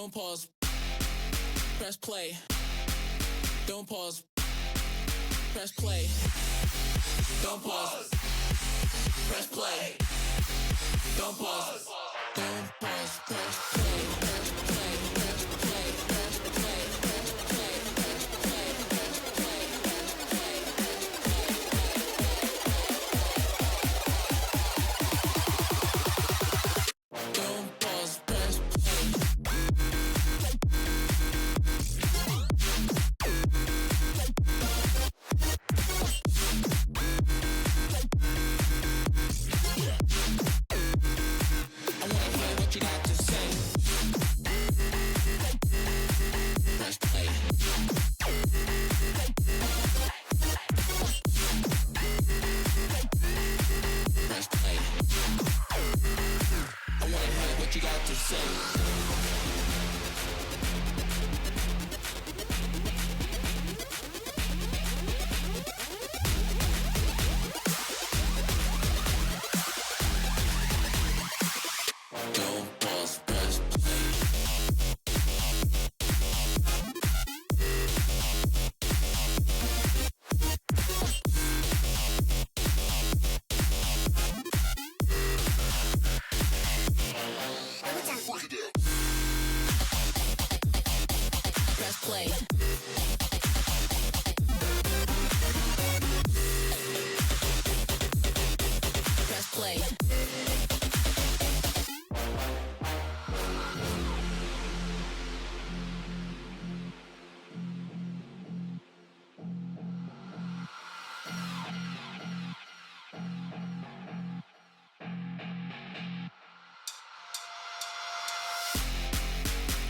Don't pause. Press play. Don't pause. Press play. Don't pause. Press play. Don't pause. Don't pause. Press play. Press play. Press play. Press play. Press play. Press play. Press play. Press play. Don't pause. Press play. I wanna hear what you got to say. Press play. Press play. I wanna hear what you got to say. Don't pause, press play. Press play. Press play.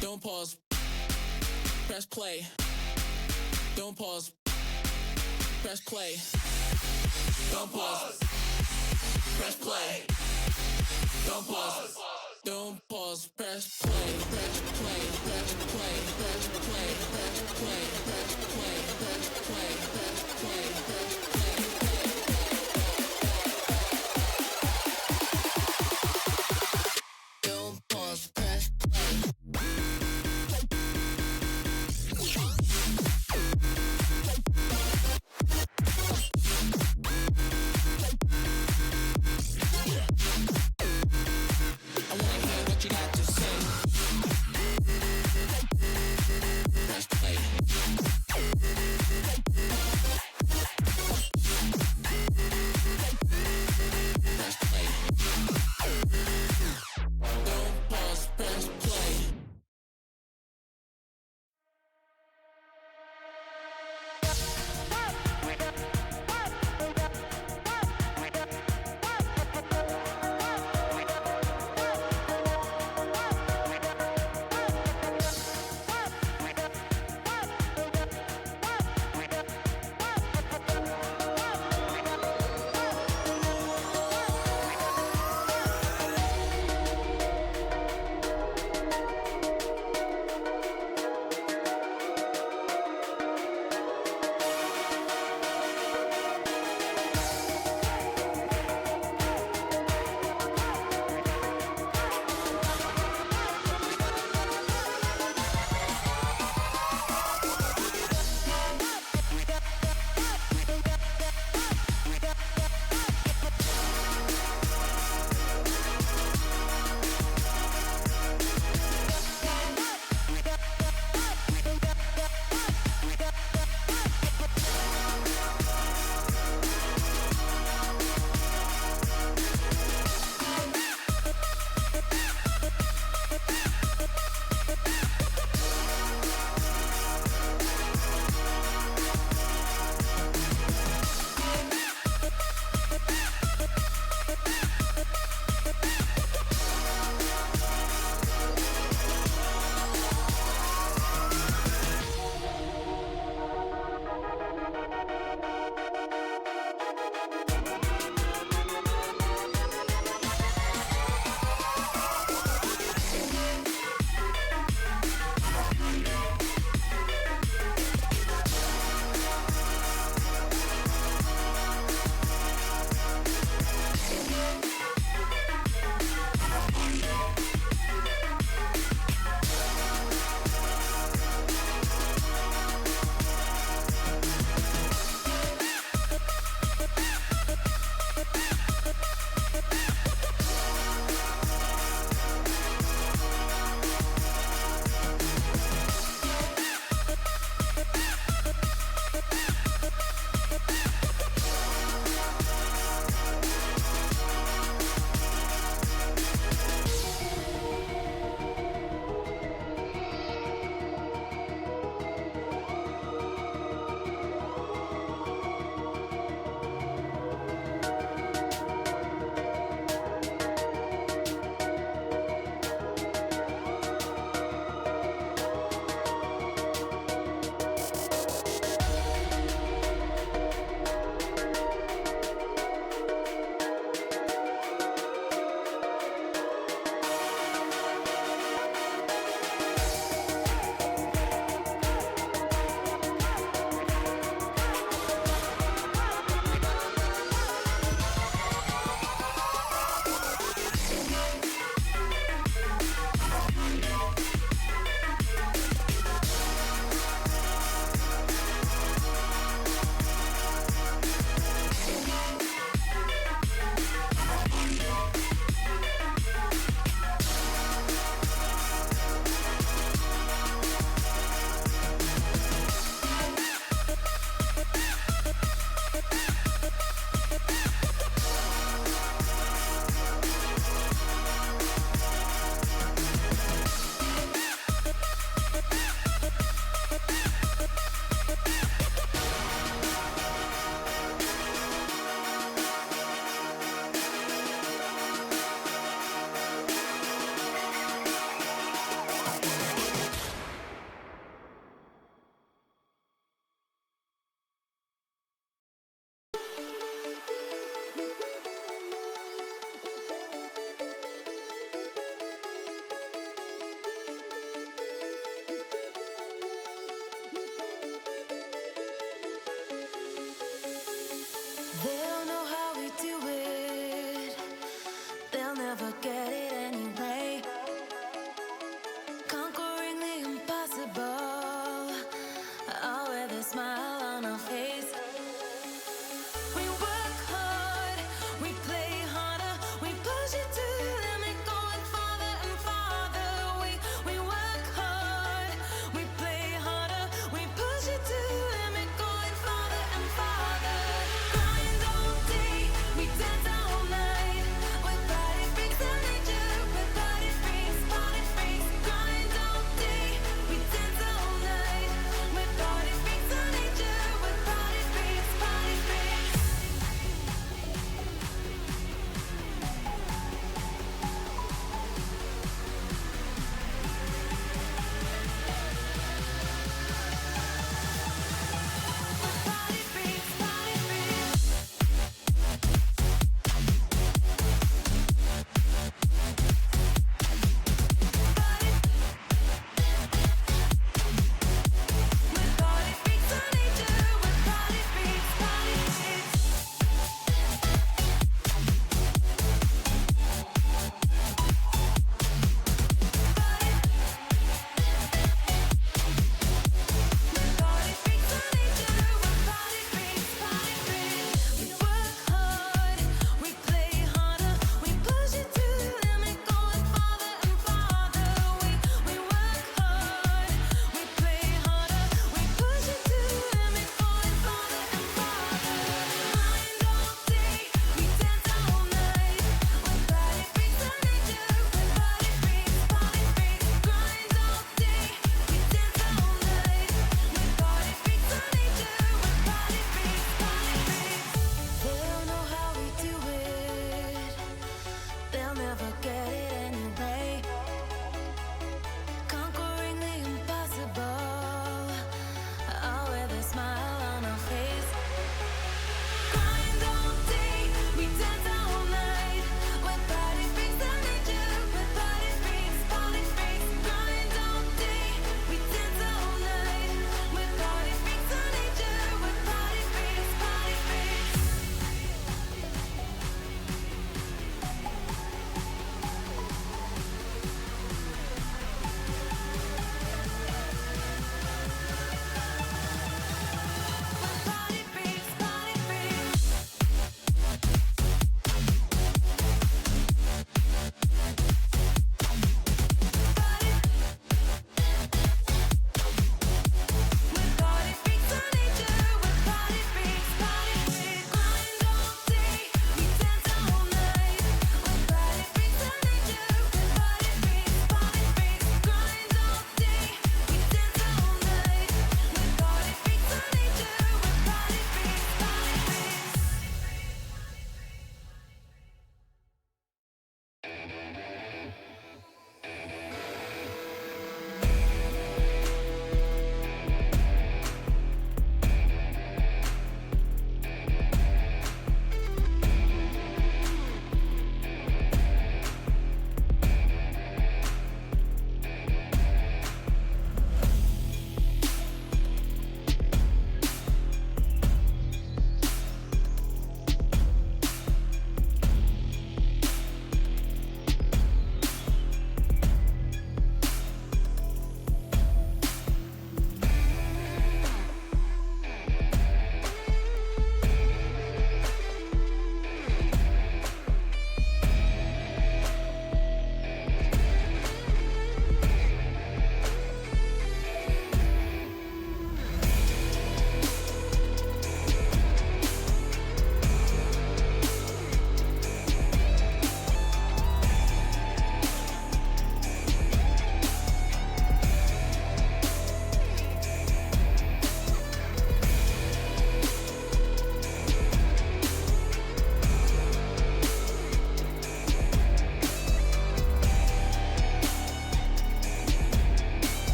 Don't pause. Press play. Don't pause. Press play. Don't pause. Press play. Don't pause. Don't pause. Press play. Press play. Press play. Press play. Press play. Press play. Press play. Press play. Press play. Don't pause. Press play. I wanna hear what you got to say.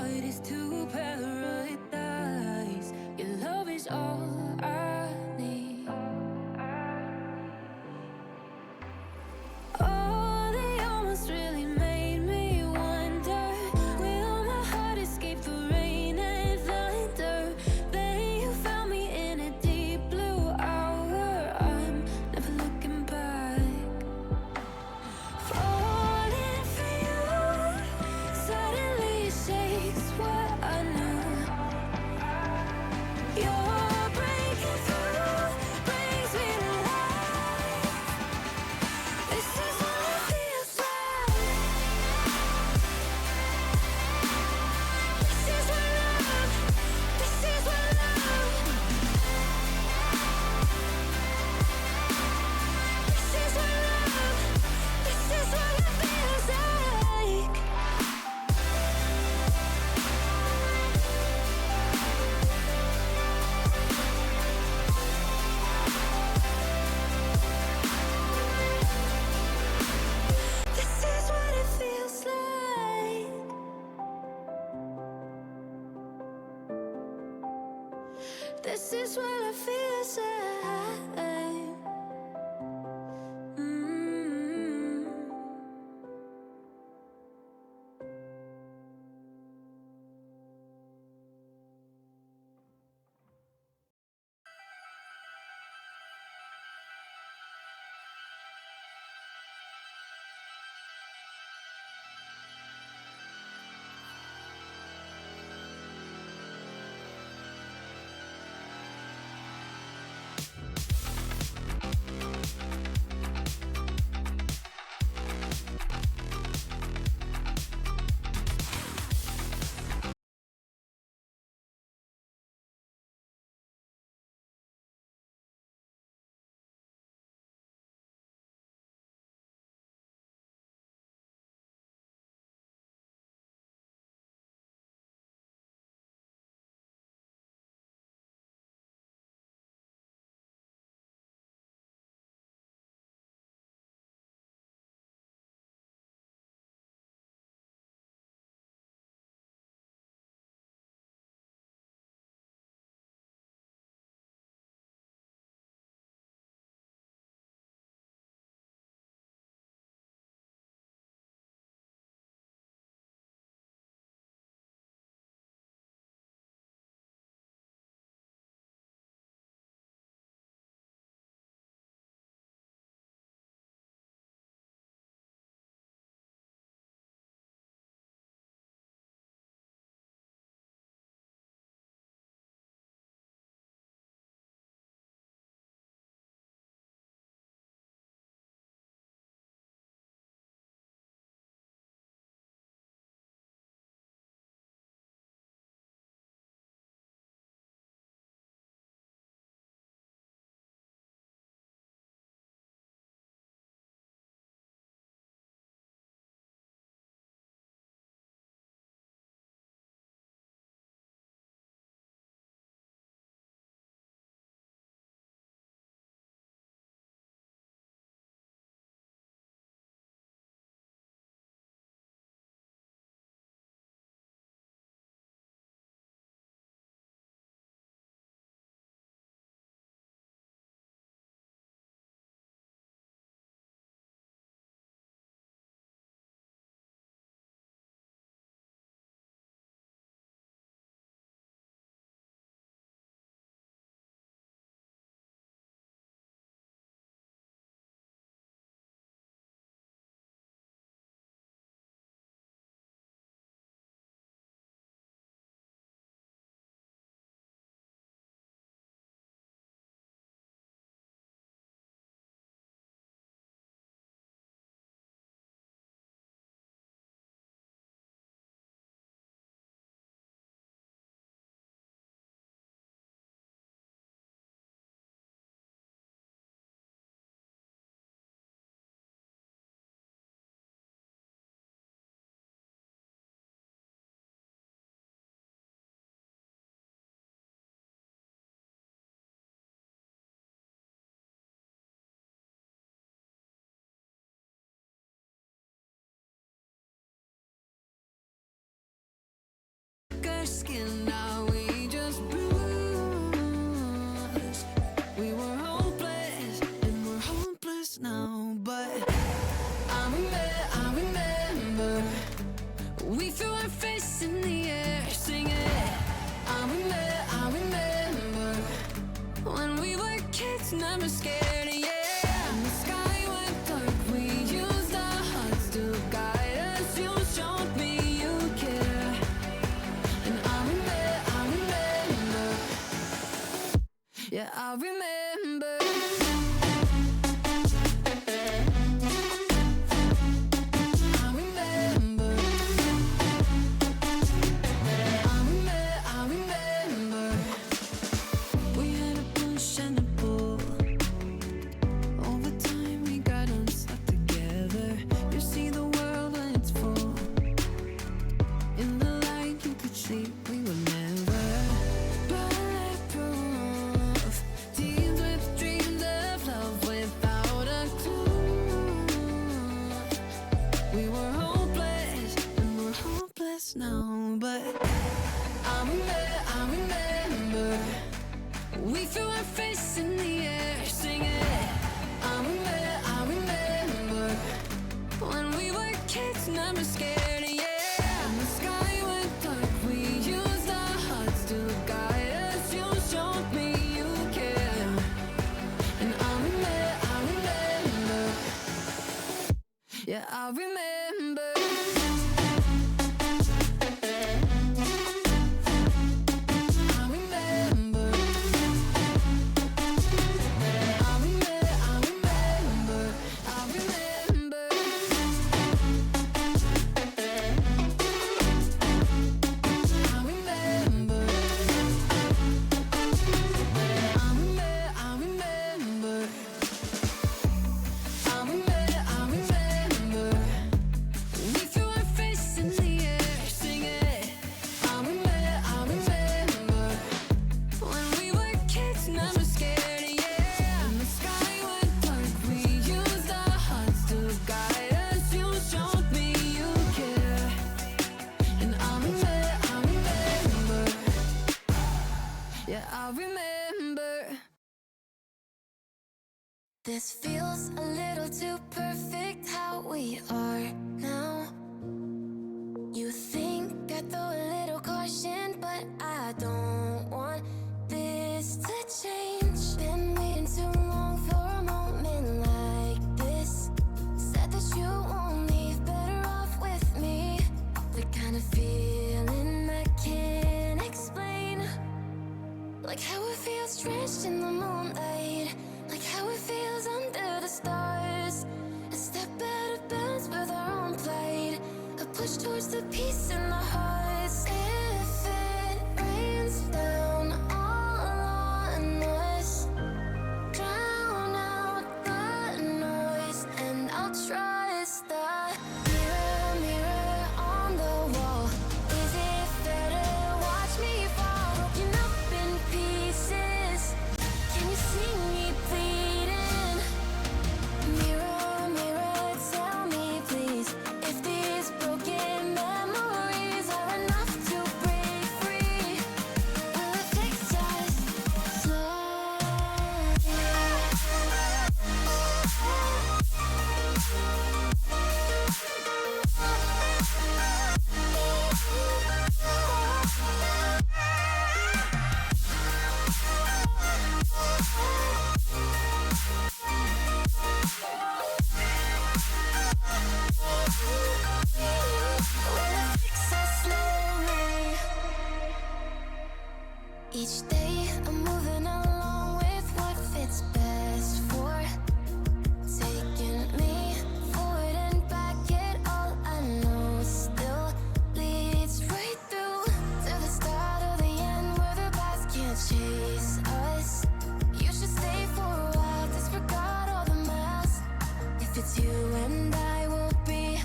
heart is too paradise. Your love is all I need. Oh, they almost really made me wonder, will my heart escape the rain and thunder? Then you found me in a deep blue hour. I'm never looking back. Falling for you, suddenly it shakes what I knew. You're breaking through, brings me to life. This is what it feels like. This is what love, this is what love. This is what love, this is what it feels like. This is what it feels like. This is what it feels like. Mm. never scared, yeah. And the sky went dark, we used our hearts to guide us. You showed me you care, and I remember, yeah, I remember. Now, but I remember we threw our fists in the air singing. I remember when we were kids, never scared, yeah. And the sky went dark, we used our hearts to guide us. You showed me you care, and I remember, yeah, I remember. This feels a little too perfect how we are now. You think I throw a little caution, but I don't want this to change. Been waiting too long for a moment like this. Said that you won't leave, better off with me. The kind of feeling I can't explain. Like how it feels drenched in the moonlight. Like how it feels under the stars. A step out of bounds with our own plight. A push towards the peace in our hearts. If it rains down all on us, drown out the noise, and I'll trust the mirror, mirror on the wall. Is it fair to watch me fall, broken up in pieces? Can you see me bleeding? Mirror, mirror, tell me please, if these broken memories are enough to break free. Will it fix us slowly? Each day I'm moving along with what fits best for taking me forward and back. It all I know still leads right through to the start of the end, where the past can't chase us. You should stay for a while, disregard all the masks. If it's you and I will be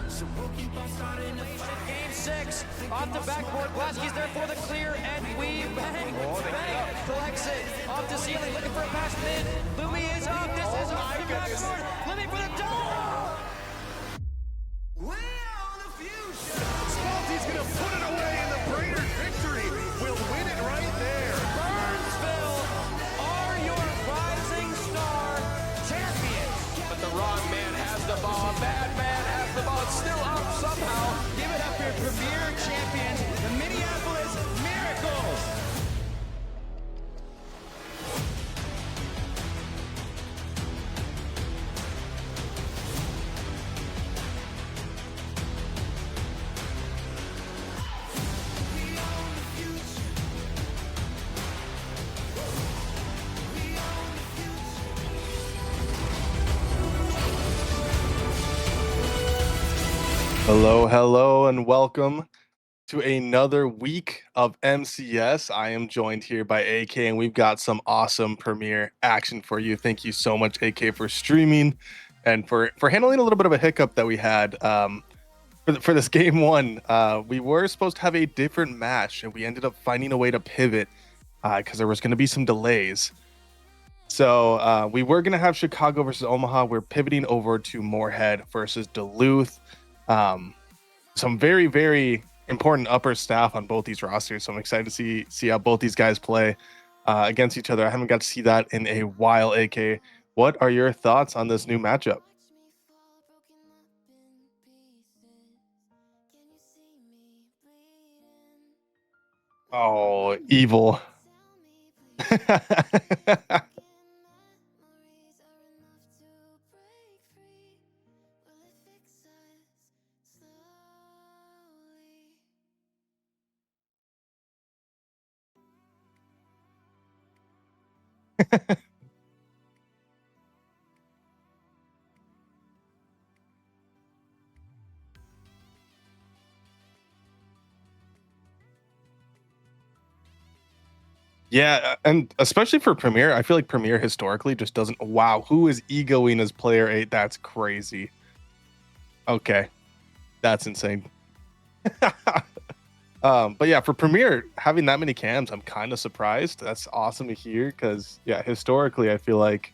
so we'll keep on starting to fight. Game 6, off the backboard, Blaski's there for the clear, and we bang, collects it, off the ceiling, looking for a pass mid, Louis is up, this is off the backboard, looking for the dome! Spalty's gonna put it away, and the Brainerd victory will win it right there. Burnsville are your rising star champions. But the wrong man has the ball, a bad man has the ball, it's still up somehow. Give it up here, premier champions, the Minneapolis Miracles. Hello, and welcome to another week of MCS. I am joined here by AK, and we've got some awesome premiere action for you. Thank you so much, AK, for streaming and for handling a little bit of a hiccup that we had for this game one. We were supposed to have a different match, and we ended up finding a way to pivot because there was going to be some delays. So we were going to have Chicago versus Omaha. We're pivoting over to Moorhead versus Duluth. Some very, very important upper staff on both these rosters. So I'm excited to see how both these guys play against each other. I haven't got to see that in a while. AK, what are your thoughts on this new matchup? Oh, evil. Yeah, and especially for Premier, I feel like Premier historically just doesn't. Wow, who is egoing as player 8? That's crazy. Okay, that's insane. But yeah, for Premier having that many cams, I'm kind of surprised. That's awesome to hear because yeah, historically, I feel like,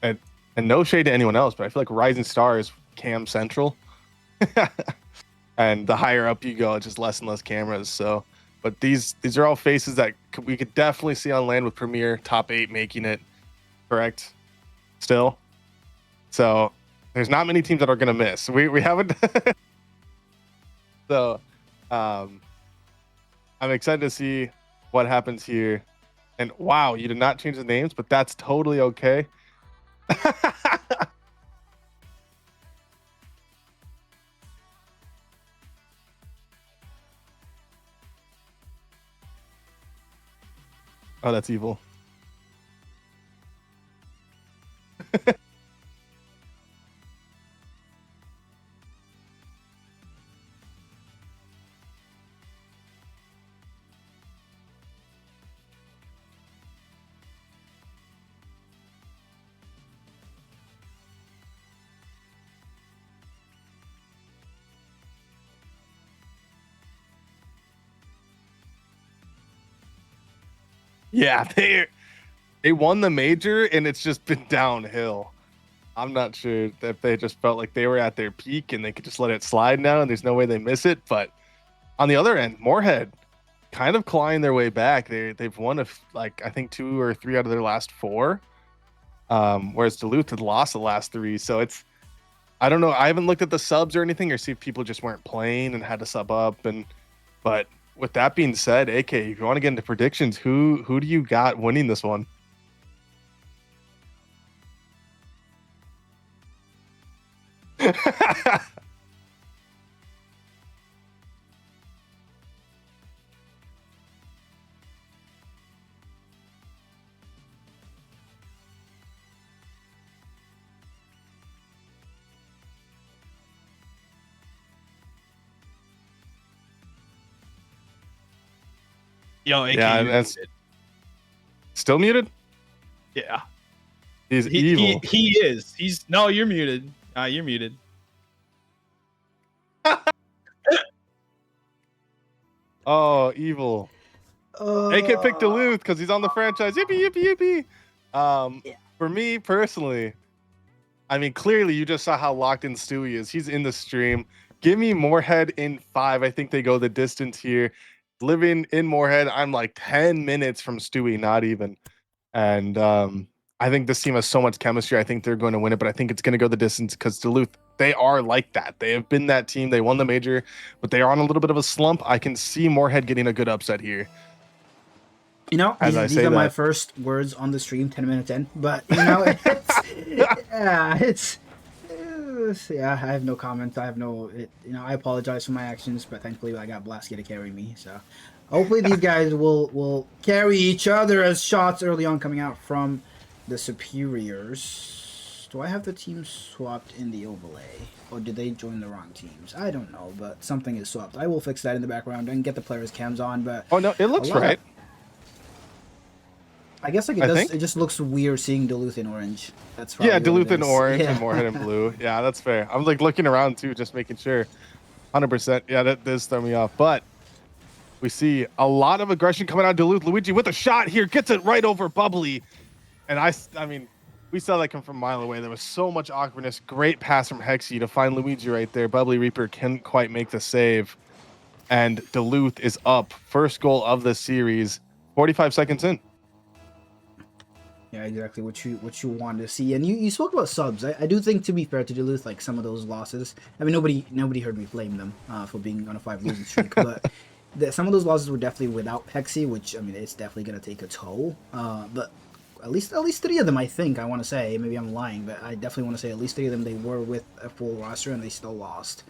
and no shade to anyone else, but I feel like Rising Star is cam central, and the higher up you go, it's just less and less cameras. So, but these are all faces that we could definitely see on land with Premier top 8 making it, correct? Still, so there's not many teams that are gonna miss. We haven't. So, I'm excited to see what happens here. And wow, you did not change the names, but that's totally okay. Oh, that's evil. Yeah, they won the major and it's just been downhill. I'm not sure if they just felt like they were at their peak and they could just let it slide now and there's no way they miss it. But on the other end, Moorhead kind of clawing their way back. They've won like I think 2 or 3 out of their last 4. Whereas Duluth had lost the last 3. So it's I don't know. I haven't looked at the subs or anything or see if people just weren't playing and had to sub up. But with that being said, AK, if you want to get into predictions, who do you got winning this one? Yo, AK, Yeah, you're that's muted. still muted. Yeah. He's evil. He is. He's no, you're muted. You're muted. Oh, evil. AK picked Duluth because he's on the franchise. Yippee, yippee, yippee. For me personally, I mean, clearly you just saw how locked in Stewie is. He's in the stream. Give me Moorhead in 5. I think they go the distance here. Living in Moorhead, I'm like 10 minutes from Stewie, not even. And I think this team has so much chemistry. I think they're going to win it, but I think it's going to go the distance because Duluth, they are like that. They have been that team. They won the major, but they are on a little bit of a slump. I can see Moorhead getting a good upset here. You know, As these are my first words on the stream, 10 minutes in. But, you know, yeah, I have no comments. I have no, I apologize for my actions, but thankfully I got Blasky to carry me. So hopefully these guys will carry each other as shots early on coming out from the superiors. Do I have the teams swapped in the overlay? Or did they join the wrong teams? I don't know, but something is swapped. I will fix that in the background and get the players' cams on, but... Oh, no, it looks right. I guess like I think. it just looks weird seeing Duluth in orange. That's Yeah, probably Duluth what it in is. orange Yeah. and Moorhead in blue. Yeah, that's fair. I'm like looking around too, just making sure. 100%. Yeah, that does throw me off. But we see a lot of aggression coming out of Duluth. Luigi with a shot here, gets it right over Bubbly. And I mean, we saw that come from a mile away. There was so much awkwardness. Great pass from Hexy to find Luigi right there. Bubbly Reaper couldn't quite make the save. And Duluth is up. First goal of the series, 45 seconds in. Yeah, exactly what you wanted to see. And you spoke about subs. I do think, to be fair to Duluth, like some of those losses. I mean, nobody heard me blame them for being on a 5 losing streak, but some of those losses were definitely without Hexy, which I mean, it's definitely gonna take a toll. But at least 3 of them, I think. I want to say, maybe I'm lying, but I definitely want to say at least 3 of them they were with a full roster and they still lost.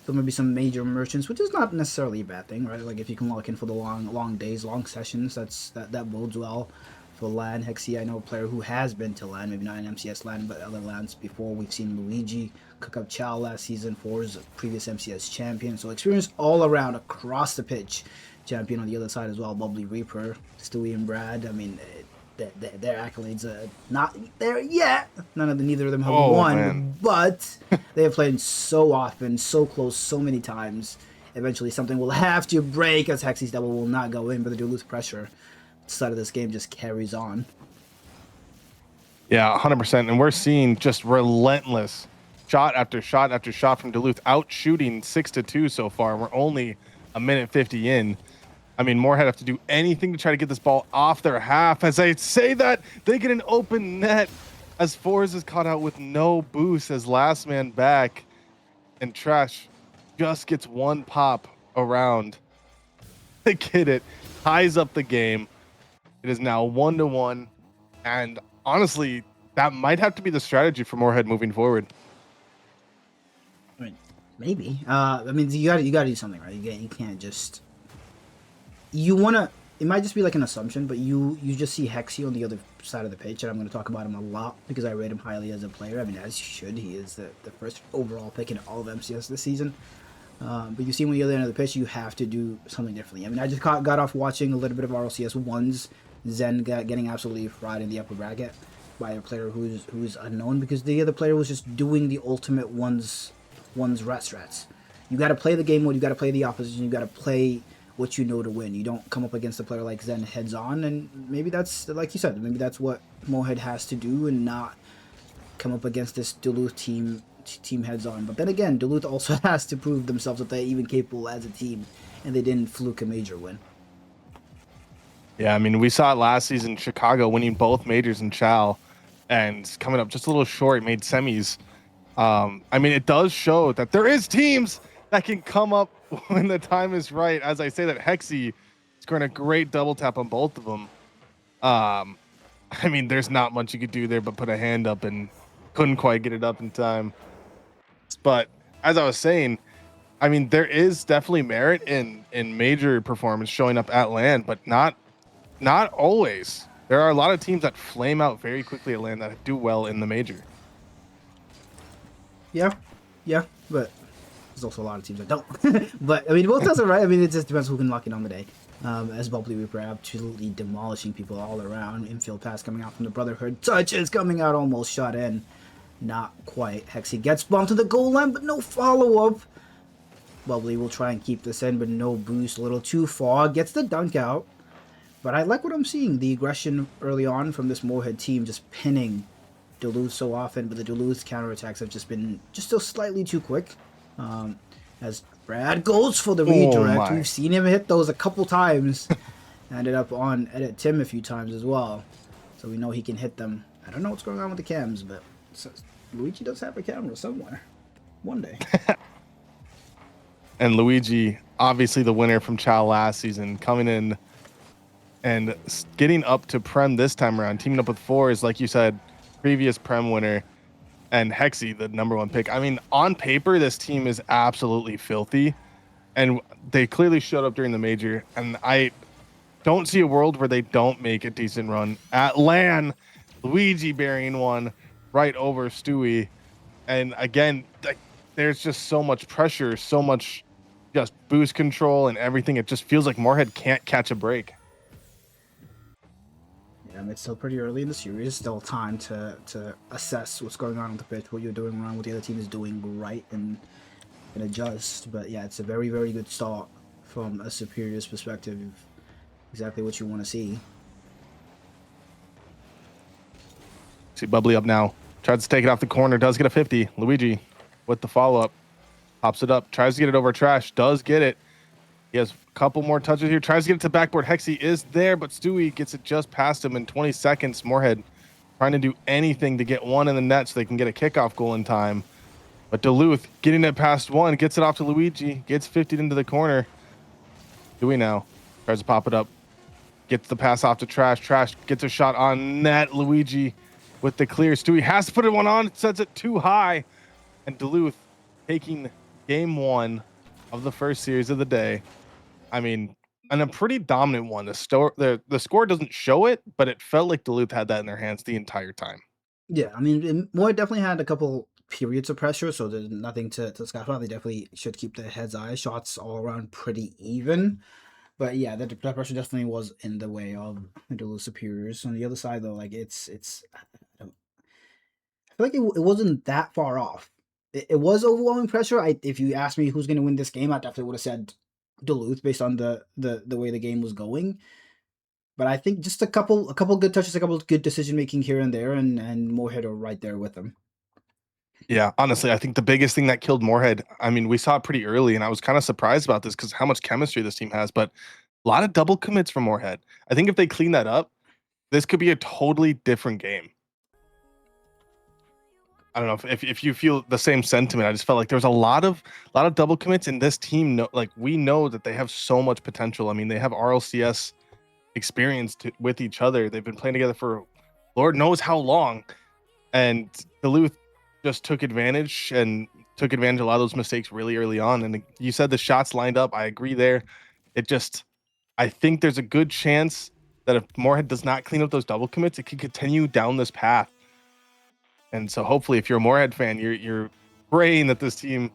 So maybe some major merchants, which is not necessarily a bad thing, right? Like if you can lock in for the long days, long sessions, that bodes well. For LAN, Hexy, I know a player who has been to LAN, maybe not in MCS LAN, but other LANs before. We've seen Luigi cook up Chow last season for his previous MCS champion. So experience all around across the pitch. Champion on the other side as well, Bubbly Reaper, Stewie and Brad. I mean, their accolades are not there yet. Neither of them have won, man. but they have played so often, so close, so many times. Eventually something will have to break as Hexy's double will not go in, but the Duluth pressure side of this game just carries on. Yeah, 100%. And we're seeing just relentless shot after shot after shot from Duluth, out shooting 6-2 so far. We're only a minute 50 in. I mean, Moorhead have to do anything to try to get this ball off their half. As I say that, they get an open net as Forrest is caught out with no boost as last man back. And Trash just gets one pop around. They get it, ties up the game. It is now 1-1, and honestly, that might have to be the strategy for Moorhead moving forward. I mean, maybe. I mean, you gotta do something, right? You can't just. You wanna. It might just be like an assumption, but you just see Hexy on the other side of the pitch, and I'm gonna talk about him a lot because I rate him highly as a player. I mean, as you should. He is the first overall pick in all of MCS this season. But you see, when you're on the other end of the pitch, you have to do something differently. I mean, I just got off watching a little bit of RLCS 1's Zen getting absolutely fried in the upper bracket by a player who's unknown because the other player was just doing the ultimate one's rat strats. You got to play the game mode, you got to play the opposition, you got to play what you know to win. You don't come up against a player like Zen heads on, and maybe that's, like you said, maybe that's what Moorhead has to do and not come up against this Duluth team heads on. But then again, Duluth also has to prove themselves that they're even capable as a team, and they didn't fluke a major win. Yeah, I mean, we saw it last season, Chicago winning both majors in Chow and coming up just a little short, made semis. I mean, it does show that there is teams that can come up when the time is right. As I say that, Hexy scoring a great double tap on both of them. I mean, there's not much you could do there but put a hand up, and couldn't quite get it up in time. But as I was saying, I mean, there is definitely merit in major performance showing up at LAN, but not always. There are a lot of teams that flame out very quickly at LAN that do well in the major. Yeah, but there's also a lot of teams that don't. But I mean, both does it right. I mean, it just depends who can lock it on the day. As Bubbly Reaper absolutely demolishing people all around. Infield pass coming out from the Brotherhood. Touches coming out, almost shot in. Not quite. Hexy gets bumped to the goal line, but no follow-up. Bubbly will try and keep this in, but no boost. A little too far. Gets the dunk out. But I like what I'm seeing. The aggression early on from this Moorhead team, just pinning Duluth so often, but the Duluth counterattacks have just been still slightly too quick. As Brad goes for the redirect. We've seen him hit those a couple times. Ended up on Edit Tim a few times as well. So we know he can hit them. I don't know what's going on with the cams, but Luigi does have a camera somewhere. One day. And Luigi, obviously the winner from Chow last season, coming in and getting up to Prem this time around, teaming up with Fours, like you said, previous Prem winner, and Hexy, the #1 pick. I mean, on paper, this team is absolutely filthy, and they clearly showed up during the major, and I don't see a world where they don't make a decent run at LAN. Luigi burying one right over Stewie. And again, like, there's just so much pressure, so much just boost control and everything. It just feels like Moorhead can't catch a break. Yeah, I mean, it's still pretty early in the series. Still time to assess what's going on the pitch, what you're doing wrong, what the other team is doing right, and adjust. But yeah, it's a very, very good start from a Superior's perspective. Exactly what you want to see. See Bubbly up now. Tries to take it off the corner. Does get a 50. Luigi with the follow-up. Pops it up. Tries to get it over Trash. Does get it. He has a couple more touches here. Tries to get it to backboard. Hexy is there, but Stewie gets it just past him in 20 seconds. Moorhead trying to do anything to get one in the net so they can get a kickoff goal in time. But Duluth getting it past one. Gets it off to Luigi. Gets 50 into the corner. Stewie now tries to pop it up. Gets the pass off to Trash. Trash gets a shot on net. Luigi with the clear. Stewie has to put it one on. Sets it too high. And Duluth taking game one of the first series of the day. I mean, and a pretty dominant one. The score doesn't show it, but it felt like Duluth had that in their hands the entire time. Yeah, I mean, Moore definitely had a couple periods of pressure, so there's nothing to scoff about. They definitely should keep their heads high. Shots all around pretty even. But yeah, that pressure definitely was in the way of the Duluth Superiors. On the other side, though, like I feel like it wasn't that far off. It was overwhelming pressure. If you asked me who's going to win this game, I definitely would have said Duluth based on the way the game was going. But I think just a couple good touches, a couple of good decision making here and there, and Moorhead are right there with them. Yeah, honestly, I think the biggest thing that killed Moorhead, I mean, we saw it pretty early, and I was kind of surprised about this because how much chemistry this team has, but a lot of double commits from Moorhead. I think if they clean that up, this could be a totally different game. I don't know if you feel the same sentiment. I just felt like there was a lot of double commits, and this team, like we know that they have so much potential. I mean, they have RLCS experience with each other. They've been playing together for Lord knows how long, and Duluth just took advantage of a lot of those mistakes really early on. And you said the shots lined up. I agree there. I think there's a good chance that if Moorhead does not clean up those double commits, it could continue down this path. And so hopefully if you're a Moorhead fan, you're praying that this team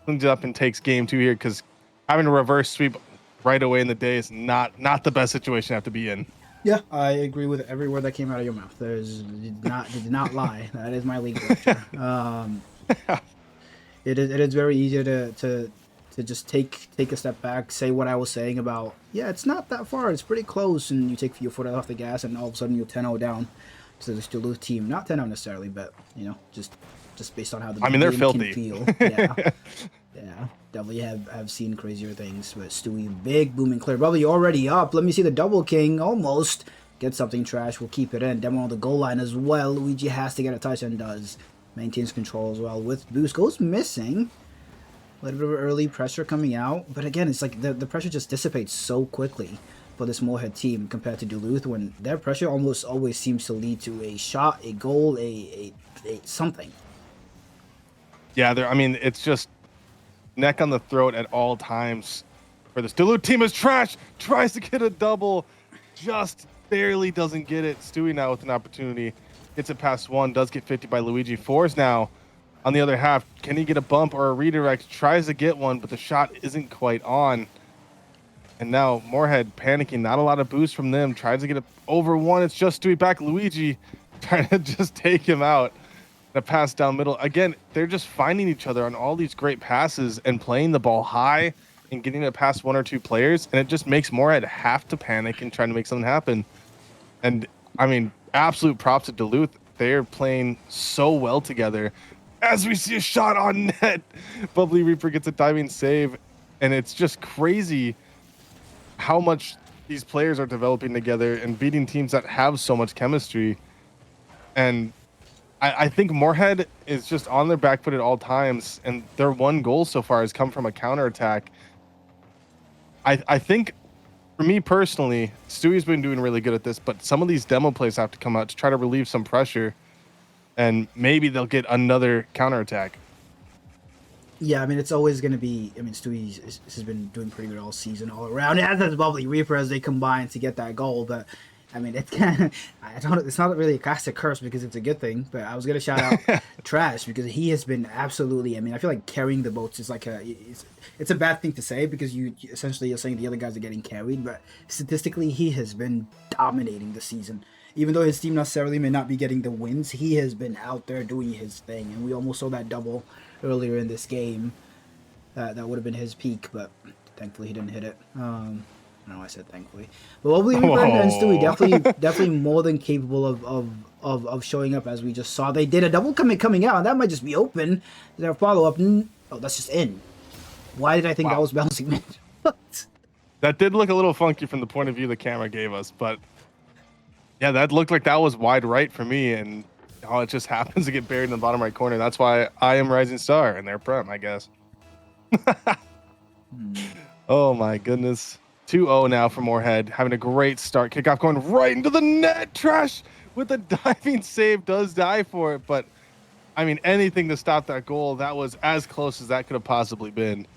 cleans it up and takes game 2 here, because having a reverse sweep right away in the day is not the best situation to have to be in. Yeah, I agree with every word that came out of your mouth. Did not lie. That is my league director. It is very easy to just take a step back, say what I was saying about, yeah, it's not that far, it's pretty close, and you take your foot off the gas, and all of a sudden you're 10-0 down to this Duluth team. Not 10-0 necessarily, but just based on how the they're game filthy. can feel. Yeah. Yeah, definitely have seen crazier things. But Stewie, big booming clear. Probably already up. Let me see the double king. Almost get something. Trash. We'll keep it in. Demo on the goal line as well. Luigi has to get a touch and does. Maintains control as well with boost. Goes missing. A little bit of early pressure coming out. But again, it's like the pressure just dissipates so quickly for this Moorhead team compared to Duluth, when their pressure almost always seems to lead to a shot, a goal, a something. Yeah, I mean, it's just neck on the throat at all times for this Duluth team. Is Trash tries to get a double, just barely doesn't get it. Stewie now with an opportunity, gets it past one, does get 50 by Luigi. Fours now on the other half. Can he get a bump or a redirect? Tries to get one, but the shot isn't quite on. And now Moorhead panicking, not a lot of boost from them. Tries to get it over one. It's just Stewie back. Luigi trying to just take him out. A pass down middle. Again, they're just finding each other on all these great passes and playing the ball high and getting it past one or two players. And it just makes Moorhead have to panic and trying to make something happen. And I mean, absolute props to Duluth. They're playing so well together. As we see a shot on net, Bubbly Reaper gets a diving save. And it's just crazy how much these players are developing together and beating teams that have so much chemistry. And I think Moorhead is just on their back foot at all times, and their one goal so far has come from a counterattack. I think, for me personally, Stewie's been doing really good at this, but some of these demo plays have to come out to try to relieve some pressure, and maybe they'll get another counterattack. Yeah, I mean, it's always going to be... I mean, Stewie has been doing pretty good all season, all around. It has that Bubbly Reaper as they combine to get that goal, but I mean, it's kind of, I don't. It's not really a classic curse because it's a good thing. But I was gonna shout out Trash because he has been absolutely. I mean, I feel like carrying the boats is like it's a bad thing to say because you essentially you're saying the other guys are getting carried, but statistically he has been dominating the season. Even though his team necessarily may not be getting the wins, he has been out there doing his thing, and we almost saw that double earlier in this game. That would have been his peak, but thankfully he didn't hit it. No, I said thankfully. But Lovely Reaper and Stewie definitely more than capable of showing up, as we just saw. They did a double coming out, and that might just be open. Their follow up. Oh, that's just in. Why did I think that was bouncing mid? What? That did look a little funky from the point of view the camera gave us, but yeah, that looked like that was wide right for me, and it just happens to get buried in the bottom right corner. That's why I am Rising Star and they're Prem, I guess. Oh my goodness. 2-0 now for Moorhead, having a great start. Kickoff going right into the net. Trash with a diving save, does die for it, but I mean, anything to stop that goal. That was as close as that could have possibly been.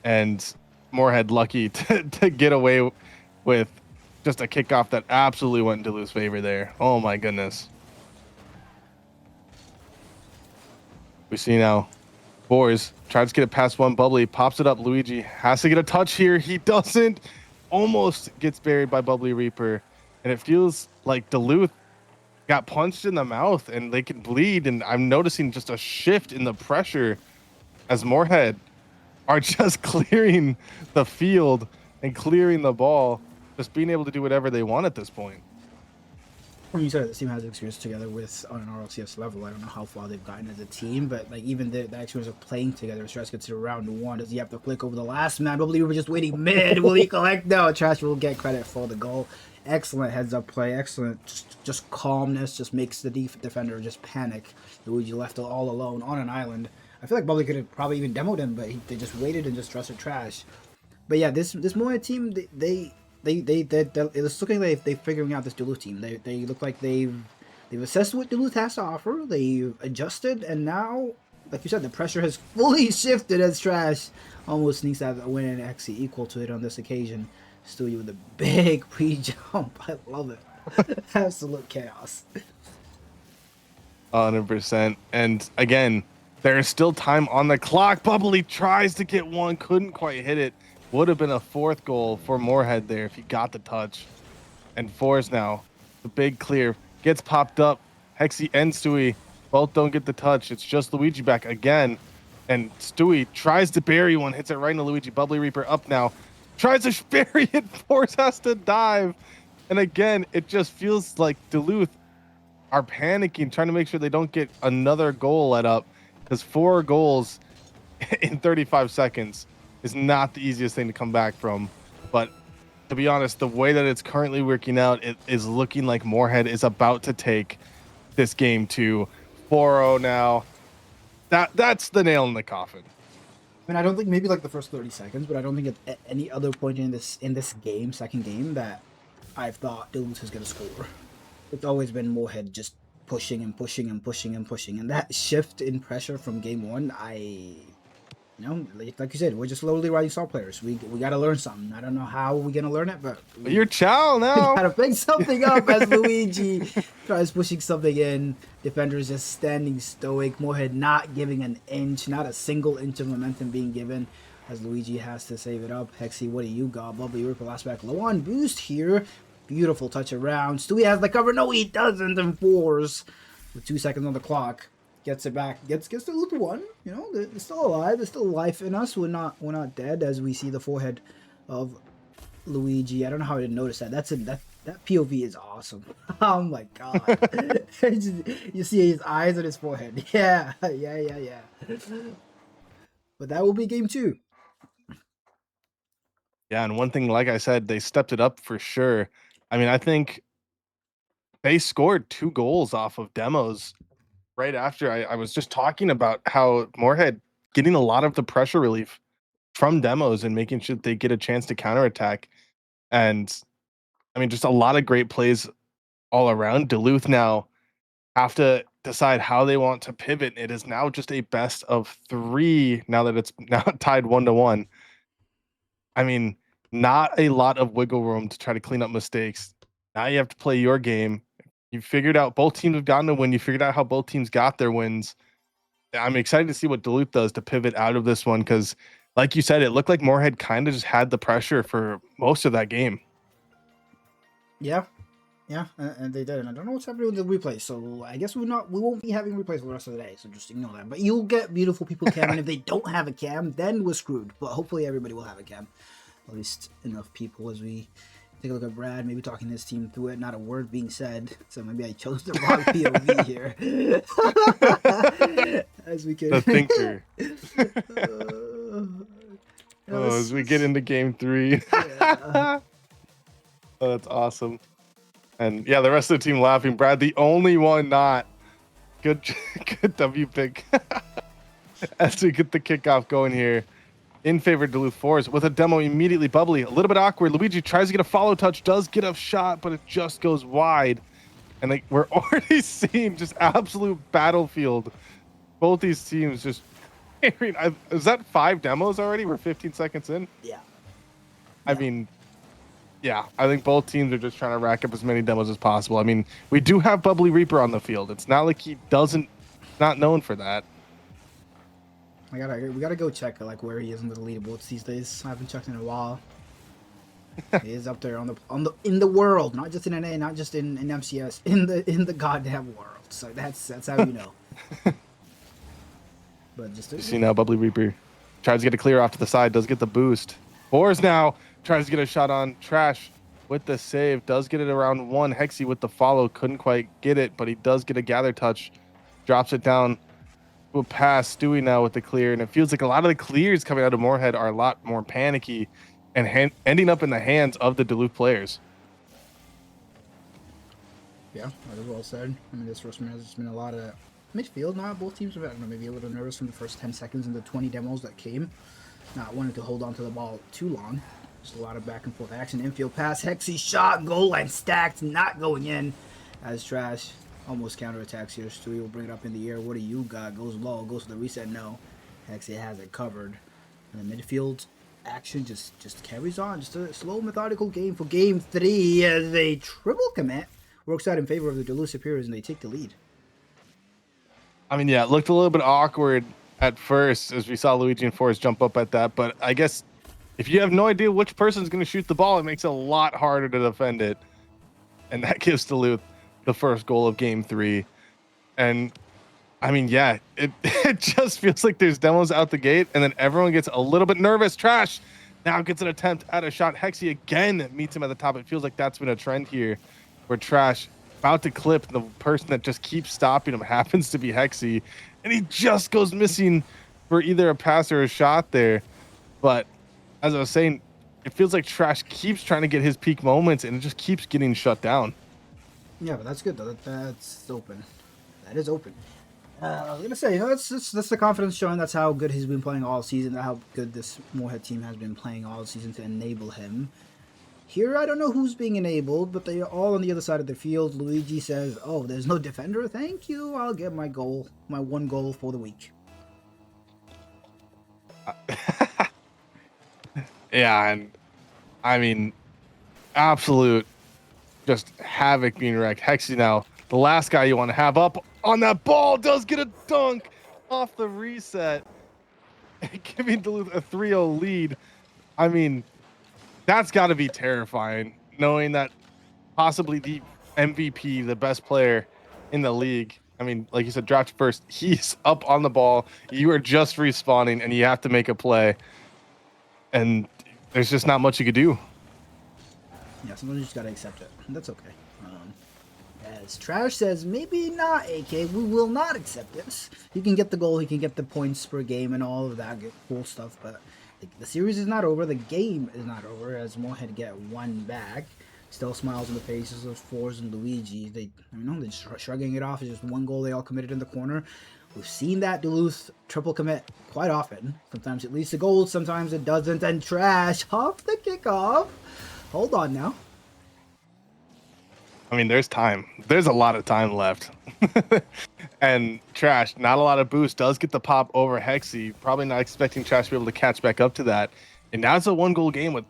And Moorhead lucky to get away with just a kickoff that absolutely went into Duluth's favor there. Oh my goodness. We see now Boys tries to get it past one. Bubbly pops it up. Luigi has to get a touch here. He doesn't. Almost gets buried by Bubbly Reaper. And it feels like Duluth got punched in the mouth and they can bleed. And I'm noticing just a shift in the pressure as Moorhead are just clearing the field and clearing the ball, just being able to do whatever they want at this point. When you said the team has experience together with on an RLCS level, I don't know how far they've gotten as a team, but like even the experience of playing together. Trash gets to round one. Does he have to flick over the last man? Probably we were just waiting mid. Will he collect? No, Trash will get credit for the goal. Excellent heads up play. Excellent, just calmness. Just makes the defender just panic. Luigi left all alone on an island. I feel like Bubbly could have probably even demoed him, but they just waited and just trusted Trash. But yeah, this Moya team, it's looking like they're figuring out this Duluth team. They look like they've assessed what Duluth has to offer. They've adjusted, and now, like you said, the pressure has fully shifted as Trash almost sneaks out a win and actually equal to it on this occasion. Stewie with a big pre-jump. I love it. Absolute chaos. 100%. And again, there is still time on the clock. Bubbly tries to get one, couldn't quite hit it. Would have been a fourth goal for Moorhead there if he got the touch. And fours now. The big clear gets popped up. Hexy and Stewie both don't get the touch. It's just Luigi back again. And Stewie tries to bury one, hits it right into Luigi. Bubbly Reaper up now. Tries to bury it. Fours has to dive. And again, it just feels like Duluth are panicking, trying to make sure they don't get another goal let up. Because 4 goals in 35 seconds is not the easiest thing to come back from. But to be honest, the way that it's currently working out, it is looking like Moorhead is about to take this game to 4-0 now. That's the nail in the coffin. I mean, I don't think maybe like the first 30 seconds, but I don't think at any other point in this second game, that I've thought Duluth was going to score. It's always been Moorhead just pushing and pushing and pushing and pushing. And that shift in pressure from game one, like you said, we're just slowly Rising Star players. We got to learn something. I don't know how we're going to learn it, but You're Chow now. we got to pick something up as Luigi tries pushing something in. Defenders just standing stoic. Moorhead not giving an inch, not a single inch of momentum being given as Luigi has to save it up. Hexy, what do you got? Bubbly Ripper last back low on boost here. Beautiful touch around. Stewie has the cover. No, he doesn't. And fours with 2 seconds on the clock. Gets it back. Gets to loop one. You know, they're still alive. There's still life in us. We're not dead, as we see the forehead of Luigi. I don't know how I didn't notice that. That POV is awesome. Oh my god. You see his eyes on his forehead. Yeah. But that will be game 2. Yeah, and one thing, like I said, they stepped it up for sure. I mean, I think they scored 2 goals off of demos right after. I was just talking about how Moorhead getting a lot of the pressure relief from demos and making sure they get a chance to counterattack. And I mean, just a lot of great plays all around. Duluth now have to decide how they want to pivot. It is now just a best of 3 now that it's now tied 1-1. I mean, not a lot of wiggle room to try to clean up mistakes. Now you have to play your game. You figured out both teams have gotten a win. You figured out how both teams got their wins. I'm excited to see what Duluth does to pivot out of this one because, like you said, it looked like Moorhead kind of just had the pressure for most of that game. Yeah, and they did. And I don't know what's happening with the replay, so I guess we won't be having replays for the rest of the day. So just ignore that. But you'll get beautiful people cam, and if they don't have a cam, then we're screwed. But hopefully everybody will have a cam, at least enough people as we take a look at Brad, maybe talking his team through it. Not a word being said, so maybe I chose the wrong POV here. As we can, The thinker. As we get into game 3. Yeah. Oh, that's awesome. And yeah, the rest of the team laughing. Brad, the only one not. Good W pick. As we get the kickoff going here in favor of Duluth Forest with a demo immediately bubbly. A little bit awkward. Luigi tries to get a follow touch, does get a shot, but it just goes wide. And we're already seeing just absolute battlefield. Both these teams just... is that 5 demos already? We're 15 seconds in? Yeah. I mean... Yeah, I think both teams are just trying to rack up as many demos as possible. I mean, we do have Bubbly Reaper on the field. It's not like he doesn't, not known for that. We gotta go check like where he is in the leaderboards these days. I haven't checked in a while. He is up there in the world, not just in NA, not just in MCS, in the goddamn world. So that's how you know. But just You see now, Bubbly Reaper tries to get a clear off to the side, does get the boost. Fours now. Tries to get a shot on Trash with the save. Does get it around 1. Hexy with the follow. Couldn't quite get it, but he does get a gather touch. Drops it down to a pass. Stewie now with the clear. And it feels like a lot of the clears coming out of Moorhead are a lot more panicky and ending up in the hands of the Duluth players. Yeah, that is well said. I mean, this first match has been a lot of midfield now. Both teams have been maybe a little nervous from the first 10 seconds in the 20 demos that came. Not wanting to hold on to the ball too long. Just a lot of back and forth action. Infield pass. Hexy shot. Goal line stacked. Not going in. As Trash almost counterattacks here. Stewie will bring it up in the air. What do you got? Goes low. Goes to the reset. No. Hexy has it covered. And the midfield action just carries on. Just a slow, methodical game for game 3 as a triple commit works out in favor of the Duluth Superiors and they take the lead. I mean, yeah, it looked a little bit awkward at first as we saw Luigi and Forrest jump up at that, but I guess if you have no idea which person's going to shoot the ball, it makes it a lot harder to defend it. And that gives Duluth the first goal of game 3. And I mean, yeah, it just feels like there's demos out the gate and then everyone gets a little bit nervous. Trash now gets an attempt at a shot. Hexy again meets him at the top. It feels like that's been a trend here where Trash about to clip, the person that just keeps stopping him happens to be Hexy, and he just goes missing for either a pass or a shot there. But as I was saying, it feels like Trash keeps trying to get his peak moments, and it just keeps getting shut down. Yeah, but that's good though. That's open. That is open. I was gonna say, you know, that's the confidence showing. That's how good he's been playing all season. How good this Moorhead team has been playing all season to enable him. Here, I don't know who's being enabled, but they are all on the other side of the field. Luigi says, "Oh, there's no defender. Thank you. I'll get my goal, my 1 goal for the week." Yeah, and I mean, absolute just havoc being wrecked. Hexy now, the last guy you want to have up on that ball, does get a dunk off the reset, giving Duluth a 3-0 lead. I mean, that's got to be terrifying, knowing that possibly the MVP, the best player in the league, I mean, like you said, draft first, he's up on the ball. You are just respawning, and you have to make a play. And there's just not much you could do. Yeah, sometimes you just gotta accept it. That's okay. As Trash says, maybe not, AK. We will not accept this. He can get the goal, he can get the points per game and all of that cool stuff, but the series is not over. The game is not over as Moorhead get 1 back. Still smiles on the faces of Fours and Luigi. They're just shrugging it off. It's just 1 goal they all committed in the corner. We've seen that Duluth triple commit quite often. Sometimes it leads to goals, sometimes it doesn't. And Trash off the kickoff. Hold on now. I mean, there's time. There's a lot of time left. And Trash, not a lot of boost, does get the pop over Hexy. Probably not expecting Trash to be able to catch back up to that. And now it's a 1 goal game with,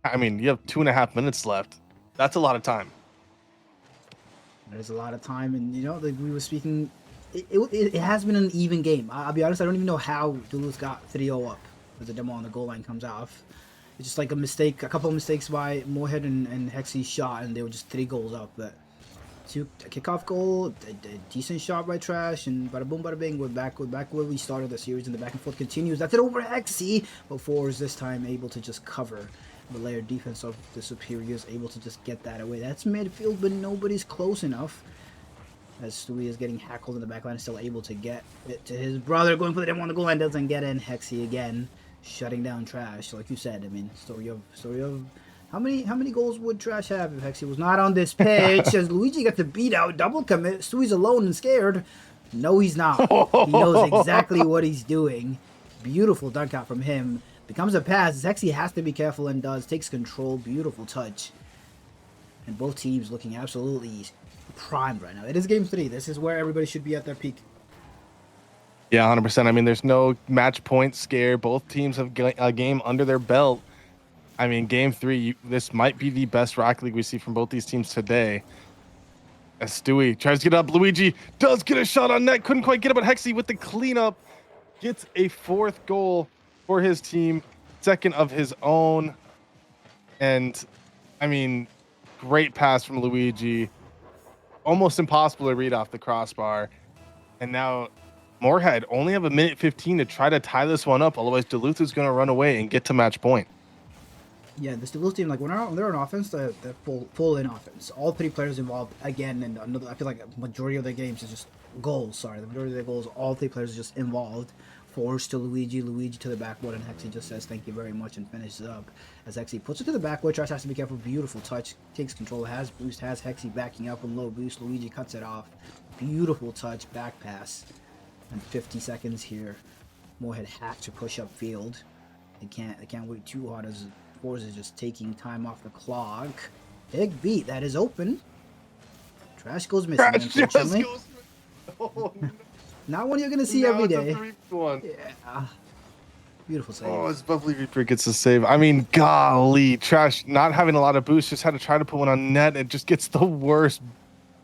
I mean, you have 2.5 minutes left. That's a lot of time. There's a lot of time, and like we were speaking, it has been an even game. I'll be honest, I don't even know how Duluth got 3-0 up as the demo on the goal line comes off. It's just like a couple of mistakes by Moorhead and Hexy's shot, and they were just 3 goals up. But a kickoff goal, a decent shot by Trash, and bada boom, bada bing, we're back where we started the series, and the back and forth continues. That's it over Hexy, but Fours this time able to just cover. The layered defense of the Superiors able to just get that away. That's midfield, but nobody's close enough. As Stewie is getting hackled in the back line, still able to get it to his brother, going for the demo on the goal line, doesn't get in. Hexy again, shutting down Trash. Like you said, I mean, story of how many goals would Trash have if Hexy was not on this pitch? As Luigi got the beat out, double commit. Stewie's alone and scared. No, he's not. He knows exactly what he's doing. Beautiful dunk out from him. Becomes a pass. Hexy has to be careful and does. Takes control. Beautiful touch. And both teams looking absolutely primed right now. It is game 3. This is where everybody should be at their peak. Yeah, 100%. I mean, there's no match point scare. Both teams have a game under their belt. I mean, game 3, this might be the best Rocket League we see from both these teams today. As Stewie tries to get up, Luigi does get a shot on net. Couldn't quite get it, but Hexy with the cleanup gets a 4th goal for his team, 2nd of his own. And I mean, great pass from Luigi. Almost impossible to read off the crossbar. And now Moorhead only have a minute 15 to try to tie this one up. Otherwise, Duluth is going to run away and get to match point. Yeah, this Duluth team, like when they're on offense, they're full in offense. All 3 players involved again, and another. I feel like a majority of their games is just goals. Sorry, the majority of their goals, all 3 players are just involved. Force to Luigi to the backboard, and Hexy just says thank you very much and finishes up. As Hexy puts it to the backboard, Trash has to be careful. Beautiful touch, takes control, has boost, has Hexy backing up and low boost. Luigi cuts it off. Beautiful touch, back pass. And 50 seconds here. Moorhead has to push up field. They can't wait too hard as Force is just taking time off the clock. Big beat, that is open. Trash goes missing, unfortunately. Oh, no. Not one you're gonna see every day. One. Yeah. Beautiful save. Oh, it's Bubbly Reaper gets the save. I mean, golly, Trash not having a lot of boost, just had to try to put one on net. It just gets the worst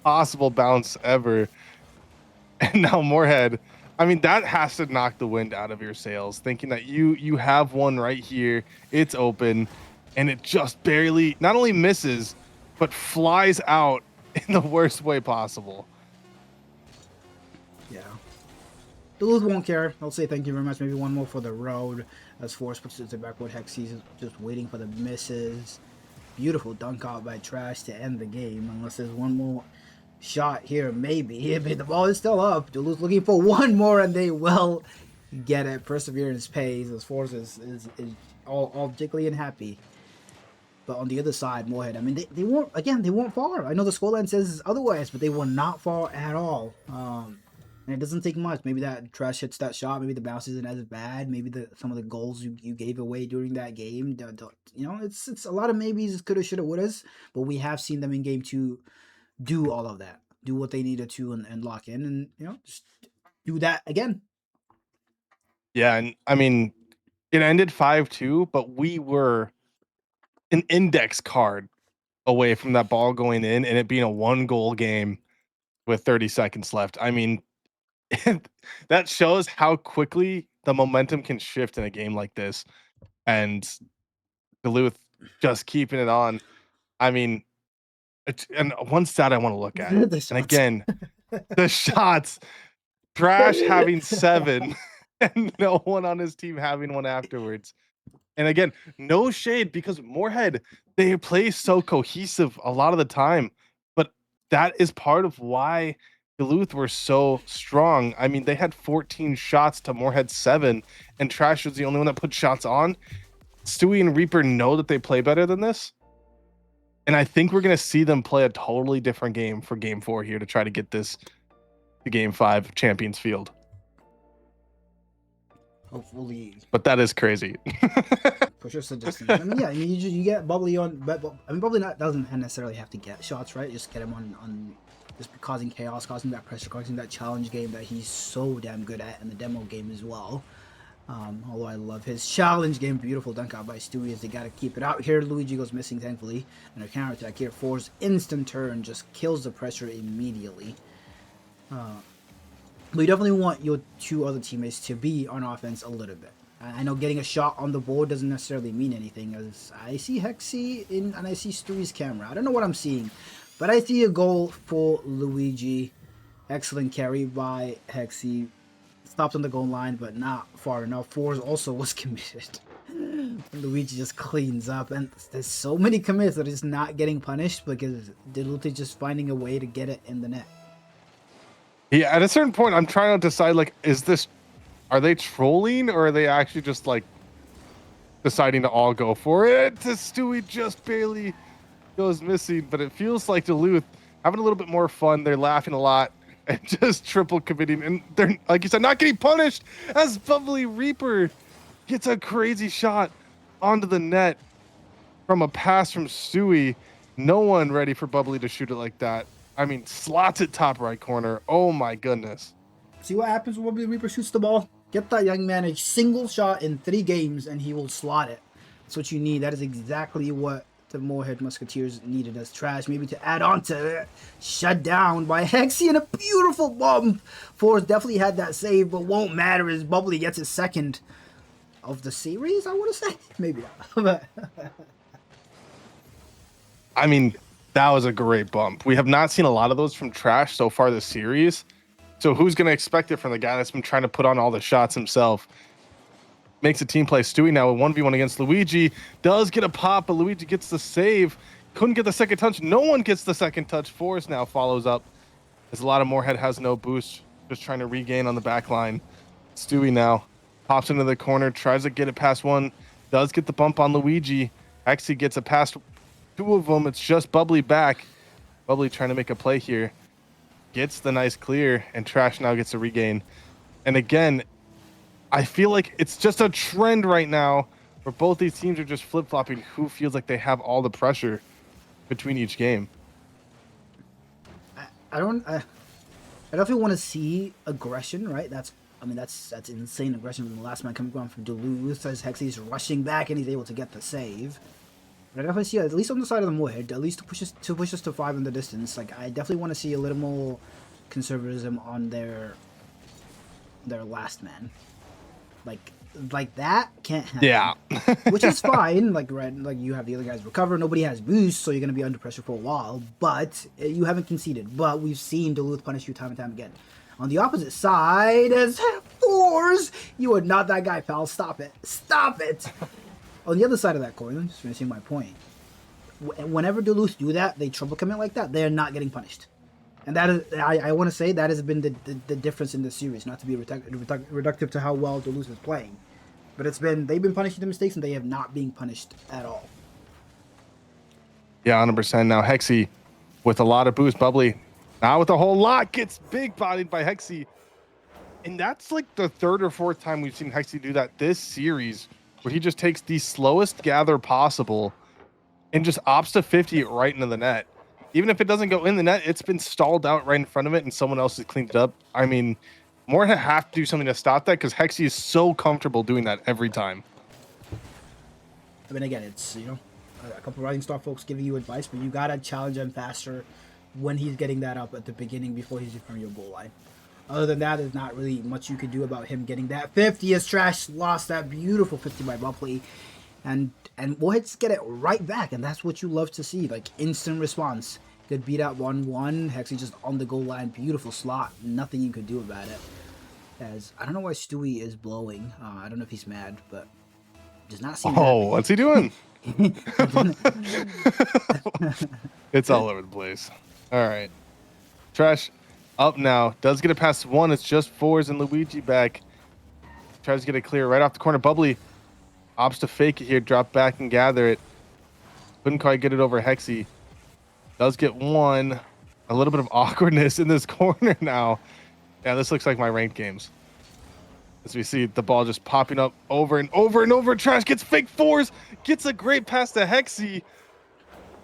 possible bounce ever. And now Moorhead, I mean, that has to knock the wind out of your sails, thinking that you have one right here, it's open, and it just barely not only misses, but flies out in the worst way possible. Yeah. Duluth won't care. I'll say thank you very much. Maybe one more for the road. As Force puts it to backboard, Hexy's just waiting for the misses. Beautiful dunk out by Trash to end the game. Unless there's one more shot here, maybe. The ball is still up. Duluth looking for one more, and they will get it. Perseverance pays. As Force is all jiggly and happy. But on the other side, Moorhead, I mean, they weren't far. I know the scoreline says otherwise, but they were not far at all. And it doesn't take much. Maybe that Trash hits that shot. Maybe the bounce isn't as bad. Maybe some of the goals you gave away during that game. It's a lot of maybes, coulda, shoulda, wouldas. But we have seen them in game 2 do all of that. Do what they needed to and lock in. And, just do that again. Yeah, and I mean, it ended 5-2, but we were an index card away from that ball going in and it being a 1-goal game with 30 seconds left. I mean, that shows how quickly the momentum can shift in a game like this. And Duluth just keeping it on. I mean, and one stat I want to look at, and again, the shots. Trash having 7 and no one on his team having one afterwards. And again, no shade, because Moorhead, they play so cohesive a lot of the time, but that is part of why Duluth were so strong. I mean, they had 14 shots to Moorhead's 7, and Trash was the only one that put shots on. Stewie and Reaper know that they play better than this, and I think we're going to see them play a totally different game for game 4 here to try to get this to game 5 of Champions Field. Hopefully. But that is crazy. Push us to distance. I mean, yeah, you get Bubbly on, but I mean, Bubbly doesn't necessarily have to get shots, right? Just get him on just causing chaos, causing that pressure, causing that challenge game that he's so damn good at in the demo game as well. Although I love his challenge game. Beautiful dunk out by Stewie as they got to keep it out here. Luigi goes missing, thankfully. And a counter attack here. Force instant turn just kills the pressure immediately. But you definitely want your two other teammates to be on offense a little bit. I know getting a shot on the board doesn't necessarily mean anything, as I see Hexy and I see Stewie's camera. I don't know what I'm seeing, but I see a goal for Luigi. Excellent carry by Hexy. Stopped on the goal line, but not far enough. Fours also was committed. Luigi just cleans up, and there's so many commits that is not getting punished because Duluth is just finding a way to get it in the net. Yeah, at a certain point, I'm trying to decide, like, are they trolling or are they actually just, like, deciding to all go for it? Stewie just barely goes missing, but it feels like Duluth having a little bit more fun. They're laughing a lot and just triple committing. And they're, like you said, not getting punished as Bubbly Reaper gets a crazy shot onto the net from a pass from Stewie. No one ready for Bubbly to shoot it like that. I mean, slots it top right corner. Oh my goodness. See what happens when Bubbly Reaper shoots the ball? Get that young man a single shot in 3 games and he will slot it. That's what you need. That is exactly what the Moorhead Musketeers needed as trash. Maybe to add on to it. Shut down by Hexy and a beautiful bump. Forrest definitely had that save, but won't matter as Bubbly gets his second of the series, I want to say. Maybe not. I mean, that was a great bump. We have not seen a lot of those from Trash so far this series. So who's going to expect it from the guy that's been trying to put on all the shots himself? Makes a team play. Stewie now with 1v1 against Luigi. Does get a pop, but Luigi gets the save. Couldn't get the second touch. No one gets the second touch. Forrest now follows up. As a lot of Moorhead has no boost. Just trying to regain on the back line. Stewie now pops into the corner. Tries to get it past one. Does get the bump on Luigi. Actually gets it past 2 of them. It's just Bubbly back. Bubbly trying to make a play here. Gets the nice clear, and Trash now gets a regain. And again, I feel like it's just a trend right now where both these teams are just flip-flopping who feels like they have all the pressure between each game. I definitely want to see aggression, right? That's insane aggression from the last man coming on from Duluth as Hexy's rushing back and he's able to get the save. But I definitely see, at least on the side of the Moorhead, at least to push us to 5 in the distance. Like, I definitely want to see a little more conservatism on their last man. Like that can't happen. Yeah. Which is fine. Like, right, like you have the other guys recover. Nobody has boost, so you're gonna be under pressure for a while. But you haven't conceded. But we've seen Duluth punish you time and time again. On the opposite side, as Fours, you are not that guy, pal. Stop it. Stop it. On the other side of that coin, just finishing my point, whenever Duluth do that, they triple commit like that, they're not getting punished. And that is, I want to say, that has been the difference in this series, not to be reductive to how well Duluth is playing. But they've been punishing the mistakes, and they have not been punished at all. Yeah, 100%. Now Hexy with a lot of boost. Bubbly now with a whole lot gets big bodied by Hexy. And that's like the 3rd or 4th time we've seen Hexy do that this series, where he just takes the slowest gather possible and just opts to 50 it right into the net. Even if it doesn't go in the net, it's been stalled out right in front of it and someone else has cleaned it up. I mean, Moorhead have to do something to stop that because Hexy is so comfortable doing that every time. I mean, again, it's, a couple Rising Star folks giving you advice, but you got to challenge him faster when he's getting that up at the beginning before he's in front of your goal line. Other than that, there's not really much you could do about him getting that 50 as Trash lost that beautiful 50 by Bubbly. And Moorheads get it right back, and that's what you love to see, like instant response. Good beat out 1-1. Hexy just on the goal line, beautiful slot. Nothing you could do about it. As I don't know why Stewie is blowing. I don't know if he's mad, but does not seem. Oh, what's he doing? It's all over the place. All right, Trash up now. Does get it past 1. It's just Fours and Luigi back. Tries to get it clear right off the corner. Bubbly opts to fake it here, drop back and gather it. Couldn't quite get it over Hexy. Does get 1. A little bit of awkwardness in this corner now. Yeah, this looks like my ranked games. As we see the ball just popping up over and over and over. Trash gets fake 4s. Gets a great pass to Hexy.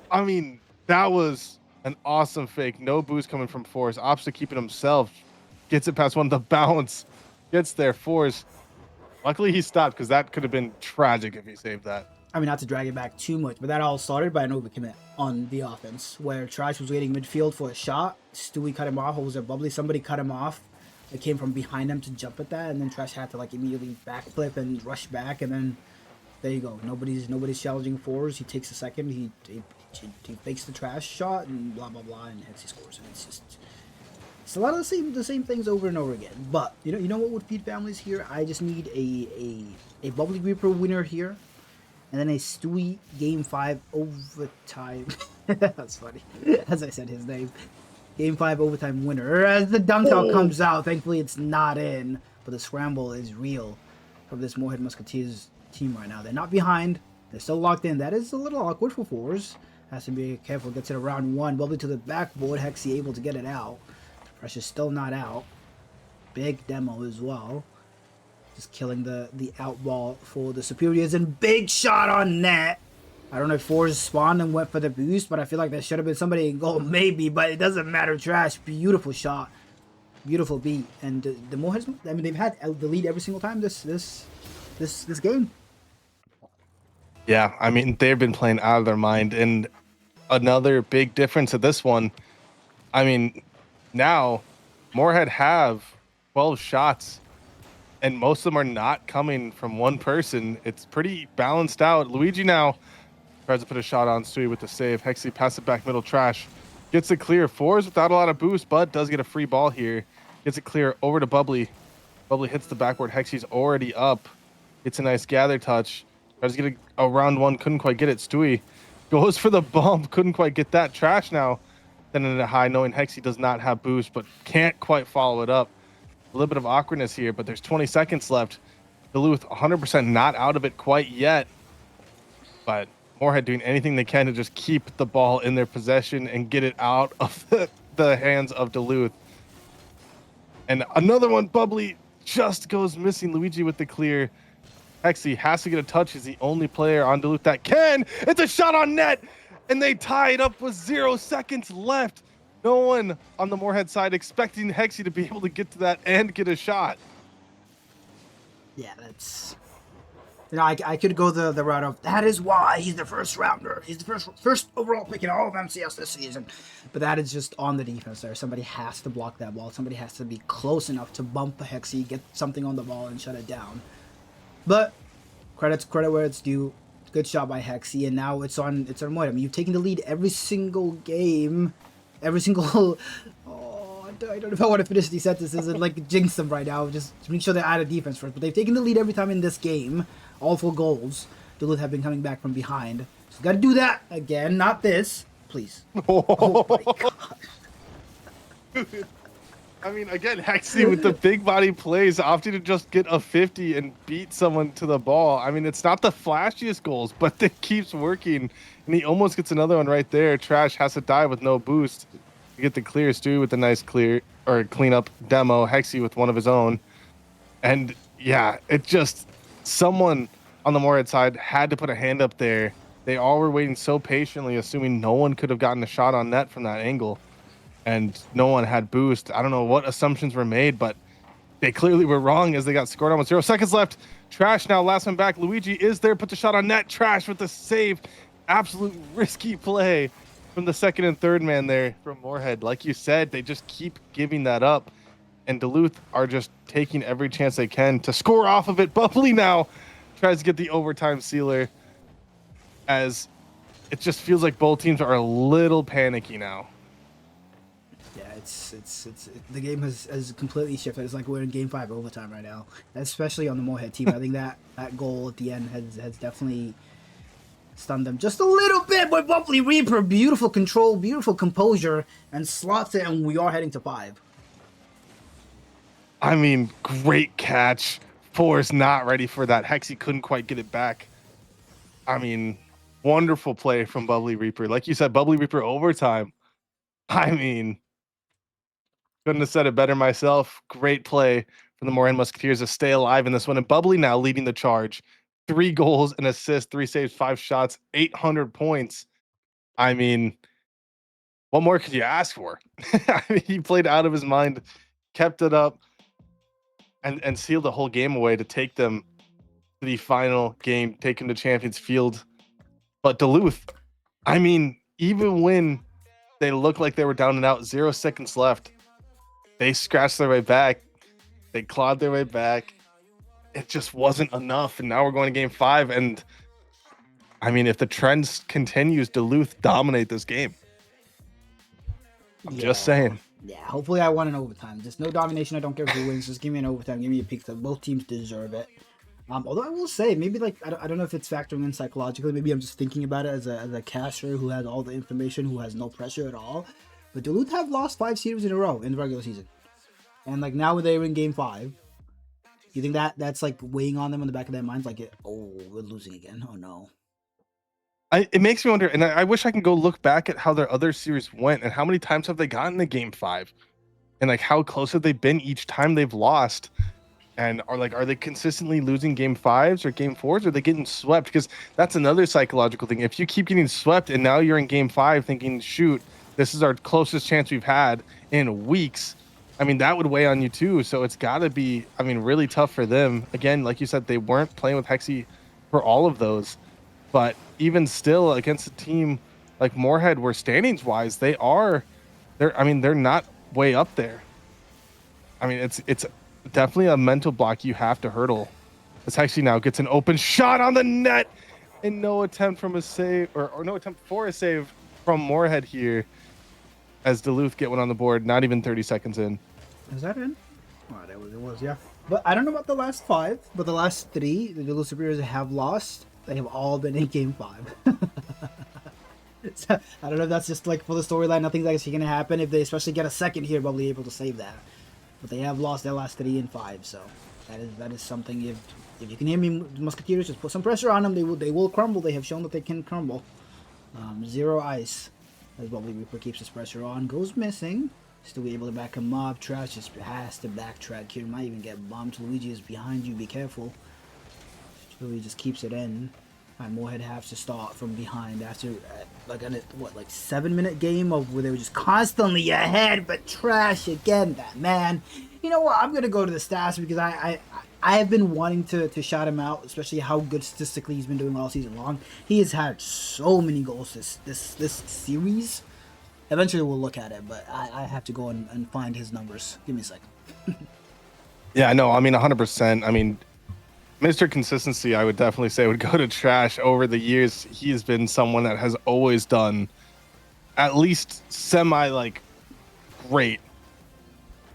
I mean, that was an awesome fake. No boost coming from 4s. Opts to keep it himself. Gets it past 1. The bounce. Gets there. 4s. Luckily he stopped because that could have been tragic if he saved that. I mean, not to drag it back too much, but that all started by an overcommit on the offense, where Trash was waiting midfield for a shot. Stewie cut him off. What was it, Bubbly? Somebody cut him off. It came from behind him to jump at that, and then Trash had to like immediately backflip and rush back, and then there you go. Nobody's challenging fours. He takes a second. He fakes the Trash shot and blah blah blah, and Hexy scores. And it's a lot of the same things over and over again. But you know what would feed families here? I just need a Bubbly Reaper winner here. And then a Stewie Game 5 overtime. That's funny. As I said his name. Game 5 overtime winner. As the dunk out comes out, thankfully it's not in. But the scramble is real from this Moorhead Musketeers team right now. They're not behind. They're still locked in. That is a little awkward for fours. Has to be careful. Gets it around one. Bubbly to the backboard. Hexy able to get it out. Pressure's still not out. Big demo as well. Just killing the out ball for the Superiors, and big shot on net. I don't know if fours spawned and went for the boost, but I feel like there should have been somebody in goal maybe, but it doesn't matter. Trash, beautiful shot, beautiful beat, and the Moorheads, I mean, they've had the lead every single time this game. Yeah, I mean, they've been playing out of their mind, and another big difference of this one, I mean, now Moorhead have 12 shots. And most of them are not coming from one person. It's pretty balanced out. Luigi now tries to put a shot on Stewie with the save. Hexy passes it back middle. Trash gets it clear. Fours without a lot of boost, but does get a free ball here. Gets it clear over to Bubbly. Bubbly hits the backboard. Hexy's already up. It's a nice gather touch. Tries to get a round one. Couldn't quite get it. Stewie goes for the bump. Couldn't quite get that. Trash now then in a high, knowing Hexy does not have boost, but can't quite follow it up. A little bit of awkwardness here, but there's 20 seconds left. Duluth 100% not out of it quite yet, but Moorhead doing anything they can to just keep the ball in their possession and get it out of the hands of Duluth. And another one, Bubbly just goes missing. Luigi with the clear. Hexy has to get a touch. He's the only player on Duluth that can. It's a shot on net, and they tie it up with 0 seconds left. No one on the Moorhead side expecting Hexy to be able to get to that and get a shot. Yeah, that's... You know, I could go the route of, that is why he's the first rounder. He's the first overall pick in all of MCS this season. But that is just on the defense there. Somebody has to block that ball. Somebody has to be close enough to bump the Hexy, get something on the ball, and shut it down. But credit where it's due. Good shot by Hexy, and now it's on Moorhead. I mean, you've taken the lead every single game. Every single... Oh, I don't know if I want to finish these sentences and like jinx them right now. Just to make sure they're out of defense first. But they've taken the lead every time in this game. All 4 goals. Duluth have been coming back from behind. So got to do that again. Not this. Please. Oh my god. I mean, again, Hexy with the big body plays, opting to just get a 50 and beat someone to the ball. I mean, it's not the flashiest goals, but it keeps working. And he almost gets another one right there. Trash has to dive with no boost to get the clear. Stewie with a nice clear or cleanup demo. Hexy with one of his own. And yeah, it just, someone on the Moorhead side had to put a hand up there. They all were waiting so patiently, assuming no one could have gotten a shot on net from that angle. And no one had boost. I don't know what assumptions were made, but they clearly were wrong as they got scored on with 0 seconds left. Trash now, last one back. Luigi is there, put the shot on net. Trash with the save. Absolute risky play from the second and third man there from Moorhead. Like you said, they just keep giving that up. And Duluth are just taking every chance they can to score off of it. Bubbly now tries to get the overtime sealer, as it just feels like both teams are a little panicky now. Yeah, the game has completely shifted. It's like we're in Game 5 overtime right now, especially on the Moorhead team. I think that goal at the end has definitely stunned them just a little bit. But Bubbly Reaper, beautiful control, beautiful composure, and slots it, and we are heading to 5. I mean, great catch. Four's not ready for that. Hexy couldn't quite get it back. I mean, wonderful play from Bubbly Reaper. Like you said, Bubbly Reaper overtime. I mean, couldn't have said it better myself. Great play from the Moorhead Musketeers to stay alive in this one. And Bubbly now leading the charge. 3 goals, an assist, 3 saves, 5 shots, 800 points. I mean, what more could you ask for? I mean, he played out of his mind, kept it up, and sealed the whole game away to take them to the final game, taken to Champions Field. But Duluth, I mean, even when they looked like they were down and out, 0 seconds left, they scratched their way back. They clawed their way back. It just wasn't enough. And now we're going to game 5. And I mean, if the trend continues, Duluth dominate this game. I'm just saying. Yeah, hopefully I won in overtime. Just no domination. I don't care who wins. Just give me an overtime. Give me a pick. Both teams deserve it. Although I will say, maybe like I don't know if it's factoring in psychologically. Maybe I'm just thinking about it as a caster who has all the information, who has no pressure at all. But Duluth have lost 5 series in a row in the regular season, and like now they're in game 5. You think that's like weighing on them in the back of their minds, like we're losing again. Oh no. It makes me wonder, and I wish I can go look back at how their other series went and how many times have they gotten to game 5, and like how close have they been each time they've lost. And are they consistently losing game 5s or game 4s? Or are they getting swept? Because that's another psychological thing. If you keep getting swept and now you're in game 5 thinking, shoot, this is our closest chance we've had in weeks, I mean, that would weigh on you too. So it's got to be, I mean, really tough for them. Again, like you said, they weren't playing with Hexy for all of those. But even still, against a team like Moorhead, where standings-wise, they're not way up there. I mean, it's definitely a mental block you have to hurdle. This actually now gets an open shot on the net, and no attempt from a save, or no attempt for a save from Moorhead here, as Duluth get one on the board. Not even 30 seconds in. Is that in? Oh, it was, yeah. But I don't know about the last 5, but the last 3, the Duluth Superiors have lost. They have all been in game 5. So, I don't know if that's just like for the storyline. Nothing's actually going to happen. If they especially get a second here, probably able to save that. But they have lost their last 3 and 5, so that is something. If you can hear me, Musketeers, just put some pressure on them. They will crumble. They have shown that they can crumble. 0 ice, as Bubbly Reaper keeps his pressure on. Goes missing. Still able to back him up. Trash just has to backtrack here. Might even get bombed. Luigi is behind you. Be careful. Luigi just keeps it in. And Moorhead has to start from behind after like 7-minute game of where they were just constantly ahead, but trash again. That man, you know what? I'm gonna go to the stats because I have been wanting to shout him out, especially how good statistically he's been doing all season long. He has had so many goals this series. Eventually we'll look at it, but I have to go and find his numbers. Give me a second. Yeah, no, I mean 100%. I mean, Mr. Consistency, I would definitely say, would go to Trash. Over the years, he has been someone that has always done at least great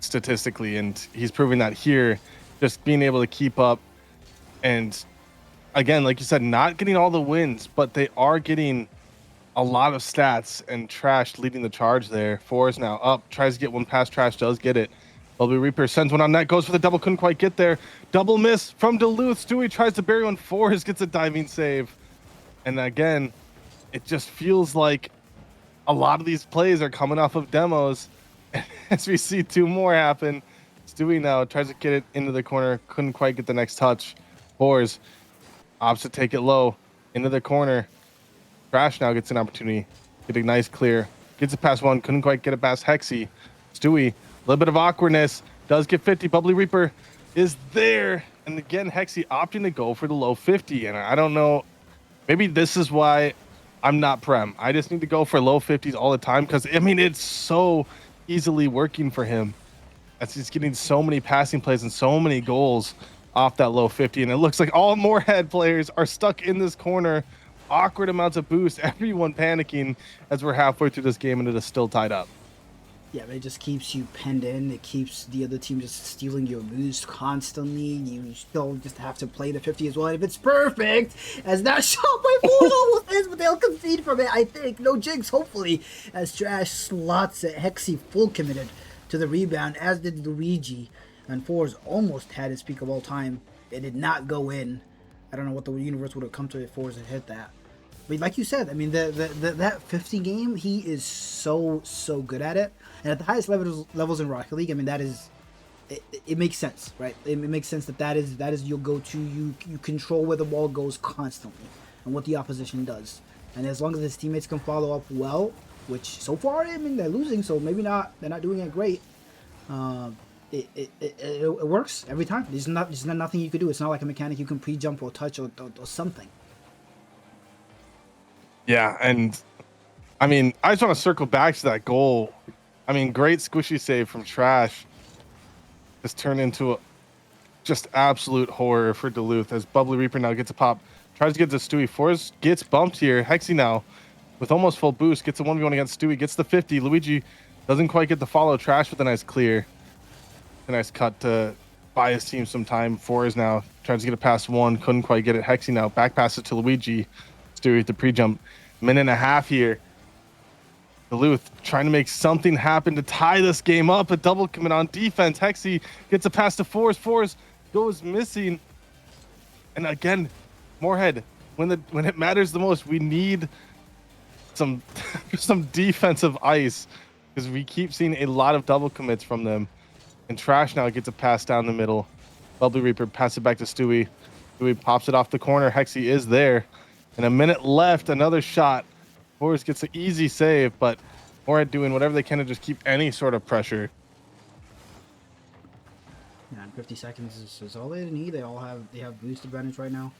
statistically, and he's proving that here, just being able to keep up. And again, like you said, not getting all the wins, but they are getting a lot of stats, and Trash leading the charge there. 4 is now up, tries to get one past Trash, does get it. Bubbly Reaper sends one on net, goes for the double, couldn't quite get there. Double miss from Duluth. Stewie tries to bury one. 4 gets a diving save. And again, it just feels like a lot of these plays are coming off of demos. As we see 2 more happen, Stewie now tries to get it into the corner, couldn't quite get the next touch. 4s opts to take it low into the corner. Trash now gets an opportunity, get a nice clear, gets it past 1, couldn't quite get it past Hexy. Stewie, a little bit of awkwardness, does get 50. Bubbly Reaper is there, and again Hexy opting to go for the low 50. And I don't know, maybe this is why I'm not Prem. I just need to go for low 50s all the time, because I mean it's so easily working for him, as he's getting so many passing plays and so many goals off that low 50. And it looks like all Moorhead players are stuck in this corner. Awkward amounts of boost, everyone panicking as we're halfway through this game and it is still tied up. Yeah, but it just keeps you penned in. It keeps the other team just stealing your boost constantly. You still just have to play the 50 as well. And if it's perfect, as that shot by Ford almost is, but they'll concede from it, I think. No jinx, hopefully, as Trash slots it. Hexy full committed to the rebound, as did Luigi. And Fours almost had his peak of all time. It did not go in. I don't know what the universe would have come to if Fours had hit that. But like you said, I mean, that 50 game, he is so good at it. And at the highest levels in Rocket League, I mean, that is, it makes sense, right? It makes sense that is your go-to. You control where the ball goes constantly and what the opposition does. And as long as his teammates can follow up well, which so far, I mean, they're losing, so maybe not, they're not doing it great. it works every time. There's not nothing you can do. It's not like a mechanic you can pre-jump or touch or something. Yeah, and I mean, I just want to circle back to that goal. I mean, great squishy save from Trash. Just turned into a just absolute horror for Duluth as Bubbly Reaper now gets a pop. Tries to get to Stewie. Forrest gets bumped here. Hexy now with almost full boost. Gets a 1v1 against Stewie. Gets the 50. Luigi doesn't quite get the follow. Trash with a nice clear. A nice cut to buy his team some time. Forrest now tries to get it past one. Couldn't quite get it. Hexy now back passes to Luigi. Stewie with the pre-jump. Minute and a half here. Duluth trying to make something happen to tie this game up. A double commit on defense. Hexy gets a pass to Forrest. Forrest goes missing. And again, Moorhead, when it matters the most, we need some defensive ice because we keep seeing a lot of double commits from them. And Trash now gets a pass down the middle. Bubbly Reaper passes it back to Stewie. Stewie pops it off the corner. Hexy is there. And a minute left, another shot. Forrest gets an easy save, but Moorhead doing whatever they can to just keep any sort of pressure. Yeah, 50 seconds is all they need. They have boost advantage right now.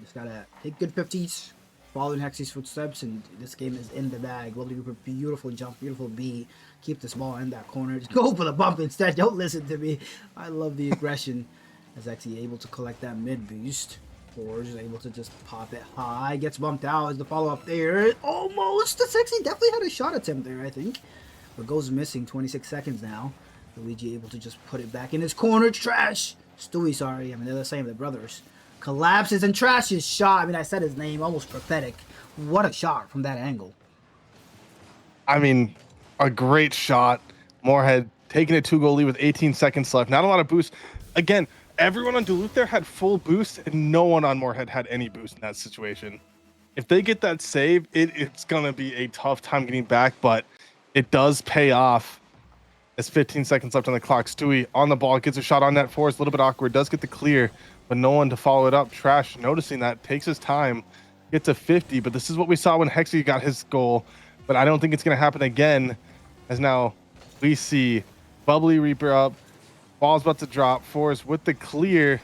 Just gotta take good 50s, following Hexy's footsteps, and this game is in the bag. Bubbly Reaper, beautiful jump, beautiful B. Keep this ball in that corner. Just go for the bump instead. Don't listen to me. I love the aggression. As Hexy able to collect that mid boost. Forge is able to just pop it high. Gets bumped out as the follow up there. Almost. The Hexy definitely had a shot attempt there, I think. But goes missing. 26 seconds now. Luigi able to just put it back in his corner. Trash. Stewie, sorry. I mean, they're the same. They're brothers. Collapses and Trash's shot. I mean, I said his name. Almost prophetic. What a shot from that angle. I mean, a great shot. Moorhead taking a 2-goal lead with 18 seconds left. Not a lot of boost. Again, everyone on Duluth there had full boost, and no one on Moorhead had any boost in that situation. If they get that save, it's going to be a tough time getting back, but it does pay off. There's 15 seconds left on the clock. Stewie on the ball, gets a shot on net. Forrest, a little bit awkward, does get the clear, but no one to follow it up. Trash noticing that, takes his time, gets a 50, but this is what we saw when Hexy got his goal, but I don't think it's going to happen again, as now we see Bubbly Reaper up, ball's about to drop. Forrest with the clear.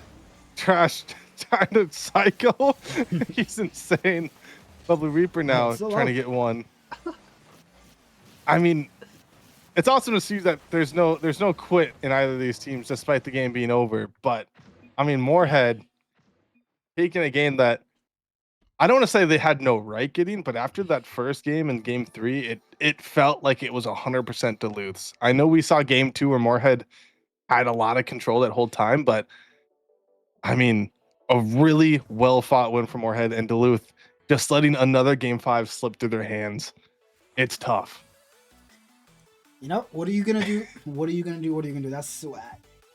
Trash trying to cycle. He's insane. Bubbly Reaper now trying to get one. I mean, it's awesome to see that there's no quit in either of these teams despite the game being over. But I mean, Moorhead taking a game that I don't want to say they had no right getting, but after that first game in game 3, it felt like it was 100% Duluth's. I know we saw game 2 where Moorhead had a lot of control that whole time, but I mean, a really well fought win for Moorhead, and Duluth just letting another game 5 slip through their hands. It's tough. You know, what are you gonna do? What are you gonna do? That's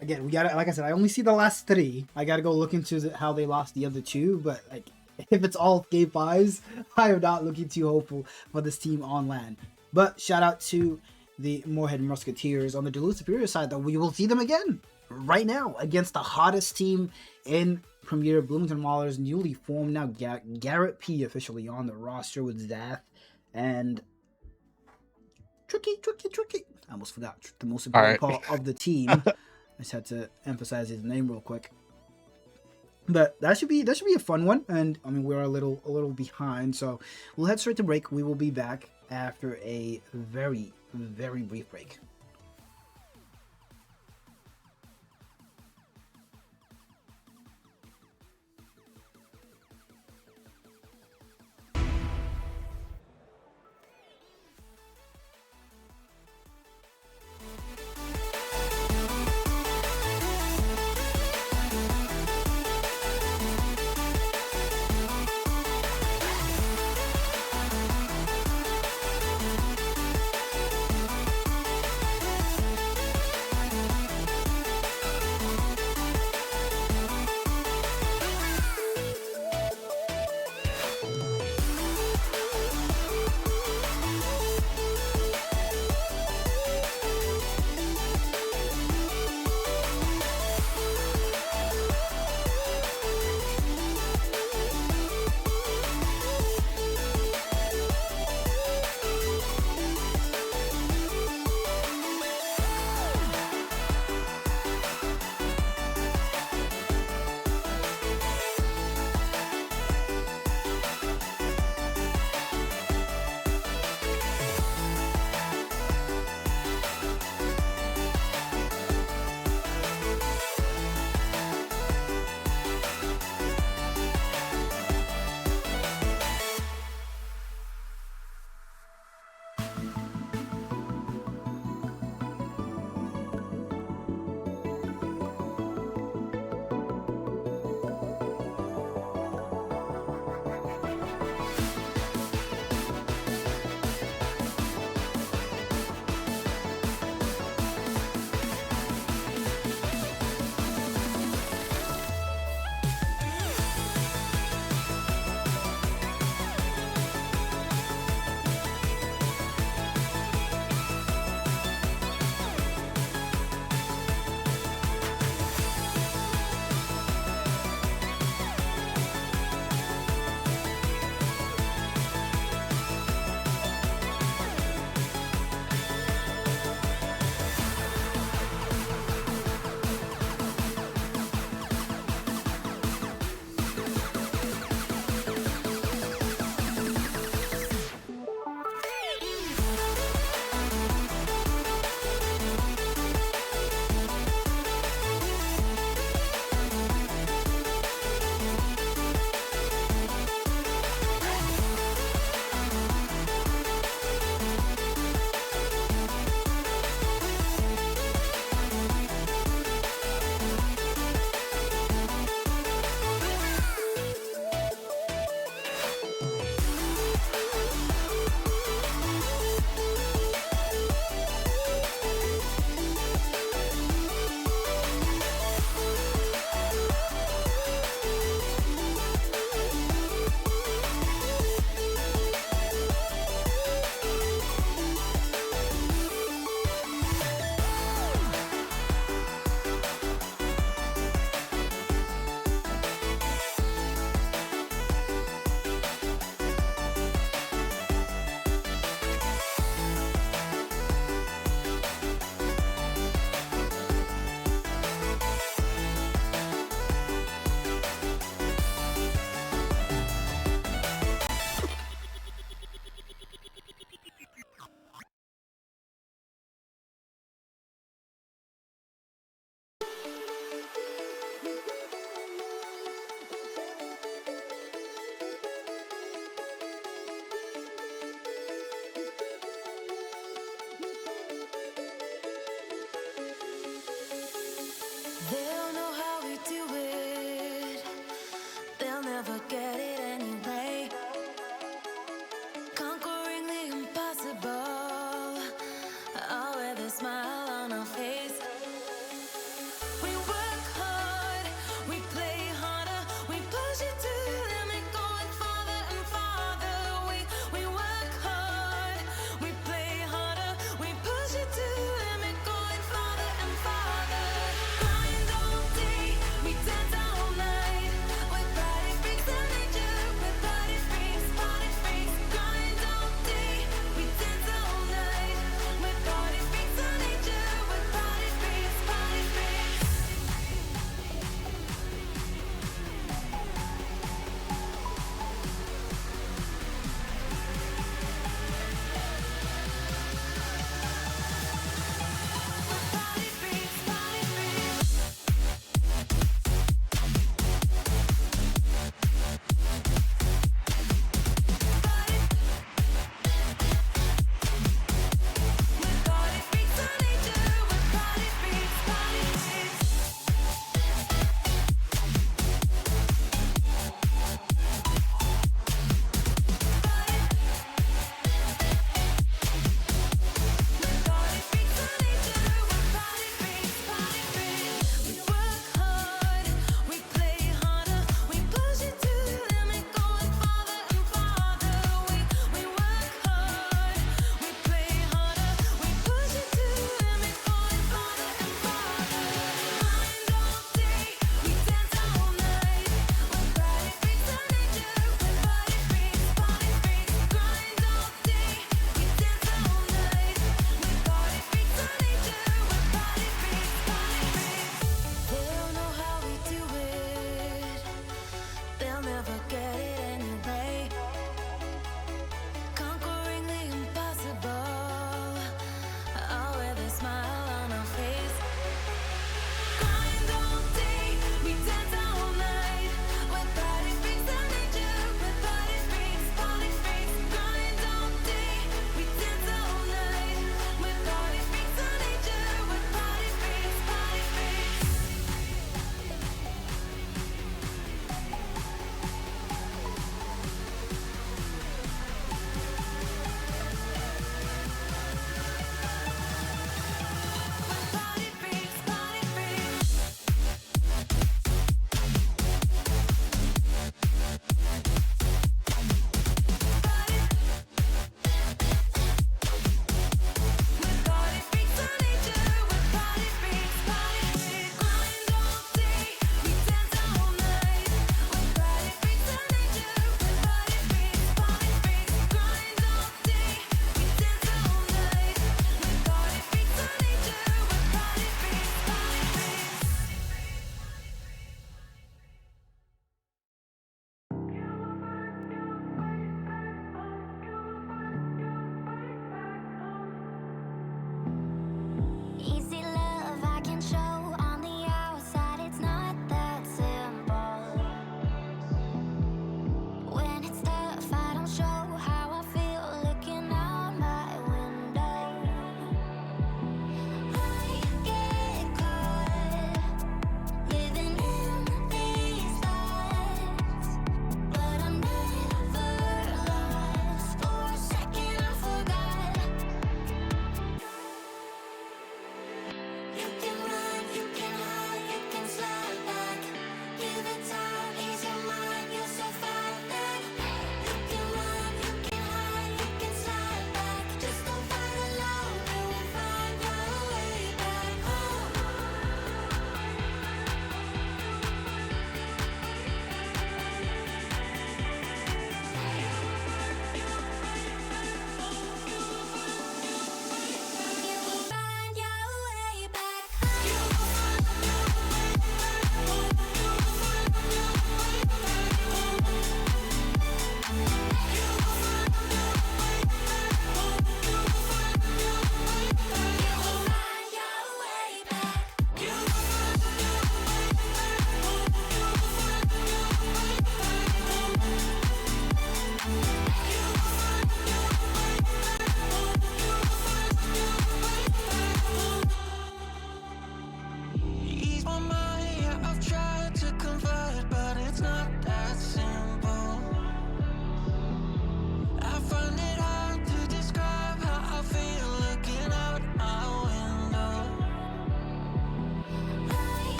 again, we gotta, like I said, I only see the last 3. I gotta go look into how they lost the other 2, but like, if it's all game 5s, I am not looking too hopeful for this team on land. But shout out to the Moorhead Musketeers. On the Duluth Superior side, though, we will see them again right now against the hottest team in Premier, Bloomington Maulers, newly formed now. Garrett P officially on the roster with Zath and Tricky. I almost forgot the most important part of the team. I just had to emphasize his name real quick. But that should be a fun one. And I mean, we're a little behind, so we'll head straight to break. We will be back after a very, very brief break.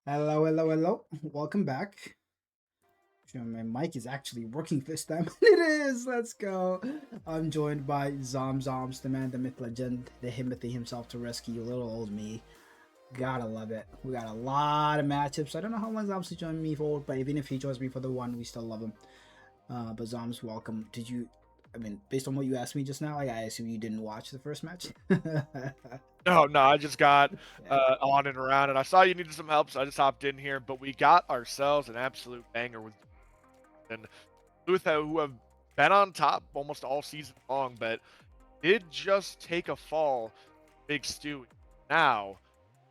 Hello, hello, hello. Welcome back. Sure, my mic is actually working this time. It is. Let's go. I'm joined by Zoms, the man, the myth, legend, the Himothy himself to rescue little old me. Gotta love it. We got a lot of matchups. I don't know how long Zoms will join me for, but even if he joins me for the one, we still love him. But Zoms, welcome. Did you? I mean, based on what you asked me just now, like, I assume you didn't watch the first match. No, I just got on and around, and I saw you needed some help, so I just hopped in here. But we got ourselves an absolute banger with and who have been on top almost all season long, but did just take a fall. Big Stewie. Now,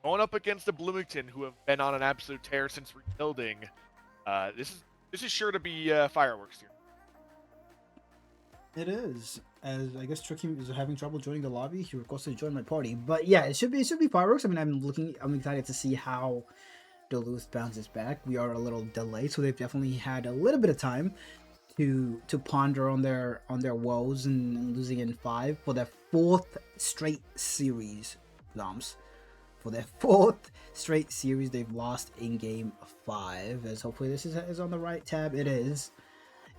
going up against the Bloomington, who have been on an absolute tear since rebuilding. This is sure to be fireworks here. It is. As I guess Tricky is having trouble joining the lobby. He requested to join my party. But yeah, it should be fireworks. I mean, I'm excited to see how Duluth bounces back. We are a little delayed, so they've definitely had a little bit of time to ponder on their woes and losing in 5 for their 4th straight series, Noms. For their 4th straight series, they've lost in game 5. As hopefully this is on the right tab. It is.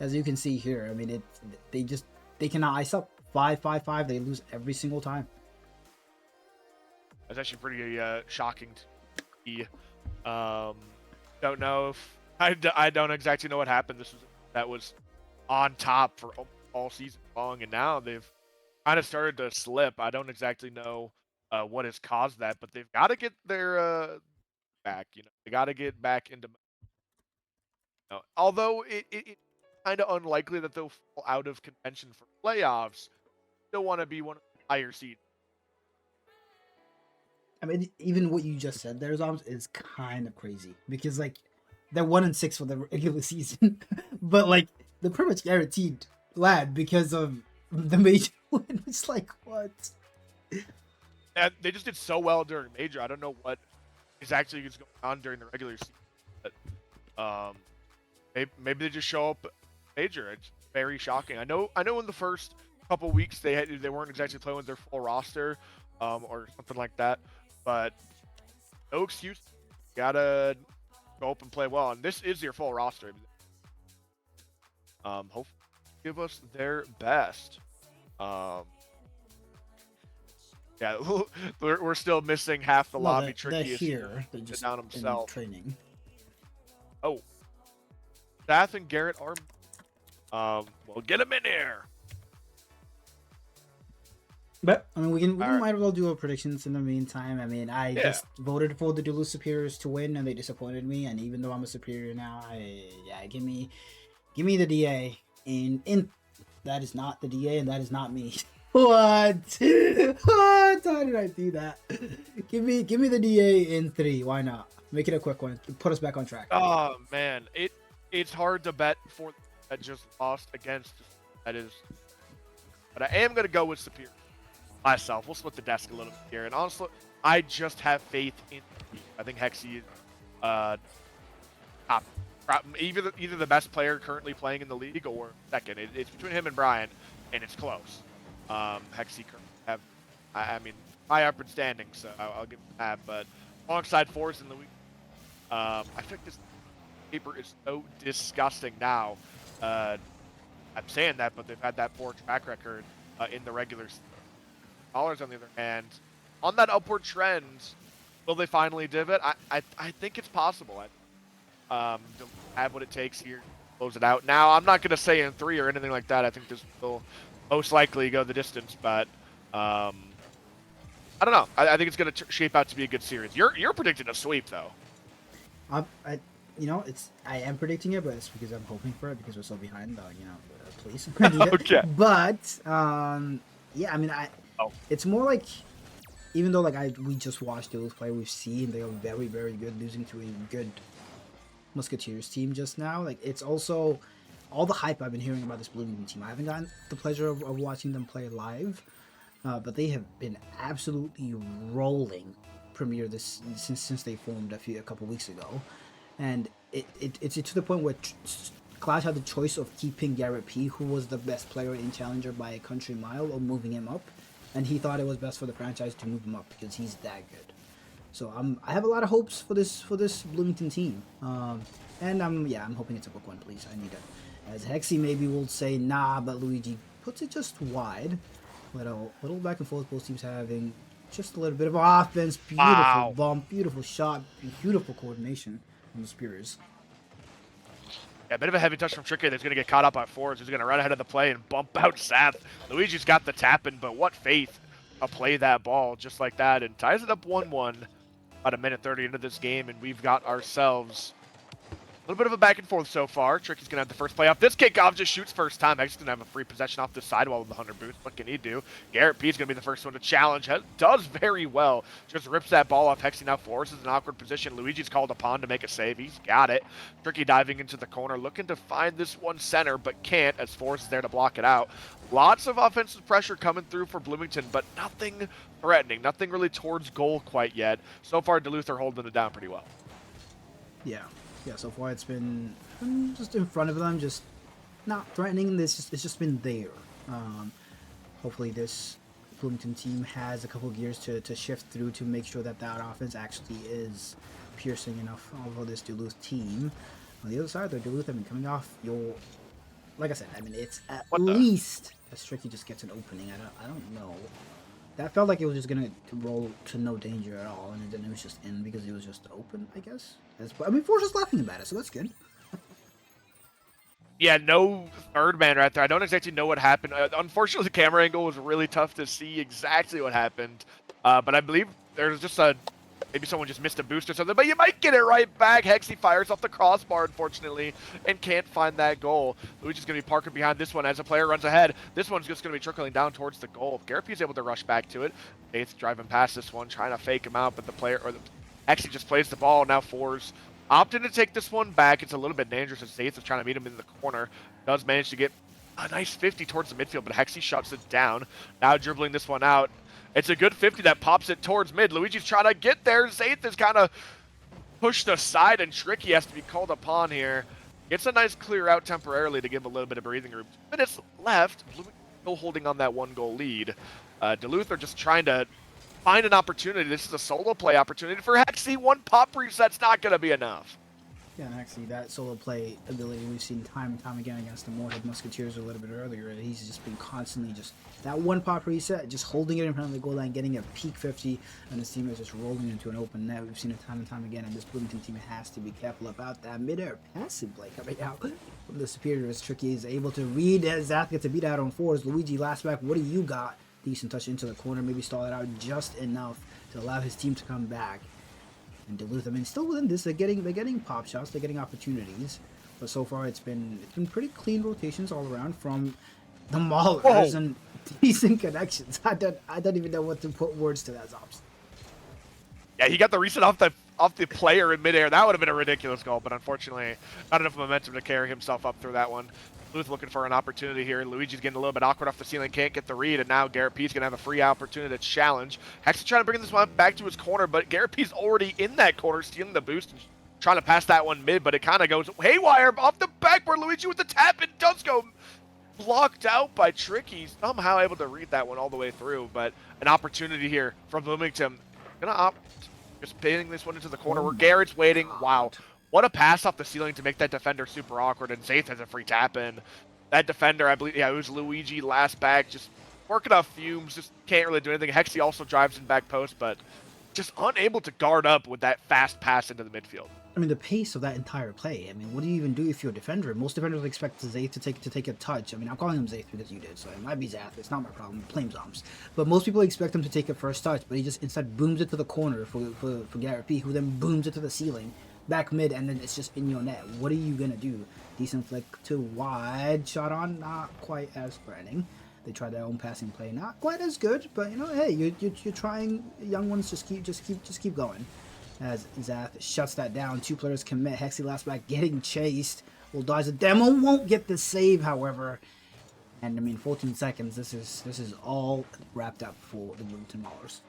As you can see here, I mean, they cannot ice up 5-5-5. They lose every single time. That's actually pretty shocking to see. Don't know if I don't exactly know what happened. That was on top for all season long, and now they've kind of started to slip. I don't exactly know what has caused that, but they've got to get their back. They got to get back into. Although it's kind of unlikely that they'll fall out of contention for playoffs, still want to be one of the higher seeds. I mean, even what you just said there, Zoms, is kind of crazy because like they're 1-6 for the regular season, but like they're pretty much guaranteed lad because of the major win. It's like what? And they just did so well during major. I don't know what is actually going on during the regular season, but maybe they just show up major. It's very shocking. I know in the first couple weeks they weren't exactly playing with their full roster, or something like that. But no excuse. You gotta go up and play well. And this is your full roster. Hopefully give us their best. Yeah, we're still missing half the lobby. Tricky is here. They're just down himself. Training. Oh, Seth and Garrett are. Well, get him in here. But I mean, we might as well do our predictions in the meantime. I mean, I just voted for the Duluth Superiors to win, and they disappointed me. And even though I'm a Superior now, give me the DA. And that is not the DA, and that is not me. What? What? How did I do that? Give me the DA in 3. Why not? Make it a quick one. Put us back on track. Oh man, it's hard to bet for that just lost against. That is, but I am gonna go with Superior myself. We'll split the desk a little bit here, and honestly, I just have faith in. I think Hexy is top, either the best player currently playing in the league or second. It's between him and Brian, and it's close. Hexy have, I mean, high up in standing, so I'll give him that. But alongside Force in the week, I think this paper is so disgusting now. I'm saying that, but they've had that poor track record in the regular season. Dollars, on the other hand, on that upward trend, will they finally divot? I think it's possible. To have what it takes here, close it out. Now, I'm not going to say in 3 or anything like that. I think this will most likely go the distance, but I don't know. I think it's going to shape out to be a good series. You're predicting a sweep, though. I am predicting it, but it's because I'm hoping for it because we're so behind. Please. Okay. But yeah, I mean, it's more like, even though we just watched Duluth play, we've seen they are very, very good, losing to a good Musketeers team just now. Like, it's also all the hype I've been hearing about this Bloomington team. I haven't gotten the pleasure of watching them play live, but they have been absolutely rolling Premier since they formed a couple weeks ago, and it's to the point where Clash had the choice of keeping Garrett P, who was the best player in Challenger by a country mile, or moving him up, and he thought it was best for the franchise to move him up because he's that good. So I have a lot of hopes for this Bloomington team. And I'm hoping it's a book one, please. I need it. As Hexy maybe will say nah, but Luigi puts it just wide. Little back and forth both teams having just a little bit of offense. Beautiful Wow. bump, beautiful shot, beautiful coordination from the Spears. Yeah, a bit of a heavy touch from Tricky that's going to get caught up by Forrest, who's going to run ahead of the play and bump out Seth. Luigi's got the tap in, but what faith to play that ball just like that and ties it up 1-1 about a minute 30 into this game, and we've got ourselves a little bit of a back and forth so far. Tricky's going to have the first play off. This kickoff just shoots first time. He's going to have a free possession off the sidewall with the 100 boost. What can he do? Garrett P's going to be the first one to challenge. Does very well. Just rips that ball off. Hexy now forces an awkward position. Luigi's called upon to make a save. He's got it. Tricky diving into the corner, looking to find this one center, but can't as Force is there to block it out. Lots of offensive pressure coming through for Bloomington, but nothing threatening. Nothing really towards goal quite yet. So far, Duluth are holding it down pretty well. Yeah, so far it's been just in front of them, just not threatening. It's just been there. Hopefully this Bloomington team has a couple gears to shift through to make sure that offense actually is piercing enough for this Duluth team. On the other side, though, Duluth, coming off like I said, it's at least as Tricky just gets an opening. I don't know. That felt like it was just gonna roll to no danger at all, and then it was just in because it was just open, I guess. Force is laughing about it, so that's good. Yeah, no third man right there. I don't exactly know what happened. Unfortunately, the camera angle was really tough to see exactly what happened. But I believe there's just maybe someone just missed a boost or something, but you might get it right back. Hexy fires off the crossbar, unfortunately, and can't find that goal. Luigi's going to be parking behind this one as a player runs ahead. This one's just going to be trickling down towards the goal. Garrett is able to rush back to it. Faith driving past this one, trying to fake him out, but the Hexy just plays the ball. Now Fours opting to take this one back. It's a little bit dangerous as Zaith is trying to meet him in the corner. Does manage to get a nice 50 towards the midfield, but Hexy shuts it down. Now dribbling this one out. It's a good 50 that pops it towards mid. Luigi's trying to get there. Zaith is kind of pushed aside, and Tricky has to be called upon here. Gets a nice clear out temporarily to give him a little bit of breathing room. 2 minutes left. Still holding on that 1-goal lead. Duluth are just trying to find an opportunity. This is a solo play opportunity for Hexy. One pop reset's not going to be enough. Yeah, and actually that solo play ability we've seen time and time again against the Moorhead Musketeers a little bit earlier. He's just been constantly just that one pop reset, just holding it in front of the goal line, getting a peak 50, and his team is just rolling into an open net. We've seen it time and time again, and this Bloomington team has to be careful about that mid-air passing play coming out from the Superior as Tricky is able to read as Zath gets a beat out on Fours. Luigi last back, what do you got? Decent touch into the corner, maybe stall it out just enough to allow his team to come back. And Duluth, still within this, they're getting pop shots, they're getting opportunities, but so far it's been pretty clean rotations all around from the Maulers and decent connections. I don't even know what to put words to that, Zops. Yeah, he got the reset off the player in midair. That would have been a ridiculous goal, but unfortunately, not enough momentum to carry himself up through that one. Duluth looking for an opportunity here. Luigi's getting a little bit awkward off the ceiling, can't get the read, and now Garrett P's going to have a free opportunity to challenge. Hexy trying to bring this one back to his corner, but Garrett P's already in that corner, stealing the boost and trying to pass that one mid, but it kind of goes haywire off the backboard. Luigi with the tap, and does go blocked out by Tricky. Somehow able to read that one all the way through, but an opportunity here from Bloomington. Going to opt just pinning this one into the corner where Garrett's waiting. Wow. What a pass off the ceiling to make that defender super awkward, and Zaith has a free tap in. That defender, I believe, yeah, it was Luigi last back, just working off fumes, just can't really do anything. Hexy also drives in back post, but just unable to guard up with that fast pass into the midfield. The pace of that entire play. What do you even do if you're a defender? Most defenders expect Zaith to take a touch. I'm calling him Zaith because you did, so it might be Zath. It's not my problem. Blame Zoms. But most people expect him to take a first touch, but he just instead booms it to the corner for Garrett P, who then booms it to the ceiling, back mid, and then it's just in your net. What are you gonna do? Decent flick to wide, shot on, not quite as threatening. They tried their own passing play, not quite as good, but hey, you're trying. Young ones, just keep going. As Zath shuts that down, 2 players commit. Hexy last back getting chased. Will dodge the demo, won't get the save, however. And 14 seconds. This is all wrapped up for the Bloomington Maulers.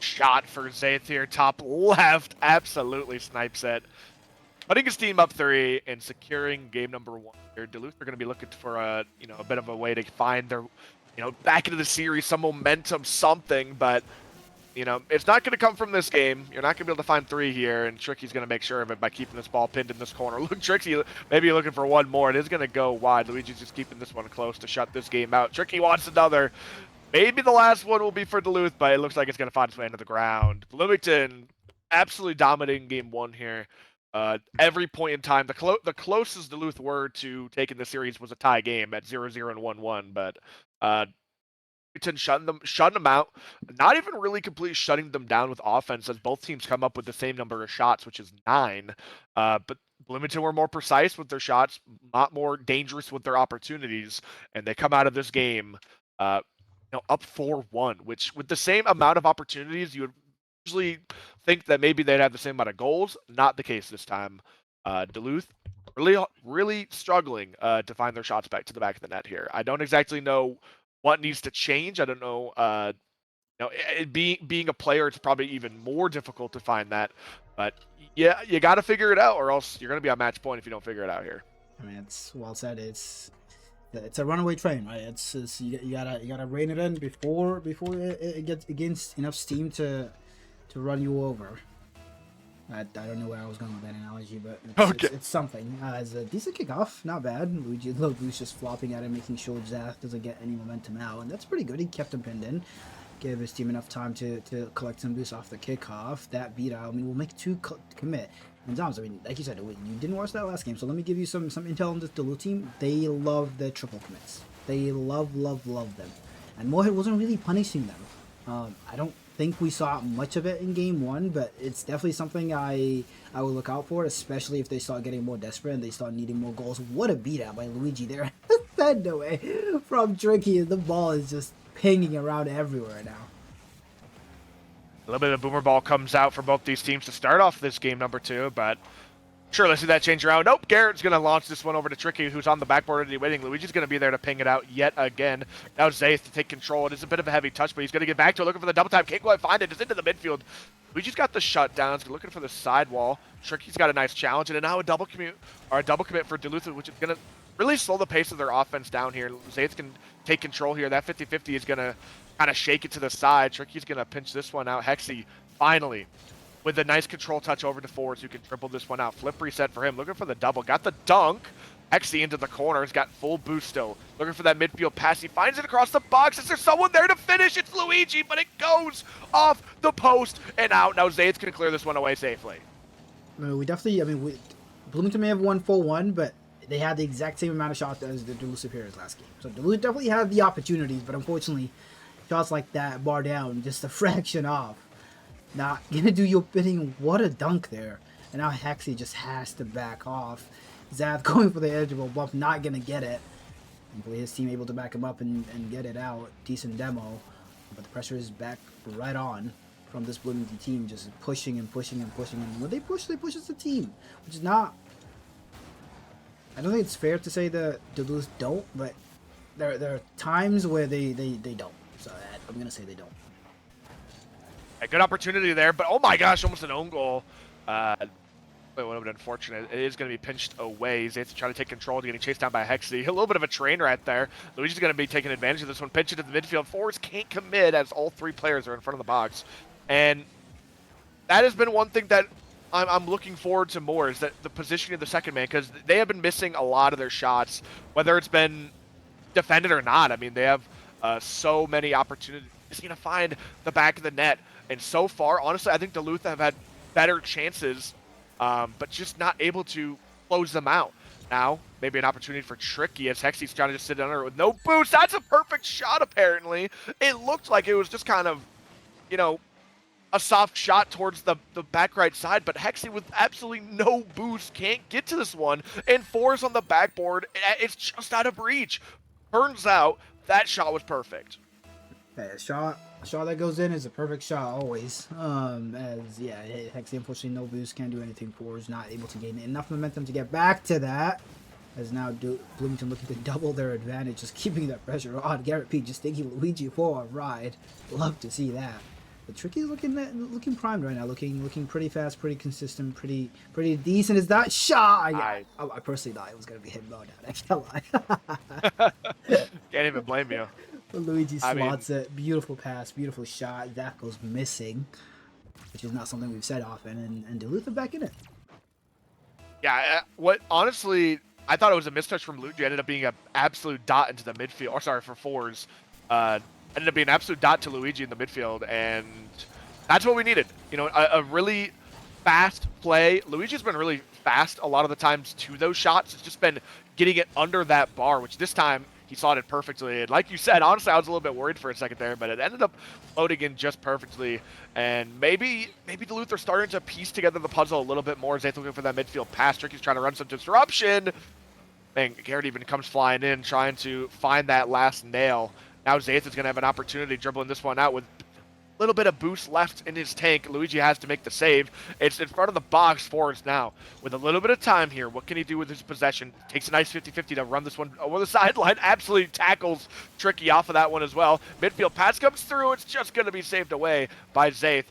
Shot for Zaith here, top left, absolutely snipes it. Putting his team up 3 and securing game number 1 here. Duluth are going to be looking for a bit of a way to find their back into the series, some momentum, something, but you know, it's not going to come from this game. You're not going to be able to find 3 here, and Tricky's going to make sure of it by keeping this ball pinned in this corner. Look, Tricky, maybe you're looking for one more. It is going to go wide. Luigi's just keeping this one close to shut this game out. Tricky wants another. Maybe the last one will be for Duluth, but it looks like it's going to find its way into the ground. Bloomington absolutely dominating game 1 here. Every point in time, the closest Duluth were to taking the series was a tie game at 0-0 and 1-1, but shutting them out, not even really completely shutting them down with offense, as both teams come up with the same number of shots, which is 9. But Bloomington were more precise with their shots, not more dangerous with their opportunities, and they come out of this game, up 4-1, which with the same amount of opportunities, you would usually think that maybe they'd have the same amount of goals. Not the case this time. Duluth really struggling to find their shots back to the back of the net here. I don't exactly know what needs to change. I don't know. Being a player, it's probably even more difficult to find that. But yeah, you got to figure it out, or else you're going to be on match point if you don't figure it out here. I mean, it's well said. It's a runaway train, right? It's you gotta rein it in before it gains enough steam to run you over. I don't know where I was going with that analogy, but it's something. It's a decent kickoff, not bad. Luigi's just flopping at it, making sure Zath doesn't get any momentum out, and that's pretty good. He kept him pinned in, gave his team enough time to collect some boost off the kickoff. That beat out. I mean, we'll make 2 commit. And Doms, I mean, like you said, you didn't watch that last game, so let me give you some intel on this Duluth team. They love the triple commits. They love them. And Mohead wasn't really punishing them. I don't think we saw much of it in game 1, but it's definitely something I would look out for, especially if they start getting more desperate and they start needing more goals. What a beat out by Luigi there. Send away from Tricky, and the ball is just pinging around everywhere now. A little bit of boomer ball comes out for both these teams to start off this game number 2, but sure, let's see that change around. Nope, Garrett's going to launch this one over to Tricky, who's on the backboard already waiting. Luigi's going to be there to ping it out yet again. Now Zaith to take control. It is a bit of a heavy touch, but he's going to get back to it, looking for the double time. Can't quite find it. It's into the midfield. Luigi's got the shutdowns, looking for the sidewall. Tricky's got a nice challenge, and now a double commit for Duluth, which is going to really slow the pace of their offense down here. Zaith can take control here. That 50-50 is going to kind of shake it to the side. Tricky's going to pinch this one out. Hexy, finally, with a nice control touch over to forwards who can dribble this one out. Flip reset for him. Looking for the double. Got the dunk. Hexy into the corner. He's got full boost still. Looking for that midfield pass. He finds it across the box. Is there someone there to finish? It's Luigi, but it goes off the post and out. Now Zayd's going to clear this one away safely. Bloomington may have won 4-1, but they had the exact same amount of shots as the Duluth Superiors last game. So Duluth definitely had the opportunities, but unfortunately, shots like that bar down just a fraction off. Not gonna do your bidding. What a dunk there. And now Hexy just has to back off. Zath going for the edge of a bump, not gonna get it. Hopefully his team able to back him up and get it out. Decent demo. But the pressure is back right on from this Bloomington team, just pushing and pushing and pushing. And when they push as a team, which is not... I don't think it's fair to say that Duluth don't, but there are times where they don't. So I'm gonna say they don't. A good opportunity there, but oh my gosh, almost an own goal. It would have been unfortunate. It is going to be pinched away. Zayd's trying to take control, getting chased down by Hexy. A little bit of a train right there. Luigi's going to be taking advantage of this one. Pinch it to the midfield. Forwards can't commit as all 3 players are in front of the box. And that has been one thing that I'm looking forward to more, is that the positioning of the second man, because they have been missing a lot of their shots, whether it's been defended or not. I mean, they have so many opportunities. He's going to find the back of the net. And so far, honestly, I think Duluth have had better chances, but just not able to close them out. Now, maybe an opportunity for Tricky as Hexy's trying to just sit under it with no boost. That's a perfect shot, apparently. It looked like it was just kind of, a soft shot towards the back right side, but Hexy with absolutely no boost can't get to this one. And 4's on the backboard. It's just out of reach. Turns out that shot was perfect. Hey, a shot that goes in is a perfect shot always. Hexy unfortunately no boost, can't do anything. Forwards not able to gain enough momentum to get back to that. As now Bloomington looking to double their advantage, just keeping that pressure on. Garrett P just taking Luigi for a ride. Love to see that. But Tricky's looking primed right now, looking pretty fast, pretty consistent, pretty decent. Is that shot? I personally thought it was gonna be him. No, I can't lie. Can't even blame you. Luigi I mean- slots it. Beautiful pass, beautiful shot. That goes missing, which is not something we've said often. And Duluth are back in it. Yeah, what honestly, I thought it was a mistouch from Luigi. Ended up being an absolute dot into the midfield. Or sorry, for fours. Ended up being an absolute dot to Luigi in the midfield, and that's what we needed. You know, a really fast play. Luigi's been really fast a lot of the times to those shots. It's just been getting it under that bar, which this time he slotted perfectly. And like you said, honestly, I was a little bit worried for a second there, but it ended up loading in just perfectly. And maybe Duluth are starting to piece together the puzzle a little bit more as they're looking for that midfield pass. Tricky's trying to run some disruption. Man, Garrett even comes flying in, trying to find that last nail. Now Zaith is going to have an opportunity dribbling this one out with a little bit of boost left in his tank. Luigi has to make the save. It's in front of the box forwards now. With a little bit of time here, what can he do with his possession? Takes a nice 50-50 to run this one over the sideline. Absolutely tackles Tricky off of that one as well. Midfield pass comes through. It's just going to be saved away by Zaith,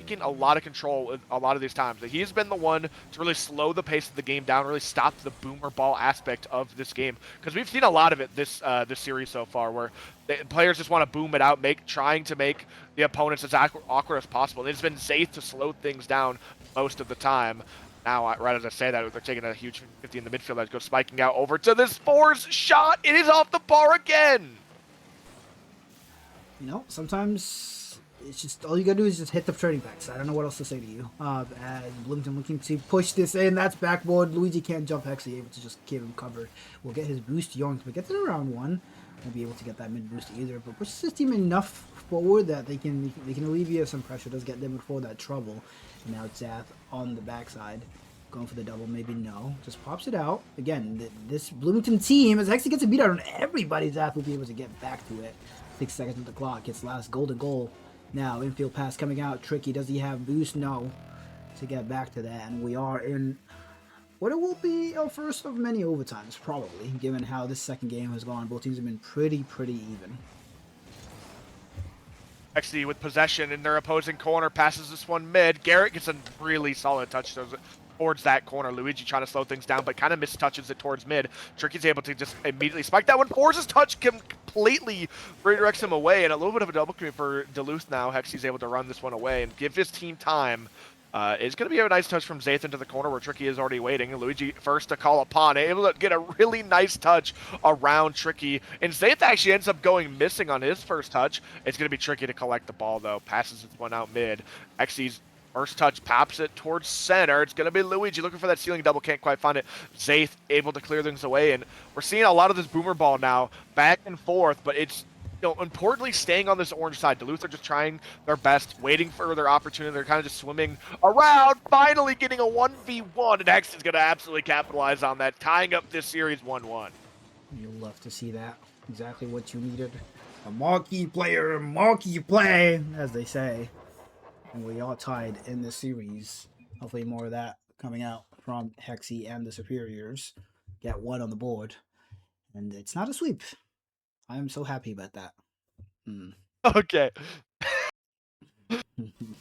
taking a lot of control a lot of these times. He's been the one to really slow the pace of the game down, really stop the boomer ball aspect of this game, because we've seen a lot of it this series so far, where players just want to boom it out, trying to make the opponents as awkward as possible. And it's been Zaith to slow things down most of the time. Now, right as I say that, they're taking a huge 50 in the midfield that goes spiking out over to this Fours shot. It is off the bar again. You know, sometimes it's just all you gotta do is just hit the trading backs. I don't know what else to say to you. As Bloomington looking to push this in, that's backboard. Luigi can't jump. Hexy able to just keep him covered. We'll get his boost Yoink, but gets it around one. Won't be able to get that mid boost either, but pushes his team enough forward that they can alleviate some pressure. Does get them before that trouble. And now it's Zath on the backside, going for the double. Maybe no, just pops it out again. This Bloomington team, as Hexy gets a beat out on everybody, Zath will be able to get back to it. 6 seconds on the clock. It's last golden goal. Now infield pass coming out. Tricky. Does he have boost? No. To get back to that, and we are in what it will be our first of many overtimes, probably, given how this second game has gone. Both teams have been pretty even. Hexy with possession in their opposing corner, passes this one mid. Garrett gets a really solid touch towards that corner. Luigi trying to slow things down, but kind of mistouches it towards mid. Tricky's able to just immediately spike that one. Forces touch completely redirects him away, and a little bit of a double commit for Duluth now. Hexy's able to run this one away and give his team time. It's going to be a nice touch from Zaith into the corner where Tricky is already waiting. Luigi first to call upon, able to get a really nice touch around Tricky. And Zaith actually ends up going missing on his first touch. It's going to be Tricky to collect the ball, though. Passes this one out mid. Xy's first touch pops it towards center. It's going to be Luigi looking for that ceiling double. Can't quite find it. Zaith able to clear things away. And we're seeing a lot of this boomer ball now back and forth, but it's, you know, importantly, staying on this orange side. Duluth are just trying their best, waiting for their opportunity. They're kind of just swimming around, finally getting a 1v1, and Hex is going to absolutely capitalize on that, tying up this series 1-1. You'll love to see that. Exactly what you needed. A marquee player, marquee play, as they say. And we are tied in this series. Hopefully more of that coming out from Hexy and the Superiors. Get one on the board. And it's not a sweep. I am so happy about that. Okay.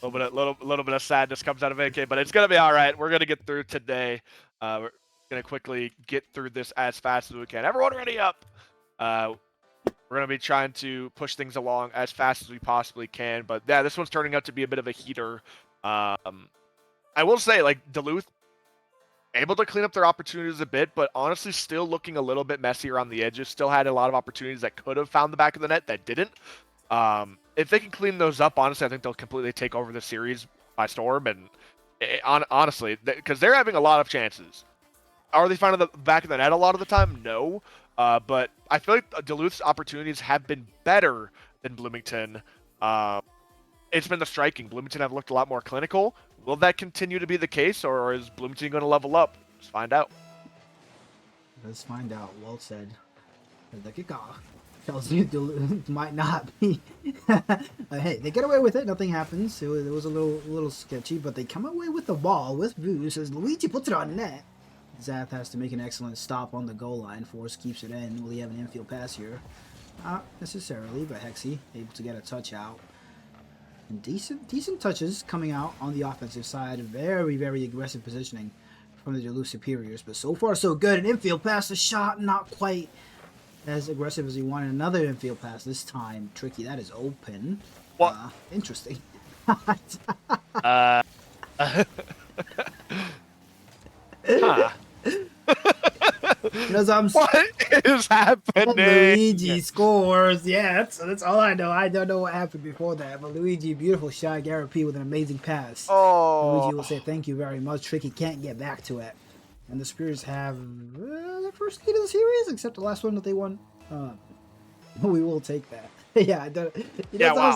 A little bit of sadness comes out of AK, but it's gonna be all right. We're gonna get through today. We're gonna quickly get through this as fast as we can. Everyone, ready up? We're gonna be trying to push things along as fast as we possibly can. But yeah, this one's turning out to be a bit of a heater. I will say, like, Duluth able to clean up their opportunities a bit, but honestly still looking a little bit messy around the edges. Still had a lot of opportunities that could have found the back of the net that didn't. If they can clean those up, honestly, I think they'll completely take over the series by storm. And honestly, because they're having a lot of chances. Are they finding the back of the net a lot of the time? No. But I feel like Duluth's opportunities have been better than Bloomington. It's been the striking. Bloomington have looked a lot more clinical. Will that continue to be the case, or is Bloomington going to level up? Let's find out. Let's find out. Well said. The kickoff tells you Duluth might not be. Hey, they get away with it. Nothing happens. It was a little sketchy, but they come away with the ball with boost as Luigi puts it on net. Zath has to make an excellent stop on the goal line. Force keeps it in. Will he have an infield pass here? Not necessarily, but Hexy able to get a touch out. And decent touches coming out on the offensive side. Very aggressive positioning from the Duluth Superiors. But so far, so good. An infield pass, a shot, not quite as aggressive as he wanted. Another infield pass, this time Tricky. That is open. What? Interesting. Huh. Zomz, What is happening? Luigi scores. Yeah, that's all I know. I don't know what happened before that. But Luigi, beautiful shot. Garrett P with an amazing pass. Luigi will say thank you very much. Tricky can't get back to it. And the Spears have their first lead of the series, except the last one that they won. We will take that. Yeah,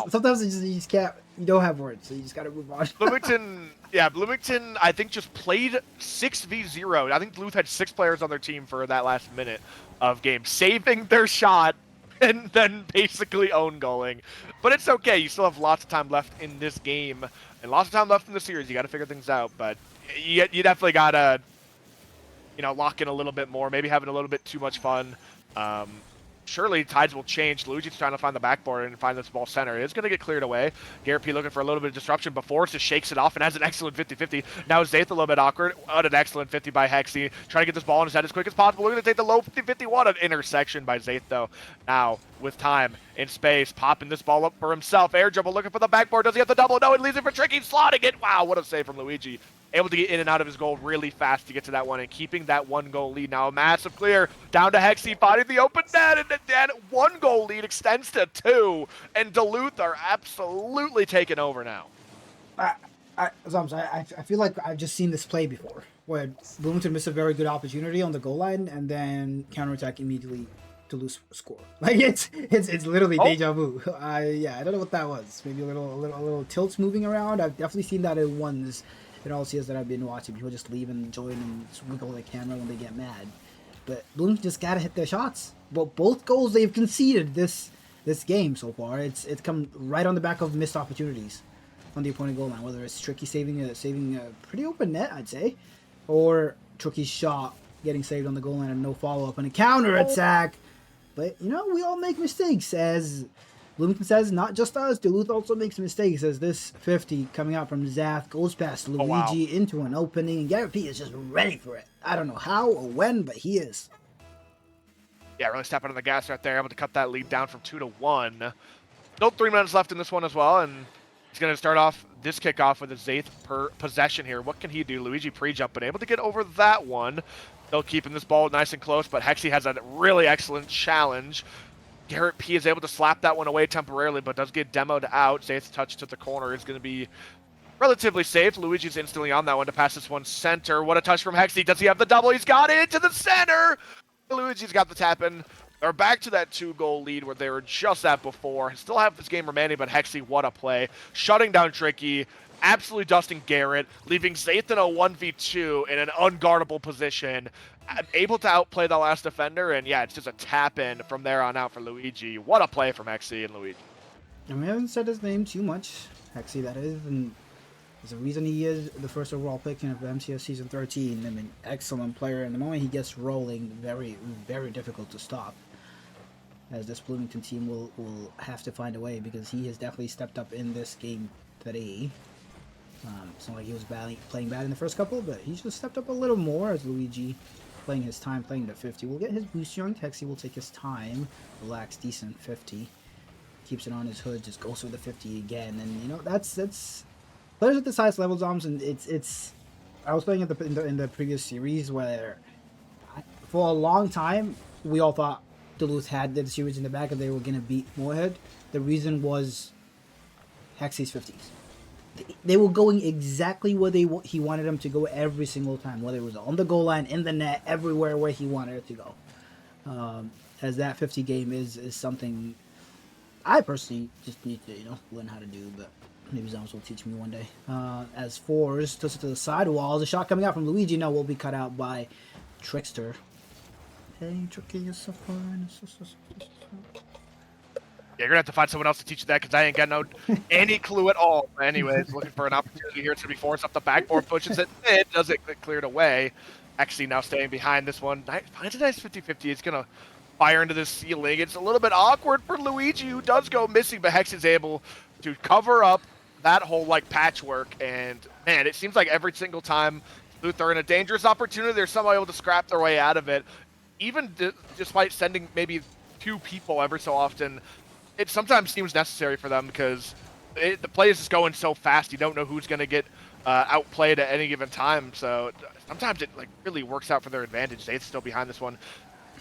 sometimes you just can't. You don't have words, so you just gotta move on. Bloomington, I think just played 6v0. I think Duluth had 6 players on their team for that last minute of game, saving their shot and then basically own goaling. But it's okay. You still have lots of time left in this game and lots of time left in the series. You got to figure things out, but you definitely gotta, lock in a little bit more. Maybe having a little bit too much fun. Surely tides will change. Luigi's trying to find the backboard and find this ball center. It's going to get cleared away. Garrett P looking for a little bit of disruption before, just shakes it off and has an excellent 50-50. Now Zaith a little bit awkward. What an excellent 50 by Hexy. Trying to get this ball in his head as quick as possible. We're going to take the low 50-50. What an intersection by Zaith, though. Now, with time, in space, popping this ball up for himself. Air dribble looking for the backboard. Does he have the double? No, it leaves it for Tricky. Slotting it. Wow, what a save from Luigi. Able to get in and out of his goal really fast to get to that one and keeping that 1-goal lead. Now a massive clear down to Hexy, finding the open net, and then 1-goal lead extends to 2, and Duluth are absolutely taking over now. I feel like I've just seen this play before, where Bloomington missed a very good opportunity on the goal line, and then counterattack immediately to lose score. Like it's literally deja vu. I don't know what that was. Maybe a little tilts moving around. I've definitely seen that in ones. In all CS that I've been watching, people just leave and join and wiggle the camera when they get mad. But Bloom just gotta hit their shots. Well, both goals they've conceded this game so far, it's come right on the back of missed opportunities on the opponent goal line. Whether it's Tricky saving a pretty open net, I'd say, or Tricky's shot getting saved on the goal line and no follow up and a counter attack. But we all make mistakes, as Bloomington says, not just us. Duluth also makes mistakes, as this 50 coming out from Zath goes past Luigi into an opening, and Garrett P is just ready for it. I don't know how or when, but he is. Yeah, really stepping on the gas right there, able to cut that lead down from 2 to 1. Still 3 minutes left in this one as well, and he's going to start off this kickoff with a Zaith per possession here. What can he do? Luigi pre-jump, but able to get over that one. Still keeping this ball nice and close, but Hexy has a really excellent challenge. Garrett P is able to slap that one away temporarily, but does get demoed out. Zaith's touch to the corner is going to be relatively safe. Luigi's instantly on that one to pass this one center. What a touch from Hexy. Does he have the double? He's got it into the center. Luigi's got the tap in. They're back to that 2-goal lead where they were just at before. Still have this game remaining, but Hexy, what a play. Shutting down Tricky. Absolutely dusting Garrett, leaving Zaith in a 1v2 in an unguardable position. Able to outplay the last defender, and yeah, it's just a tap-in from there on out for Luigi. What a play from Hexy and Luigi. And we haven't said his name too much, Hexy, that is, and there's a reason he is the first overall pick of MCS Season 13. I mean, excellent player, and the moment he gets rolling, very, very difficult to stop. As this Bloomington team will have to find a way, because he has definitely stepped up in this game today. It's not like he was playing bad in the first couple, but he's just stepped up a little more as Luigi playing his time, playing the 50. We'll get his boost young. Hexy will take his time. Relax, decent 50. Keeps it on his hood, just goes for the 50 again. And, that's players at this highest level, Zoms, and it's I was playing in the previous series where for a long time we all thought Duluth had the series in the back and they were going to beat Moorhead. The reason was Hexy's 50s. They were going exactly where he wanted them to go every single time, whether it was on the goal line, in the net, everywhere where he wanted it to go. As that 50 game is something I personally just need to learn how to do, but maybe Zoms will teach me one day. As fours tosses to the sidewall, the shot coming out from Luigi will be cut out by Trickster. Hey, Tricky, you're so fun. Yeah, you're going to have to find someone else to teach you that, because I ain't got any clue at all. Anyways, looking for an opportunity here. It's going to be forced up the backboard, pushes it in, does it get cleared away. Actually now staying behind this one. Finds a nice 50-50. It's going to fire into the ceiling. It's a little bit awkward for Luigi, who does go missing, but Hex is able to cover up that whole patchwork. And man, it seems like every single time Duluth are in a dangerous opportunity, they're somehow able to scrap their way out of it. Even despite sending maybe two people every so often, it sometimes seems necessary for them because the play is just going so fast. You don't know who's going to get outplayed at any given time. So sometimes it like really works out for their advantage. They're still behind this one.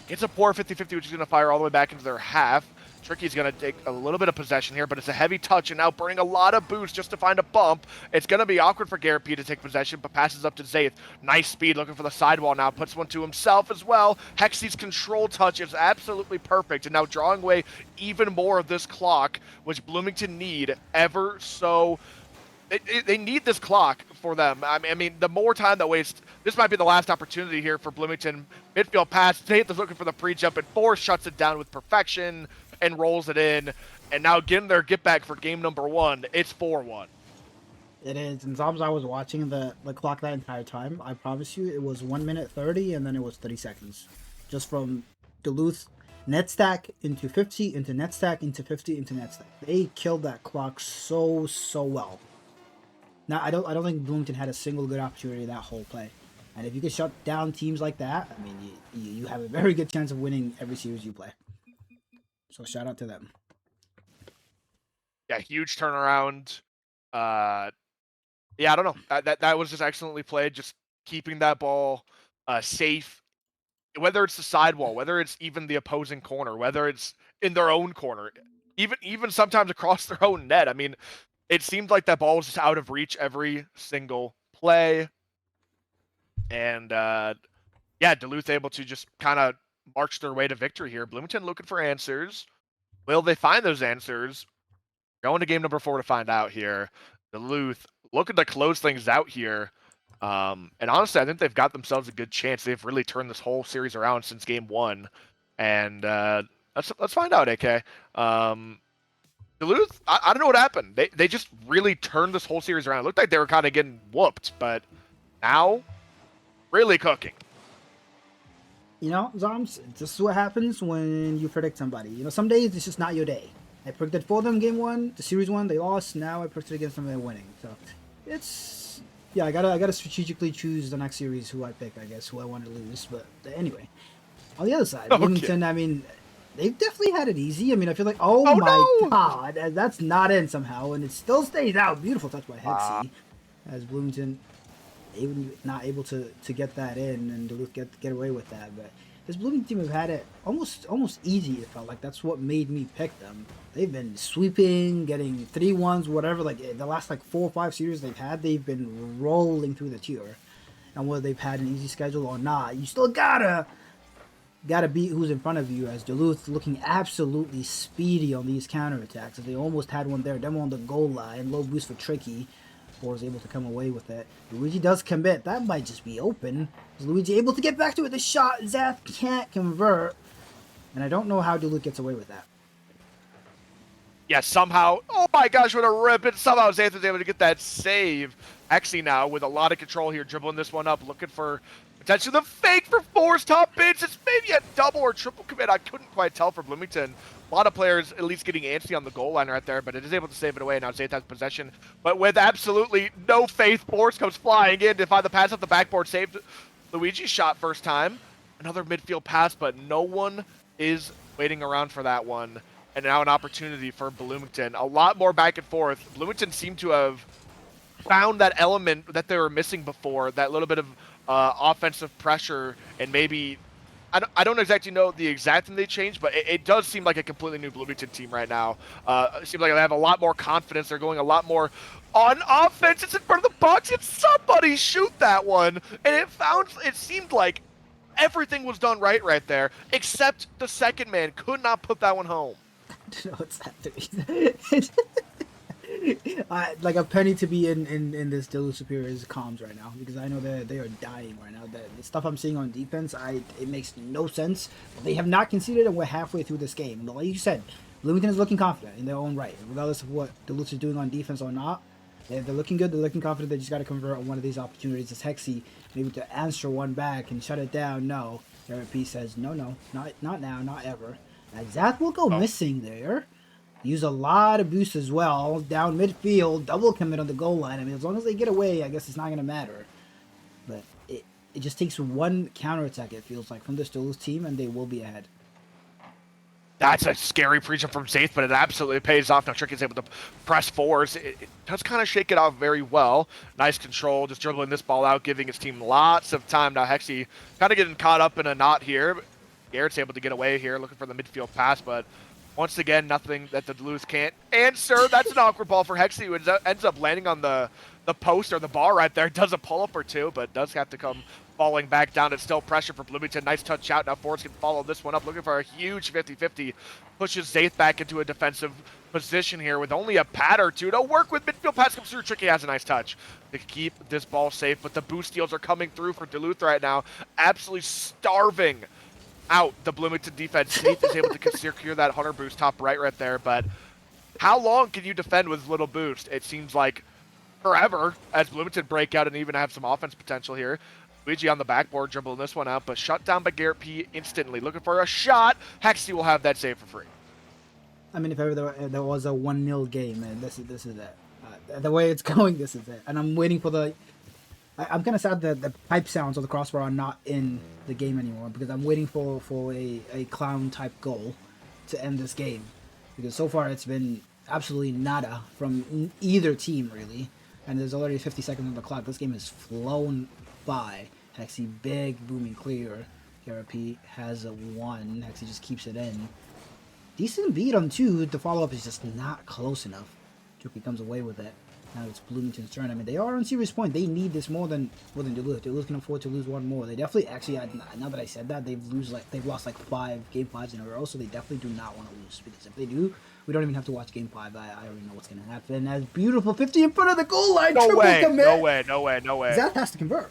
It's a poor 50-50, which is going to fire all the way back into their half. Tricky's going to take a little bit of possession here, but it's a heavy touch and now burning a lot of boost just to find a bump. It's going to be awkward for Garrett P to take possession, but passes up to Zaith. Nice speed, looking for the sidewall now. Puts one to himself as well. Hexy's control touch is absolutely perfect, and now drawing away even more of this clock, which Bloomington need ever so... They need this clock for them. I mean, the more time that wastes, this might be the last opportunity here for Bloomington. Midfield pass, Zaith is looking for the pre-jump, and Force shuts it down with perfection and rolls it in. And now getting their get back for game number 1, it's 4-1. It is. And Zobs, I was watching the clock that entire time. I promise you, it was 1 minute 30, and then it was 30 seconds. Just from Duluth net stack into 50, into net stack, into 50, into net stack. They killed that clock so well. Now, I don't think Bloomington had a single good opportunity that whole play. And if you can shut down teams like that, I mean, you have a very good chance of winning every series you play. So shout out to them. Yeah, huge turnaround. Yeah, I don't know. That was just excellently played. Just keeping that ball safe, whether it's the sidewall, whether it's even the opposing corner, whether it's in their own corner, even sometimes across their own net. I mean, it seemed like that ball was just out of reach every single play. And, yeah, Duluth able to just kind of march their way to victory here. Bloomington looking for answers. Will they find those answers? Going to game number 4 to find out here. Duluth looking to close things out here. And honestly, I think they've got themselves a good chance. They've really turned this whole series around since game 1. And let's find out, AK. Duluth, I don't know what happened. They just really turned this whole series around. It looked like they were kind of getting whooped, but now, really cooking. You know, Zoms, this is what happens when you predict somebody. You know, some days it's just not your day. I predicted for them game 1, the series 1, they lost. Now I predicted against them, they're winning. So it's, yeah, I gotta strategically choose the next series who I pick. I guess who I want to lose. But anyway, on the other side, Bloomington. I mean, they've definitely had it easy. I mean, I feel like, oh my god, that's not in somehow, and it still stays out. Beautiful touch by Hexy, as Bloomington not able to get that in, and Duluth get away with that. But this Bloomington team have had it almost easy. It felt like that's what made me pick them. They've been sweeping, getting 3-1s, whatever. Like the last 4 or 5 series they've been rolling through the tier. And whether they've had an easy schedule or not, you still gotta beat who's in front of you, as Duluth looking absolutely speedy on these counterattacks. As they almost had one there, them on the goal line, low boost for Tricky. Or was able to come away with it. Luigi does commit. That might just be open. Is Luigi able to get back to it? The shot, Zath can't convert. And I don't know how Duluth gets away with that. Yeah, somehow, oh my gosh, what a rip. And somehow Zath was able to get that save. Actually now, with a lot of control here, dribbling this one up, looking for potentially the fake for Force top bids. It's maybe a double or triple commit. I couldn't quite tell for Bloomington. A lot of players at least getting antsy on the goal line right there, but it is able to save it away. Now Zaith has possession, but with absolutely no faith, Force comes flying in to find the pass off the backboard. Saved Luigi's shot first time. Another midfield pass, but no one is waiting around for that one. And now an opportunity for Bloomington. A lot more back and forth. Bloomington seemed to have found that element that they were missing before, that little bit of offensive pressure, and maybe I don't exactly know the exact thing they changed, but it does seem like a completely new Bloomington team right now. It seems like they have a lot more confidence. They're going a lot more on offense. It's in front of the box. It's somebody shoot that one, and it seemed like everything was done right there, except the second man could not put that one home. No, it's that three. Like a penny to be in this Duluth Superior's comms right now, because I know they are dying right now. The stuff I'm seeing on defense, it makes no sense. They have not conceded, and we're halfway through this game. And like you said, Bloomington is looking confident in their own right, regardless of what Duluth is doing on defense or not. They're looking good. They're looking confident. They just got to convert on one of these opportunities. As Hexy maybe to answer one back and shut it down. No, Garrett P says no, not now, not ever. And Zath will go missing there. Use a lot of boost as well. Down midfield, double commit on the goal line. I mean, as long as they get away, I guess it's not going to matter. But it just takes one counterattack, it feels like, from this Duluth team, and they will be ahead. That's a scary pre-jump from Zaith, but it absolutely pays off. Now Tricky's able to press forwards. It does kind of shake it off very well. Nice control, just dribbling this ball out, giving his team lots of time. Now Hexy kind of getting caught up in a knot here. Garrett's able to get away here, looking for the midfield pass, but once again, nothing that the Duluth can't answer. That's an awkward ball for Hexy, who ends up landing on the post or the bar right there. Does a pull-up or two, but does have to come falling back down. It's still pressure for Bloomington. Nice touch out. Now Forrest can follow this one up, looking for a huge 50-50. Pushes Zaith back into a defensive position here with only a pad or two to work with. Midfield pass comes through. Tricky has a nice touch to keep this ball safe, but the boost steals are coming through for Duluth right now. Absolutely starving out the Bloomington defense. Zaith is able to secure that Hunter boost top right there, but how long can you defend with little boost? It seems like forever as Bloomington break out and even have some offense potential here. Luigi on the backboard dribbling this one out, but shut down by Garrett P instantly. Looking for a shot. Hexy will have that save for free. I mean, if ever there was a 1-0 game, man, this is it. The way it's going, this is it. And I'm waiting for the... I'm kind of sad that the pipe sounds of the crossbar are not in the game anymore, because I'm waiting for a clown-type goal to end this game. Because so far it's been absolutely nada from either team, really. And there's already 50 seconds on the clock. This game has flown by. Hexy big, booming clear. Garrett P has a 1. Hexy just keeps it in. Decent beat on 2. The follow-up is just not close enough. Tricky comes away with it. Now it's Bloomington's turn. I mean, they are on serious point. They need this more than Duluth. Duluth can afford to lose one more. They definitely, actually, now that I said that, they've lost like 5 game 5s in a row, so they definitely do not want to lose. Because if they do, we don't even have to watch game 5. I already know what's going to happen. As beautiful 50 in front of the goal line. No triple way, commit. no way. Zap has to convert.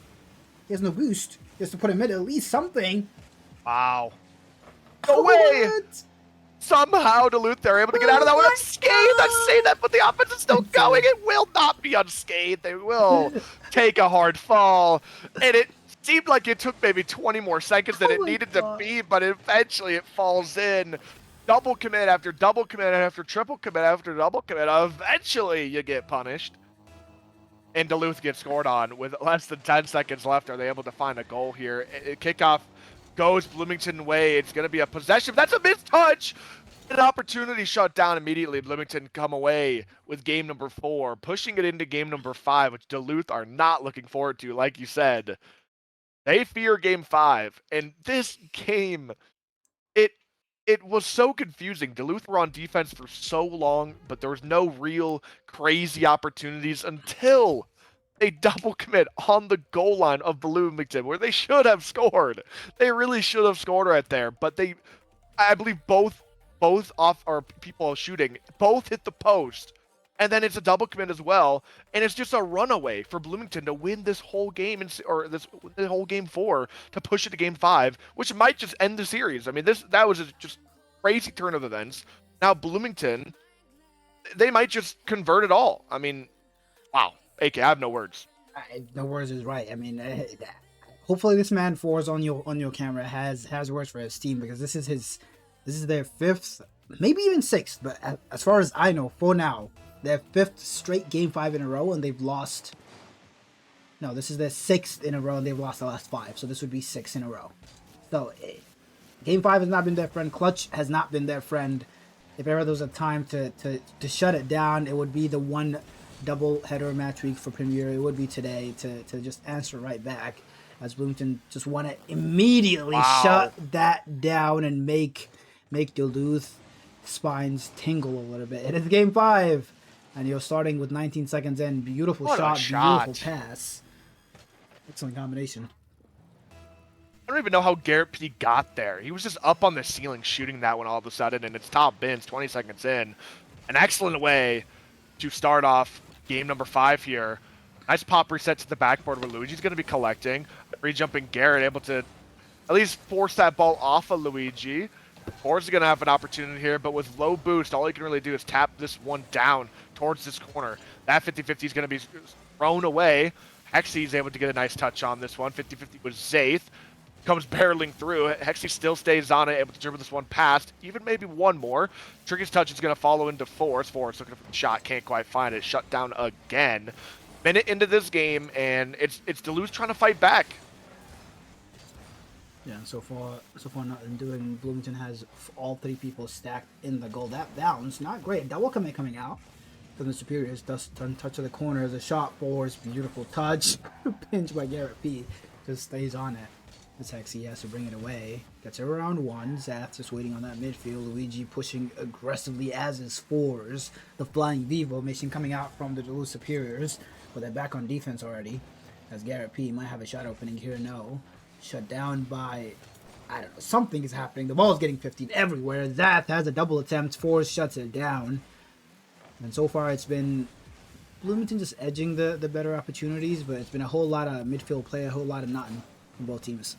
He has no boost. He has to put him in at least something. Wow. No way! Somehow Duluth, they're able to get out of that one unscathed. I say that, but the offense is still going. It will not be unscathed. They will take a hard fall. And it seemed like it took maybe 20 more seconds than it needed to be, but eventually it falls in. Double commit after double commit after triple commit after double commit. Eventually you get punished. And Duluth gets scored on with less than 10 seconds left. Are they able to find a goal here? Kickoff goes Bloomington way. It's going to be a possession. That's a missed touch. An opportunity shut down immediately. Bloomington come away with game number 4, pushing it into game number 5, which Duluth are not looking forward to. Like you said, they fear game 5. And this game, it was so confusing. Duluth were on defense for so long, but there was no real crazy opportunities until they double commit on the goal line of Bloomington, where they should have scored. They really should have scored right there, but I believe both off or people shooting, both hit the post, and then it's a double commit as well, and it's just a runaway for Bloomington to win this whole game, the whole game 4 to push it to game 5, which might just end the series. I mean, that was just crazy turn of events. Now Bloomington, they might just convert it all. I mean, wow. AK, I have no words. No words is right. I mean, hopefully this man Forrest on your camera has words for his team, because this is their 5th, maybe even 6th, but as far as I know, for now, their 5th straight game 5 in a row, and they've lost. No, this is their 6th in a row, and they've lost the last 5, so this would be 6 in a row. So game 5 has not been their friend. Clutch has not been their friend. If ever there was a time to shut it down, it would be the one double header match week for Premier. It would be today to just answer right back, as Bloomington just want to immediately shut that down and make Duluth spines tingle a little bit. It is game 5, and you're starting with 19 seconds in. Beautiful shot, beautiful pass. Excellent combination. I don't even know how Garrett P got there. He was just up on the ceiling shooting that one all of a sudden, and it's top bins 20 seconds in. An excellent way to start off game number 5 here. Nice pop reset to the backboard where Luigi's going to be collecting. Re-jumping Garrett, able to at least force that ball off of Luigi. Forrest is going to have an opportunity here, but with low boost, all he can really do is tap this one down towards this corner. That 50-50 is going to be thrown away. Hexy is able to get a nice touch on this one. 50-50 with Zaith. Comes barreling through. Hexy still stays on it, able to dribble this one past. Even maybe one more. Tricky's touch is going to follow into Forrest. Forrest looking for the shot, can't quite find it. Shut down again. Minute into this game, and it's Duluth trying to fight back. Yeah, so far nothing doing. Bloomington has all 3 people stacked in the goal. That bounce, not great. Double commit coming out from the Superiors. Doesn't touch to the corner as a shot forwards. Beautiful touch. Pinch by Garrett P. Just stays on it. It's Hexy has to bring it away. Gets it around 1. Zath just waiting on that midfield. Luigi pushing aggressively as his fours. The flying Vivo mission coming out from the Duluth Superiors. But they're back on defense already. As Garrett P might have a shot opening here. No. Shut down by, I don't know, something is happening. The ball's getting 15 everywhere. Zath has a double attempt. Force shuts it down. And so far it's been Bloomington just edging the better opportunities, but it's been a whole lot of midfield play, a whole lot of nothing from both teams.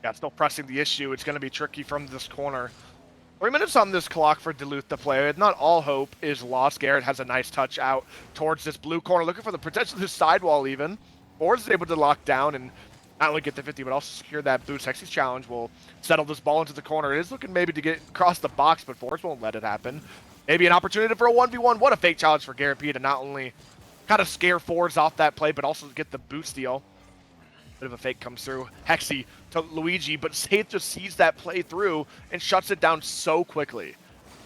Yeah, still pressing the issue. It's going to be tricky from this corner. 3 minutes on this clock for Duluth to play. Not all hope is lost. Garrett has a nice touch out towards this blue corner, looking for the potential of this sidewall even. Force is able to lock down and not only get the 50, but also secure that boost. Hexy's challenge will settle this ball into the corner. It is looking maybe to get across the box, but Force won't let it happen. Maybe an opportunity for a 1v1. What a fake challenge for Garrett P to not only kind of scare Force off that play, but also get the boost steal. Bit of a fake comes through. Hexy to Luigi, but Saith just sees that play through and shuts it down so quickly.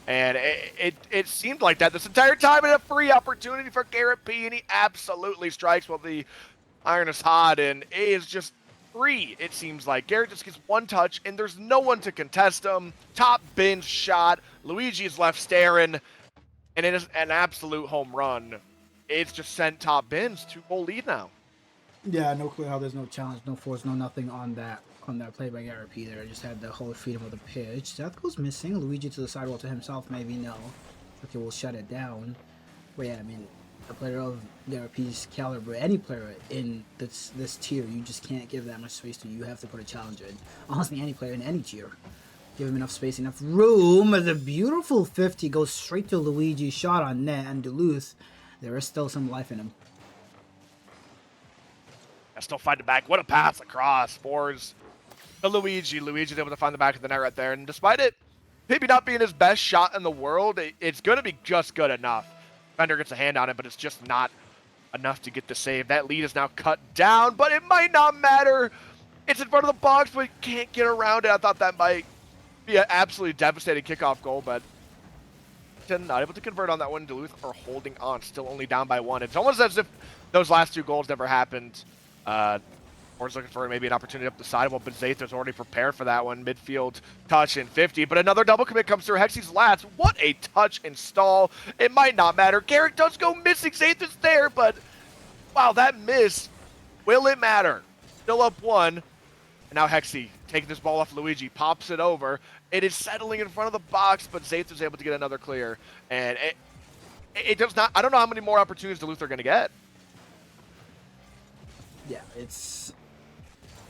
And it seemed like that this entire time, and a free opportunity for Garrett P, and he absolutely strikes while the iron is hot, and it is just free, it seems like. Garrett just gets 1 touch, and there's no one to contest him. Top bin shot. Luigi is left staring, and it is an absolute home run. It's just sent top bins 2-goal lead now. Yeah, no clue how there's no challenge, no force, no nothing on that play by Garrett P there. Just had the whole freedom of the pitch. Zath goes missing. Luigi to the sidewall to himself, maybe no. Okay, we'll shut it down. But yeah, I mean, a player of Garrett P's caliber, any player in this tier, you just can't give that much space to. You have to put a challenger in. Honestly, any player in any tier. Give him enough space, enough room. The beautiful 50 goes straight to Luigi. Shot on net, and Duluth, there is still some life in him. Still fighting back. What a pass across. Fours to Luigi. Luigi's able to find the back of the net right there. And despite it maybe not being his best shot in the world, it's going to be just good enough. Fender gets a hand on it, but it's just not enough to get the save. That lead is now cut down, but it might not matter. It's in front of the box, but can't get around it. I thought that might be an absolutely devastating kickoff goal, but not able to convert on that one. Duluth are holding on, still only down by 1. It's almost as if those last 2 goals never happened. Or's looking for maybe an opportunity up the sidewall, but Zather's already prepared for that one. Midfield touch in 50, but another double commit comes through. Hexy's lats. What a touch and stall. It might not matter. Garrett does go missing. Zather's there, but wow, that miss. Will it matter? Still up 1. And now Hexy taking this ball off Luigi, pops it over. It is settling in front of the box, but Zather's able to get another clear. And it does not, I don't know how many more opportunities Duluth are going to get. Yeah, it's,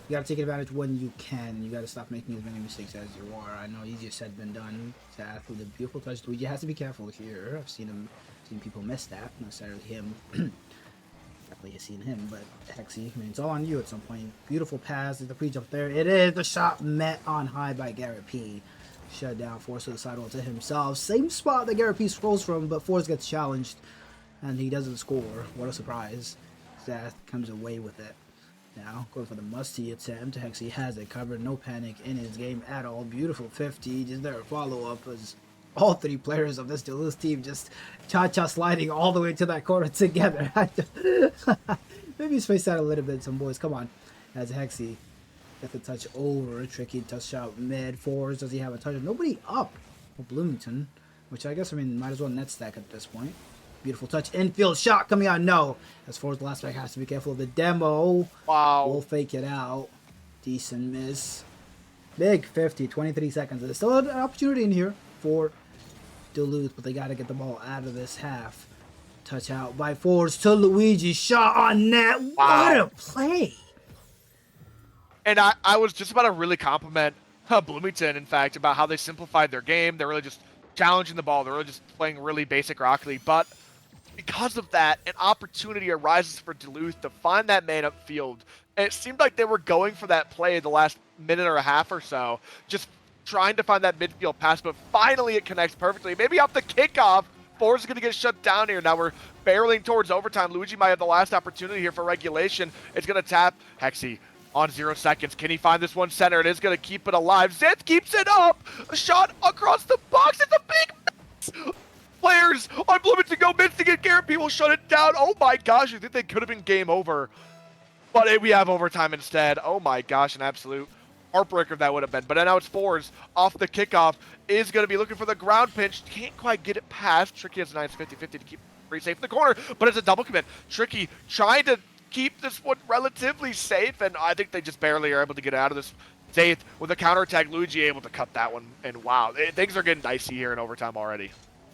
you gotta take advantage when you can, and you gotta stop making as many mistakes as you are. I know easier said than done. Zath with a beautiful touch. Luigi has to be careful here. I've seen people miss that. Not necessarily him. Definitely seen him, but Hexy, I mean, it's all on you at some point. Beautiful pass. There's the pre-jump there. It is the shot met on high by Garrett P. Shut down. Force to the sidewall to himself. Same spot that Garrett P scrolls from, but Force gets challenged, and he doesn't score. What a surprise. Zath comes away with it. Now, going for the musty attempt. Hexy has it covered. No panic in his game at all. Beautiful 50. Is there a follow-up? As all 3 players of this Duluth team just cha-cha sliding all the way to that corner together. Maybe space out a little bit, some boys. Come on. As Hexy gets the touch over. Tricky touch shot mid. Fours. Does he have a touch? Nobody up for Bloomington, which I guess, I mean, might as well net stack at this point. Beautiful touch. Infield shot coming out. No. As far as the last back has to be careful of the demo. Wow. We'll fake it out. Decent miss. Big 50. 23 seconds. There's still an opportunity in here for Duluth, but they got to get the ball out of this half. Touch out by Force to Luigi. Shot on net. Wow. What a play. And I was just about to really compliment Bloomington, in fact, about how they simplified their game. They're really just challenging the ball. They're really just playing really basic Rocket League. But because of that, an opportunity arises for Duluth to find that man upfield. And it seemed like they were going for that play the last minute or a half or so, just trying to find that midfield pass, but finally it connects perfectly. Maybe off the kickoff, Force is going to get shut down here. Now we're barreling towards overtime. Luigi might have the last opportunity here for regulation. It's going to tap. Hexy on 0 seconds. Can he find this one center? It is going to keep it alive. Zith keeps it up. A shot across the box. It's a big miss. Players on Bloomington go mid to get Garrett P will shut it down. Oh my gosh, you think they could have been game over. But we have overtime instead. Oh my gosh, an absolute heartbreaker that would have been. But now it's Fours off the kickoff. Is going to be looking for the ground pinch. Can't quite get it past. Tricky has a nice 50-50 to keep pretty safe in the corner. But it's a double commit. Tricky trying to keep this one relatively safe. And I think they just barely are able to get out of this. Zaith with a counterattack. Luigi able to cut that one. And wow, things are getting dicey here in overtime already.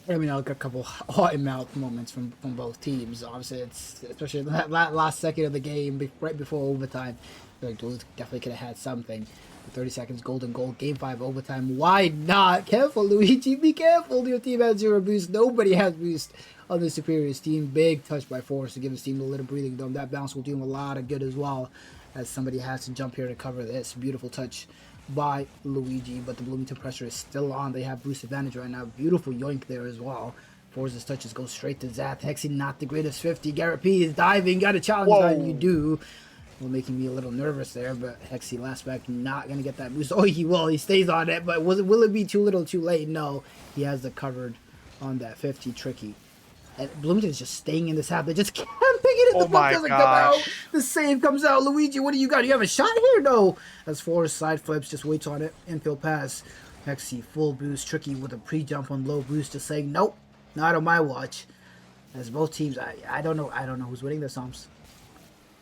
I mean, like a couple hot and mouth moments from both teams. Obviously, it's especially that last second of the game, right before overtime. Like Duluth definitely could have had something. 30 seconds, golden goal, game 5 overtime. Why not? Careful, Luigi, be careful. Your team has 0 boost. Nobody has boost on the Superior's team. Big touch by Force to give his team a little breathing room. That bounce will do him a lot of good as well, as somebody has to jump here to cover this. Beautiful touch by Luigi, but the Bloomington pressure is still on. They have boost advantage right now. Beautiful yoink there as well. Force's touches go straight to Zath. Hexy, not the greatest 50. Garrett P is diving. Got a challenge that you do. Well, making me a little nervous there, but Hexy last back not going to get that boost. Oh, he will. He stays on it, but will it be too little too late? No. He has the covered on that 50. Tricky. And Bloomington is just staying in this half. They just can't pick it. Oh The ball doesn't come out. gosh. The save comes out. Luigi, what do you got? You have a shot here? No. As Forrest side flips, just waits on it. Infield pass. Hexy full boost. Tricky with a pre-jump on low boost to say, nope, not on my watch. As both teams, I don't know who's winning this, Soms.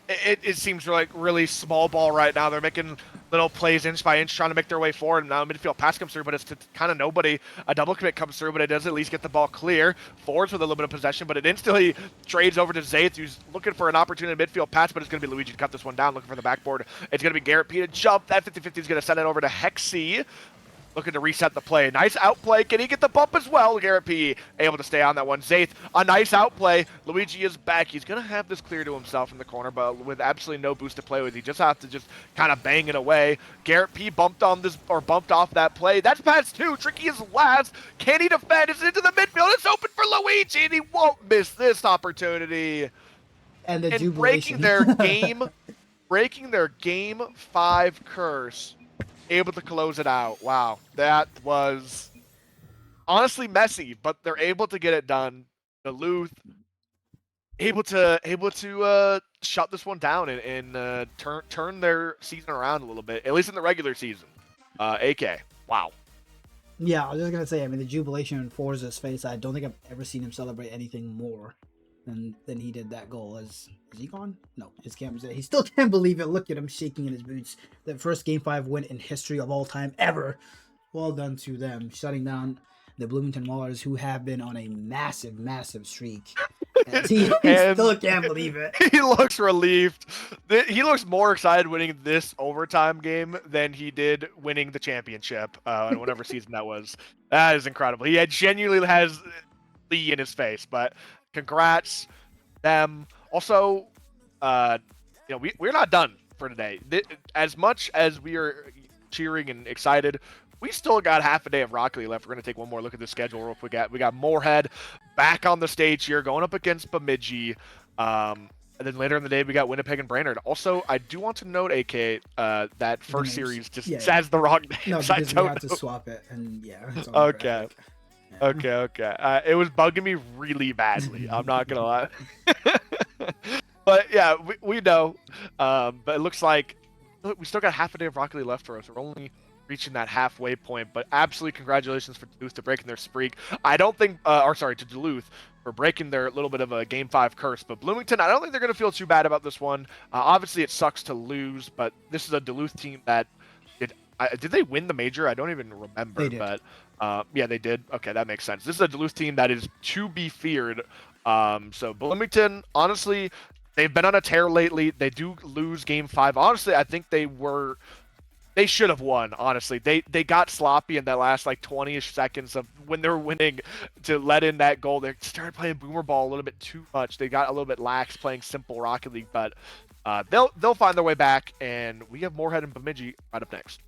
It seems like really small ball right now. They're making little plays inch by inch, trying to make their way forward. And now a midfield pass comes through, but it's to kind of nobody. A double commit comes through, but it does at least get the ball clear. Forwards with a little bit of possession, but it instantly trades over to Zaith, who's looking for an opportunity midfield pass, but it's going to be Luigi to cut this one down, looking for the backboard. It's going to be Garrett P to jump. That 50-50 is going to send it over to Hexy. Looking to reset the play. Nice outplay. Can he get the bump as well? Garrett P able to stay on that one. Zaith, a nice outplay. Luigi is back. He's going to have this clear to himself in the corner, but with absolutely no boost to play with. He just has to just kind of bang it away. Garrett P bumped off that play. That's pass 2. Tricky is last. Can he defend? It's into the midfield. It's open for Luigi, and he won't miss this opportunity. And the And jubilation. breaking their game 5 curse. Able to close it out. Wow, that was honestly messy, but they're able to get it done. Duluth able to shut this one down and turn their season around a little bit, at least in the regular season. AK, wow. Yeah, I was just gonna say. I mean, the jubilation in Forza's face. I don't think I've ever seen him celebrate anything more than he did that goal. Is he gone? No, his camera's there. He still can't believe it. Look at him shaking in his boots. The first Game 5 win in history of all time ever. Well done to them, shutting down the Bloomington Maulers, who have been on a massive, massive streak. He still can't believe it. He looks relieved. He looks more excited winning this overtime game than he did winning the championship in whatever season that was. That is incredible. He genuinely has Lee in his face, but congrats them. Also, we're not done for today. As much as we are cheering and excited, we still got half a day of Rocket League left. We're going to take one more look at the schedule real quick. We got Moorhead back on the stage here, going up against Bemidji. And then later in the day, we got Winnipeg and Brainerd. Also, I do want to note, AK, that first series just says the wrong names. No, because we have to swap it, and yeah. It's on Okay. Yeah. Okay. It was bugging me really badly. I'm not gonna lie. But yeah, we know. But it looks like we still got half a day of Rocket League left for us. We're only reaching that halfway point. But absolutely congratulations for Duluth to breaking their streak. To Duluth for breaking their little bit of a Game 5 curse. But Bloomington, I don't think they're gonna feel too bad about this one. Obviously, it sucks to lose, but this is a Duluth team that did they win the major? I don't even remember. They did. But yeah, they did. Okay, that makes sense. This is a Duluth team that is to be feared. So Bloomington, honestly, they've been on a tear lately. They do lose Game 5. Honestly, I think they should have won. Honestly, they got sloppy in that last like 20-ish seconds of when they were winning to let in that goal. They started playing boomer ball a little bit too much. They got a little bit lax playing simple Rocket League, but they'll find their way back. And we have Moorhead and Bemidji right up next.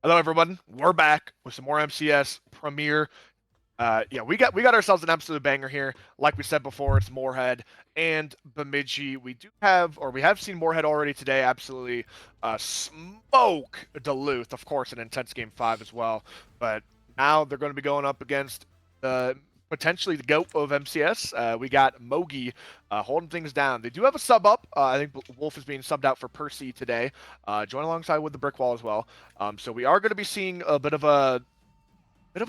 Hello, everyone. We're back with some more MCS Premier. Yeah, we got ourselves an absolute banger here. Like we said before, it's Moorhead and Bemidji. We have seen Moorhead already today. Absolutely smoke Duluth. Of course, an intense game 5 as well. But now they're going to be going up against potentially the GOAT of MCS. We got Mogi holding things down. They do have a sub up. I think Wolf is being subbed out for Percy today. Join alongside with the Brick Wall as well. So we are going to be seeing a bit of a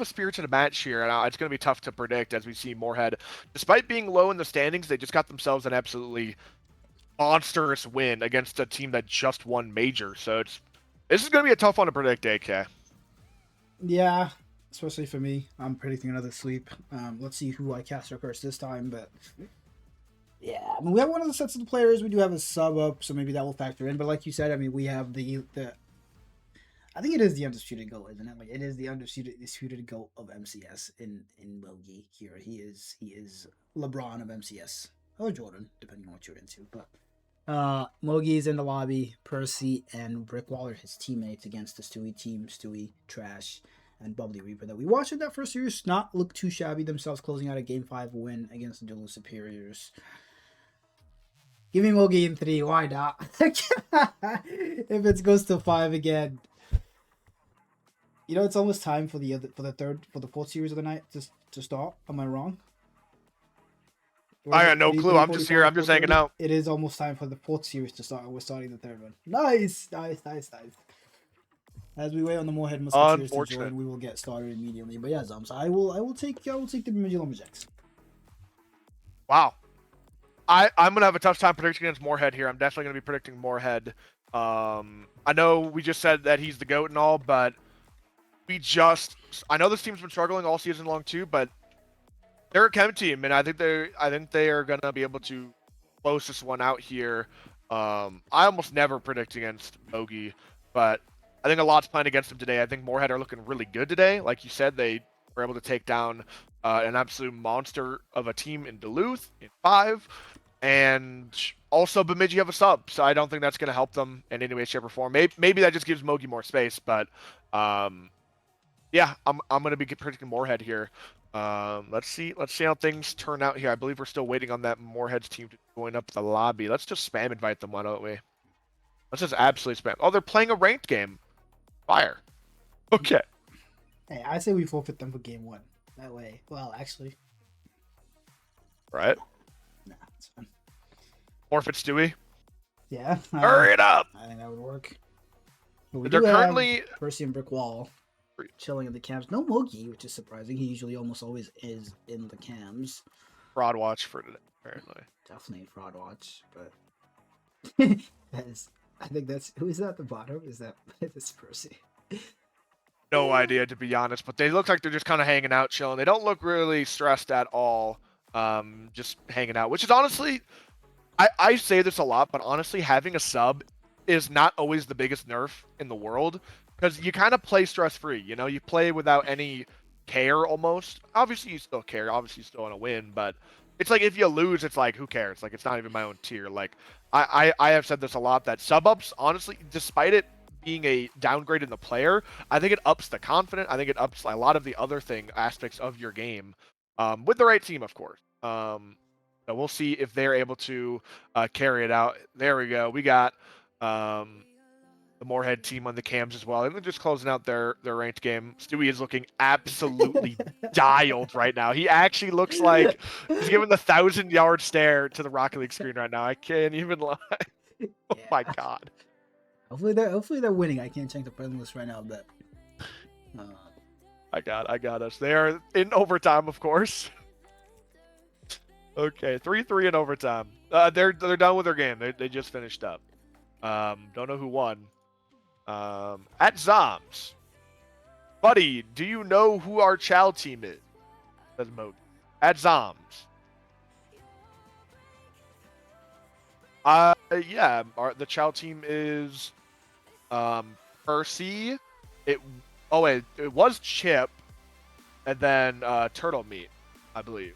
spirited match here, and it's going to be tough to predict as we see Moorhead. Despite being low in the standings, they just got themselves an absolutely monstrous win against a team that just won Major. So this is going to be a tough one to predict, AK. Yeah, especially for me. I'm predicting another sweep. Let's see who I cast or curse this time, but yeah, I mean, we have one of the sets of the players. We do have a sub up, so maybe that will factor in. But like you said, I mean, we have the I think it is the undisputed GOAT, isn't it? Like it is the undisputed GOAT of MCS in Logie here. He is LeBron of MCS. Or Jordan, depending on what you're into. But Mogi's in the lobby. Percy and Brickwall are his teammates against the Stewie team. Stewie, Trash, and Bubbly Reaper that we watched in that first series not look too shabby themselves, closing out a Game 5 win against the Duluth Superiors. Give me Mogi in 3, why not? If it goes to 5 again. You know, it's almost time for the fourth series of the night to start. Am I wrong? I got no clue. I'm just here. I'm just hanging out. It is almost time for the fourth series to start. We're starting the third one. Nice. As we wait on the Moorhead Musketeers to join, we will get started immediately. But yeah, Zums, I will take the Bemidji Lumberjacks. Wow. I'm gonna have a tough time predicting against Moorhead here. I'm definitely gonna be predicting Moorhead. I know we just said that he's the GOAT and all, but I know this team's been struggling all season long too, but they're a chem team, and I think they are gonna be able to close this one out here. I almost never predict against Mogi, but I think a lot's playing against them today. I think Moorhead are looking really good today. Like you said, they were able to take down an absolute monster of a team in Duluth in 5. And also Bemidji have a sub, so I don't think that's going to help them in any way, shape, or form. Maybe that just gives Mogi more space, but yeah, I'm going to be predicting Moorhead here. Let's see how things turn out here. I believe we're still waiting on that Moorhead's team to join up the lobby. Let's just spam invite them, why don't we? Let's just absolutely spam. Oh, they're playing a ranked game. Fire. Okay. Hey, I say we forfeit them for game 1. That way, well, actually, Right. nah, it's fine. Forfeit Stewie. Yeah. Hurry it up. I think that would work. But we They're do have currently Percy and Brick Wall chilling in the cams. No Mogi, which is surprising. He usually almost always is in the cams. fraud watch for today, apparently. Definitely fraud watch, but that is. I think that's who is that at the bottom? Is that this Percy? No idea, to be honest, but they look like they're just kind of hanging out, chilling. They don't look really stressed at all. Just hanging out, which is honestly, I say this a lot, but honestly, having a sub is not always the biggest nerf in the world, because you kind of play stress-free. You know, you play without any care almost. Obviously, you still care. Obviously, you still want to win, but it's like if you lose, it's like, who cares? Like, it's not even my own tier. Like, I have said this a lot, that sub-ups, honestly, despite it being a downgrade in the player, I think it ups the confidence. I think it ups a lot of the other aspects of your game, with the right team, of course. So we'll see if they're able to carry it out. There we go. We got the Moorhead team on the cams as well. And they're just closing out their ranked game. Stewie is looking absolutely dialed right now. He actually looks like he's giving the 1,000-yard stare to the Rocket League screen right now. I can't even lie. Oh my god. Hopefully they're winning. I can't check the friend list right now, but I got us. They are in overtime, of course. Okay, 3-3 in overtime. They're done with their game. They just finished up. Don't know who won. At Zoms. Buddy, do you know who our Chow team is? Says Mode. At Zoms. Yeah, the Chow team is Percy. It was Chip, and then Turtle Meat, I believe.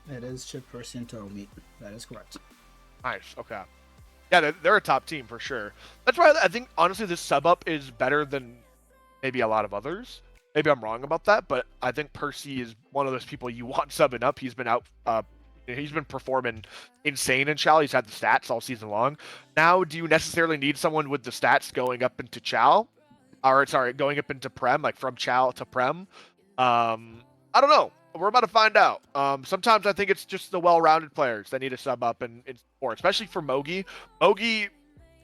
it is Chip, Percy, and Turtle Meat. That is correct. Nice. Okay. Yeah, they're a top team for sure. That's why I think honestly this sub up is better than maybe a lot of others. Maybe I'm wrong about that, but I think Percy is one of those people you want subbing up. He's been out. He's been performing insane in Chow. He's had the stats all season long. Now, do you necessarily need someone with the stats going up into Chow? Or sorry, going up into Prem, like from Chow to Prem? I don't know. We're about to find out. Sometimes I think it's just the well-rounded players that need to sub up in support, especially for Mogi. Mogi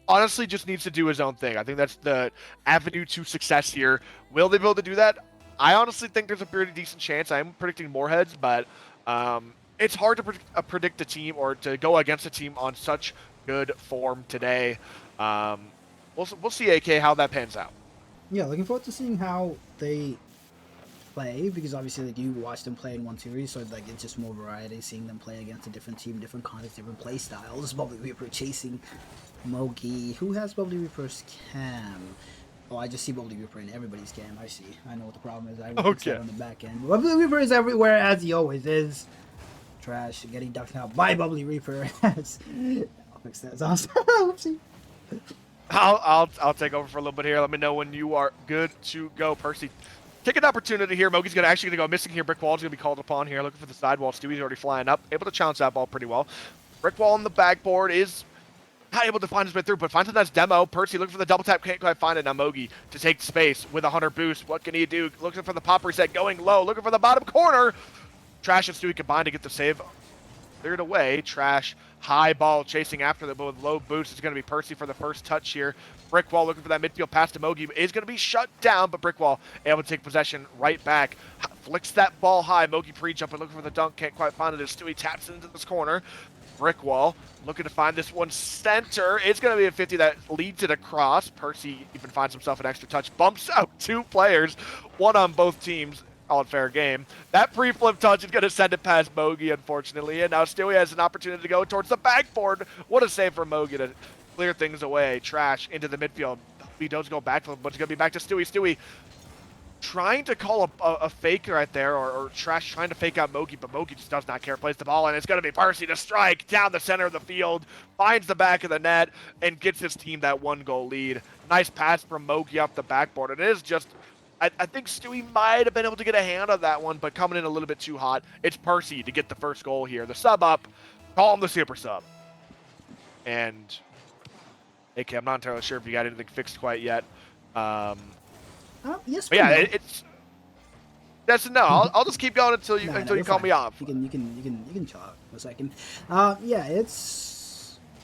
honestly just needs to do his own thing. I think that's the avenue to success here. Will they be able to do that? I honestly think there's a pretty decent chance. I'm predicting more heads, but it's hard to predict a team or to go against a team on such good form today. We'll see, AK, how that pans out. Yeah, looking forward to seeing how they play, because obviously like you watch them play in one series, so like it's just more variety, seeing them play against a different team, different context, different play styles. Bubbly Reaper chasing Mogi. Who has Bubbly Reaper's cam? Oh, I just see Bubbly Reaper in everybody's cam. I see. I know what the problem is. I Okay. on the back end. Bubbly Reaper is everywhere, as he always is. Trash getting ducked out by Bubbly Reaper. I'll fix that. Awesome. Oopsie. I'll take over for a little bit here. Let me know when you are good to go, Percy. Take an opportunity here. Mogi's actually gonna go missing here. Brick Wall's gonna be called upon here, looking for the sidewall. Stewie's already flying up, able to challenge that ball pretty well. Brick Wall on the backboard is not able to find his way through, but finds a nice demo. Percy looking for the double tap, can't quite find it. Now Mogi to take space with a 100 boost. What can he do? Looking for the pop reset, going low, looking for the bottom corner. Trash and Stewie combined to get the save cleared away. Trash, high ball chasing after them, but with low boost. It's going to be Percy for the first touch here. Brickwall looking for that midfield pass to Mogi is going to be shut down, but Brickwall able to take possession right back. Flicks that ball high. Mogi pre-jumping, looking for the dunk, can't quite find it as Stewie taps into this corner. Brickwall looking to find this one center. It's going to be a 50 that leads it across. Percy even finds himself an extra touch. Bumps out two players, one on both teams. All in fair game. That pre-flip touch is going to send it past Mogi, unfortunately. And now Stewie has an opportunity to go towards the backboard. What a save from Mogi to clear things away. Trash into the midfield. He does go back, but it's going to be back to Stewie. Stewie trying to call a fake right there, or Trash trying to fake out Mogi, but Mogi just does not care. Plays the ball, and it's going to be Percy to strike down the center of the field, finds the back of the net, and gets his team that 1-goal lead. Nice pass from Mogi off the backboard. And it is just, I think Stewie might have been able to get a hand on that one, but coming in a little bit too hot. It's Percy to get the first goal here. The sub up, call him the super sub. And, AK, I'm not entirely sure if you got anything fixed quite yet. Yes. But yeah, it's that's no. I'll just keep going until you you call me off. You can chill out for a second.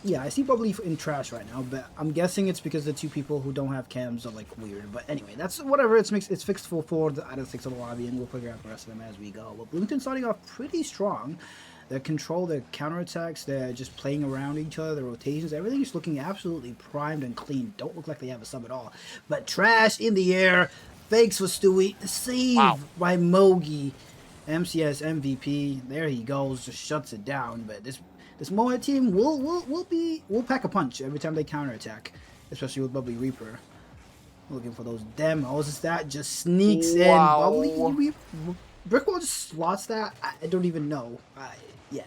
Yeah, I see Bubbly in Trash right now, but I'm guessing it's because the two people who don't have cams are like weird. But anyway, that's whatever. It's fixed for the out of 6 of the lobby, and we'll figure out the rest of them as we go. But Bloomington's starting off pretty strong. Their control, their counterattacks, they're just playing around each other, the rotations, everything is looking absolutely primed and clean. Don't look like they have a sub at all. But Trash in the air, fakes for Stewie, save by Mogi. MCS MVP, there he goes, just shuts it down. But this Mohead team will pack a punch every time they counterattack, especially with Bubbly Reaper. Looking for those demos. That just sneaks in. Bubbly Reaper. Brickwall just slots that. I don't even know. Yeah.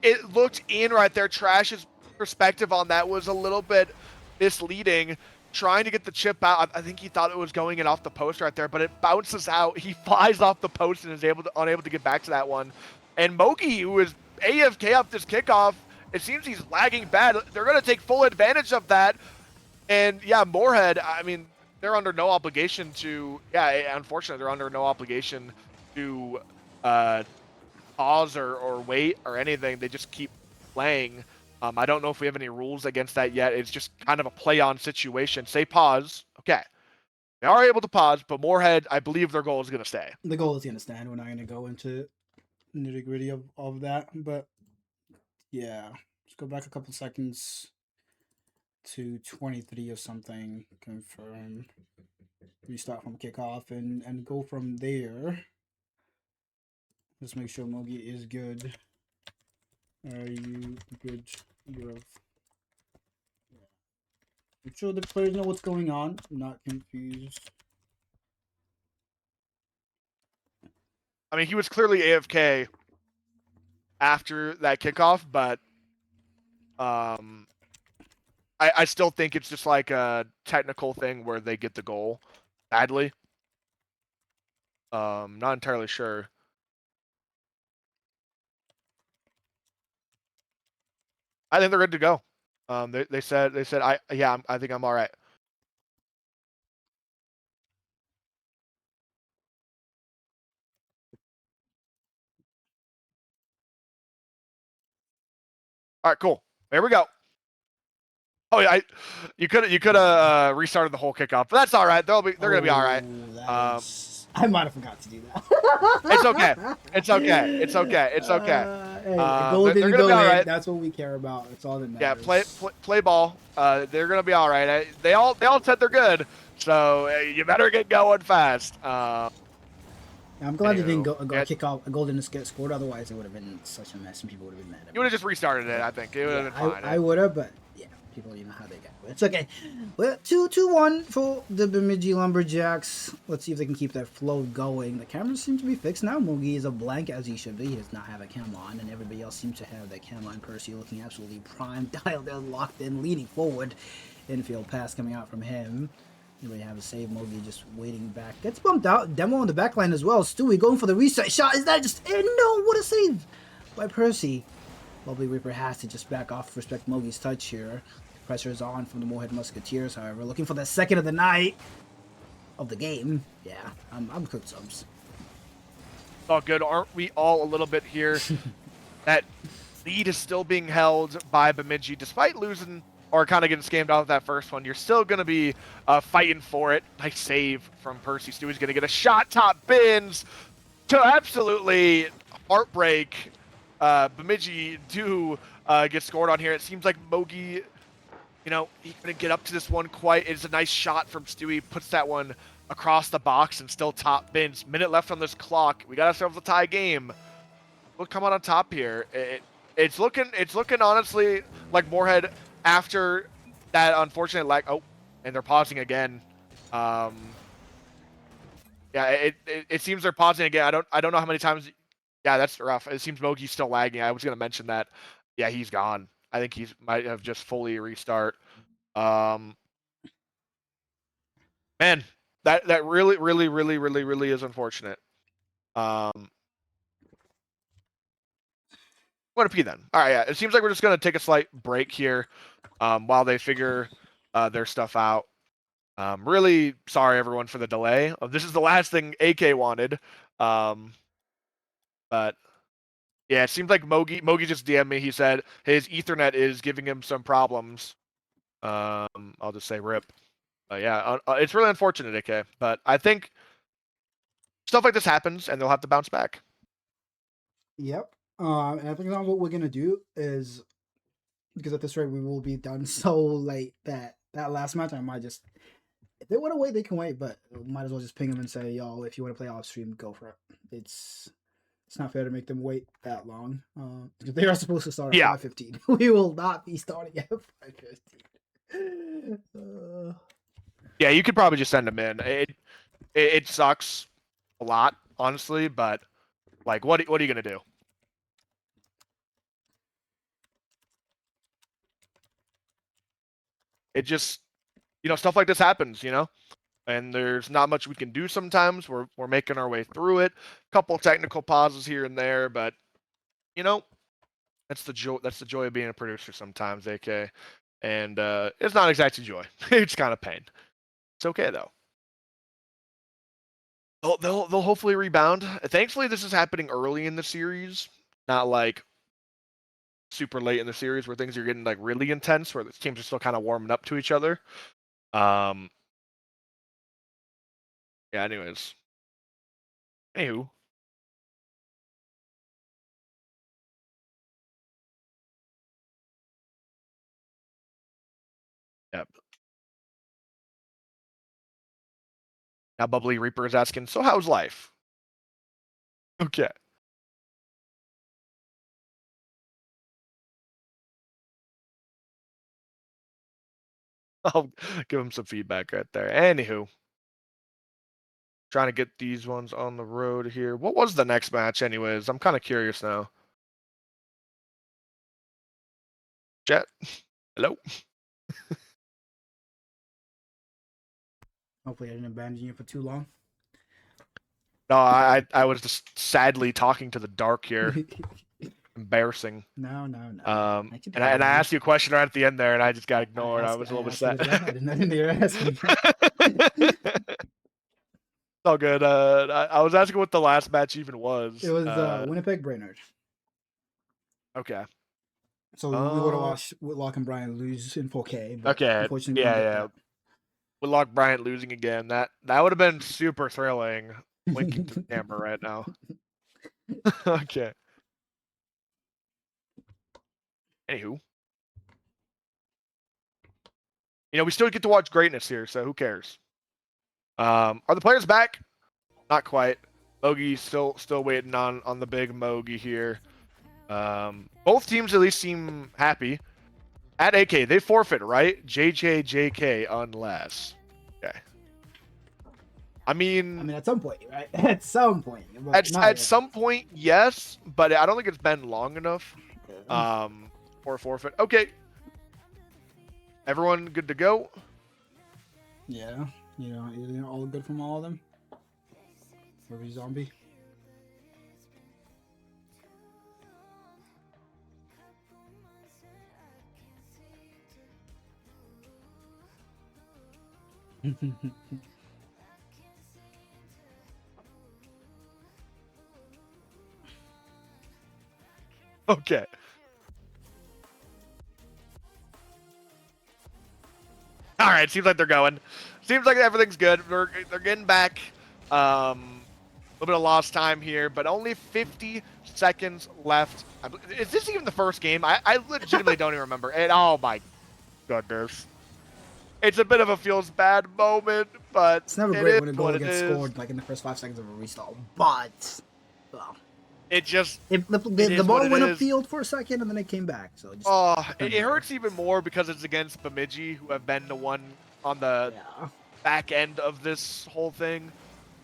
It looked in right there. Trash's perspective on that was a little bit misleading. Trying to get the chip out. I think he thought it was going in off the post right there, but it bounces out. He flies off the post and is unable to get back to that one. And Mogi, who is AFK up this kickoff, it seems he's lagging bad. They're going to take full advantage of that. And yeah, Moorhead, I mean, they're under no obligation to, unfortunately, they're under no obligation to pause or wait or anything. They just keep playing. I don't know if we have any rules against that yet. It's just kind of a play-on situation. Say pause. Okay. They are able to pause, but Moorhead, I believe their goal is going to stay. The goal is going to stand. We're not going to go into nitty-gritty of that. But, yeah. Let's go back a couple seconds to 23 or something. Confirm. Restart from kickoff and go from there. Let's make sure Mogi is good. Are you good? Make sure the players know what's going on. I'm not confused. I mean, he was clearly AFK after that kickoff, but I I still think it's just like a technical thing where they get the goal badly. Not entirely sure. I think they're good to go. They said I think I'm all right. All right, cool. There we go. Oh yeah, you could have restarted the whole kickoff, but that's all right. They're gonna be all right. I might have forgot to do that. It's okay. It's okay. It's okay. It's okay. Hey, a goal They're didn't gonna go be all in. right. That's what we care about. It's all that Yeah, matters. play ball. They're gonna be all right. They all said they're good, so you better get going fast. I'm glad they didn't yeah. kick off. A goal didn't get scored. Otherwise, it would have been such a mess, and people would have been mad at me. You would have just restarted it. I think it would have been fine. I would have, but yeah, people, you know how they get. It's okay. Well, 2-1 for the Bemidji Lumberjacks. Let's see if they can keep that flow going. The cameras seem to be fixed now. Mogi is a blank as he should be. He does not have a camera on, and everybody else seems to have that camera on. Percy looking absolutely prime, dialed in, locked in, leaning forward. Infield pass coming out from him. You have a save. Mogi just waiting back. Gets bumped out. Demo on the back line as well. Stewie going for the reset shot. Is that just... no, what a save by Percy. Lovely Reaper has to just back off, respect Mogi's touch here. Pressure is on from the Moorhead Musketeers, however. Looking for the second of the night. Of the game. Yeah, I'm cooked subs. All good. Aren't we all a little bit here? That lead is still being held by Bemidji, despite losing or kind of getting scammed off that first one. You're still going to be fighting for it. Nice save from Percy. Stewie's going to get a shot. Top bins to absolutely heartbreak. Bemidji do get scored on here. It seems like Mogi, he couldn't get up to this one quite. It's a nice shot from Stewie. Puts that one across the box and still top bins. Minute left on this clock. We got ourselves a tie game. We'll come out on top here. It's looking honestly like Moorhead after that unfortunate lag. Oh, and they're pausing again. Yeah, it seems they're pausing again. I don't know how many times. Yeah, that's rough. It seems Mogi's still lagging. I was gonna mention that. Yeah, he's gone. I think he might have just fully restart. Man, that really is unfortunate. What a P then. All right, yeah. It seems like we're just gonna take a slight break here, while they figure their stuff out. Really sorry everyone for the delay. This is the last thing AK wanted. But yeah, it seems like Mogi just DM'd me. He said his Ethernet is giving him some problems. I'll just say rip. Yeah, it's really unfortunate, AK. But I think stuff like this happens, and they'll have to bounce back. Yep. And I think now what we're gonna do is, because at this rate we will be done so late that last match I might just, if they want to wait they can wait, but might as well just ping them and say, yo, if you want to play off stream, go for it. It's not fair to make them wait that long. Because they are supposed to start at 5:15. We will not be starting at 5:15. Yeah, you could probably just send them in. It sucks a lot, honestly, but like, what are you gonna do? It just, stuff like this happens, and there's not much we can do sometimes. We're making our way through it. Couple technical pauses here and there, but that's the joy of being a producer sometimes, AK. And it's not exactly joy. It's kind of pain. It's okay though. They'll hopefully rebound. Thankfully, this is happening early in the series, not like super late in the series where things are getting like really intense, where the teams are still kind of warming up to each other. Yeah. Anyways. Anywho. Yep. Now Bubbly Reaper is asking, so how's life? Okay. I'll give him some feedback right there. Anywho. Trying to get these ones on the road here. What was the next match anyways? I'm kind of curious now. Jet? Hello? Hopefully, I didn't abandon you for too long. No, I was just sadly talking to the dark here. Embarrassing. No. And I asked you a question right at the end there, and I just got ignored. I was a little bit sad. I didn't hear you ask me. It's all good. I was asking what the last match even was. It was Winnipeg Brainerd. Okay. So we would have watched Whitlock and Brian lose in 4K. But Okay. unfortunately, Yeah. Whitlock Bryant losing again. That would have been super thrilling. Winking to the camera right now. Okay. Anywho. We still get to watch greatness here, so who cares? Are the players back? Not quite. Mogi still waiting on the big Mogi here. Both teams at least seem happy. At AK, they forfeit, right? JK, unless. Okay. I mean, at some point, right? At some point. At some point, yes, but I don't think it's been long enough for a forfeit. Okay. Everyone good to go? Yeah. All good from all of them? Every zombie? Okay. All right, seems like they're going. Seems like everything's good. They're getting back. A little bit of lost time here, but only 50 seconds left. Is this even the first game? I legitimately don't even remember. And oh my goodness. It's a bit of a feels bad moment, but it's never great when a goal gets scored like in the first 5 seconds of a restart. But well, the ball went upfield for a second and then it came back. So it hurts even more because it's against Bemidji, who have been the one on the back end of this whole thing.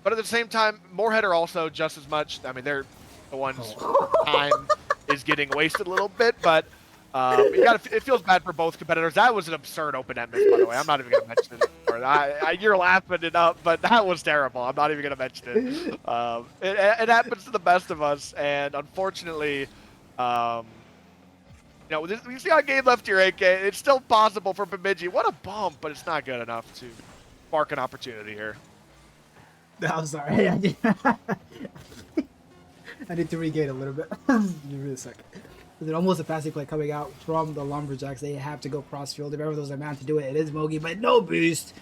But at the same time, Moorhead are also just as much. I mean, they're the ones time is getting wasted a little bit, but it feels bad for both competitors. That was an absurd open end miss, by the way. I'm not even going to mention it anymore. You're laughing it up, but that was terrible. I'm not even going to mention it. It happens to the best of us, and unfortunately, we see a game left here, AK. It's still possible for Bemidji. What a bump, but it's not good enough to spark an opportunity here. I'm sorry. I need to regain a little bit. Give me a second. There's almost a passing play coming out from the Lumberjacks. They have to go cross-field. If ever there's a man to do it, it is Mogi, but no boost.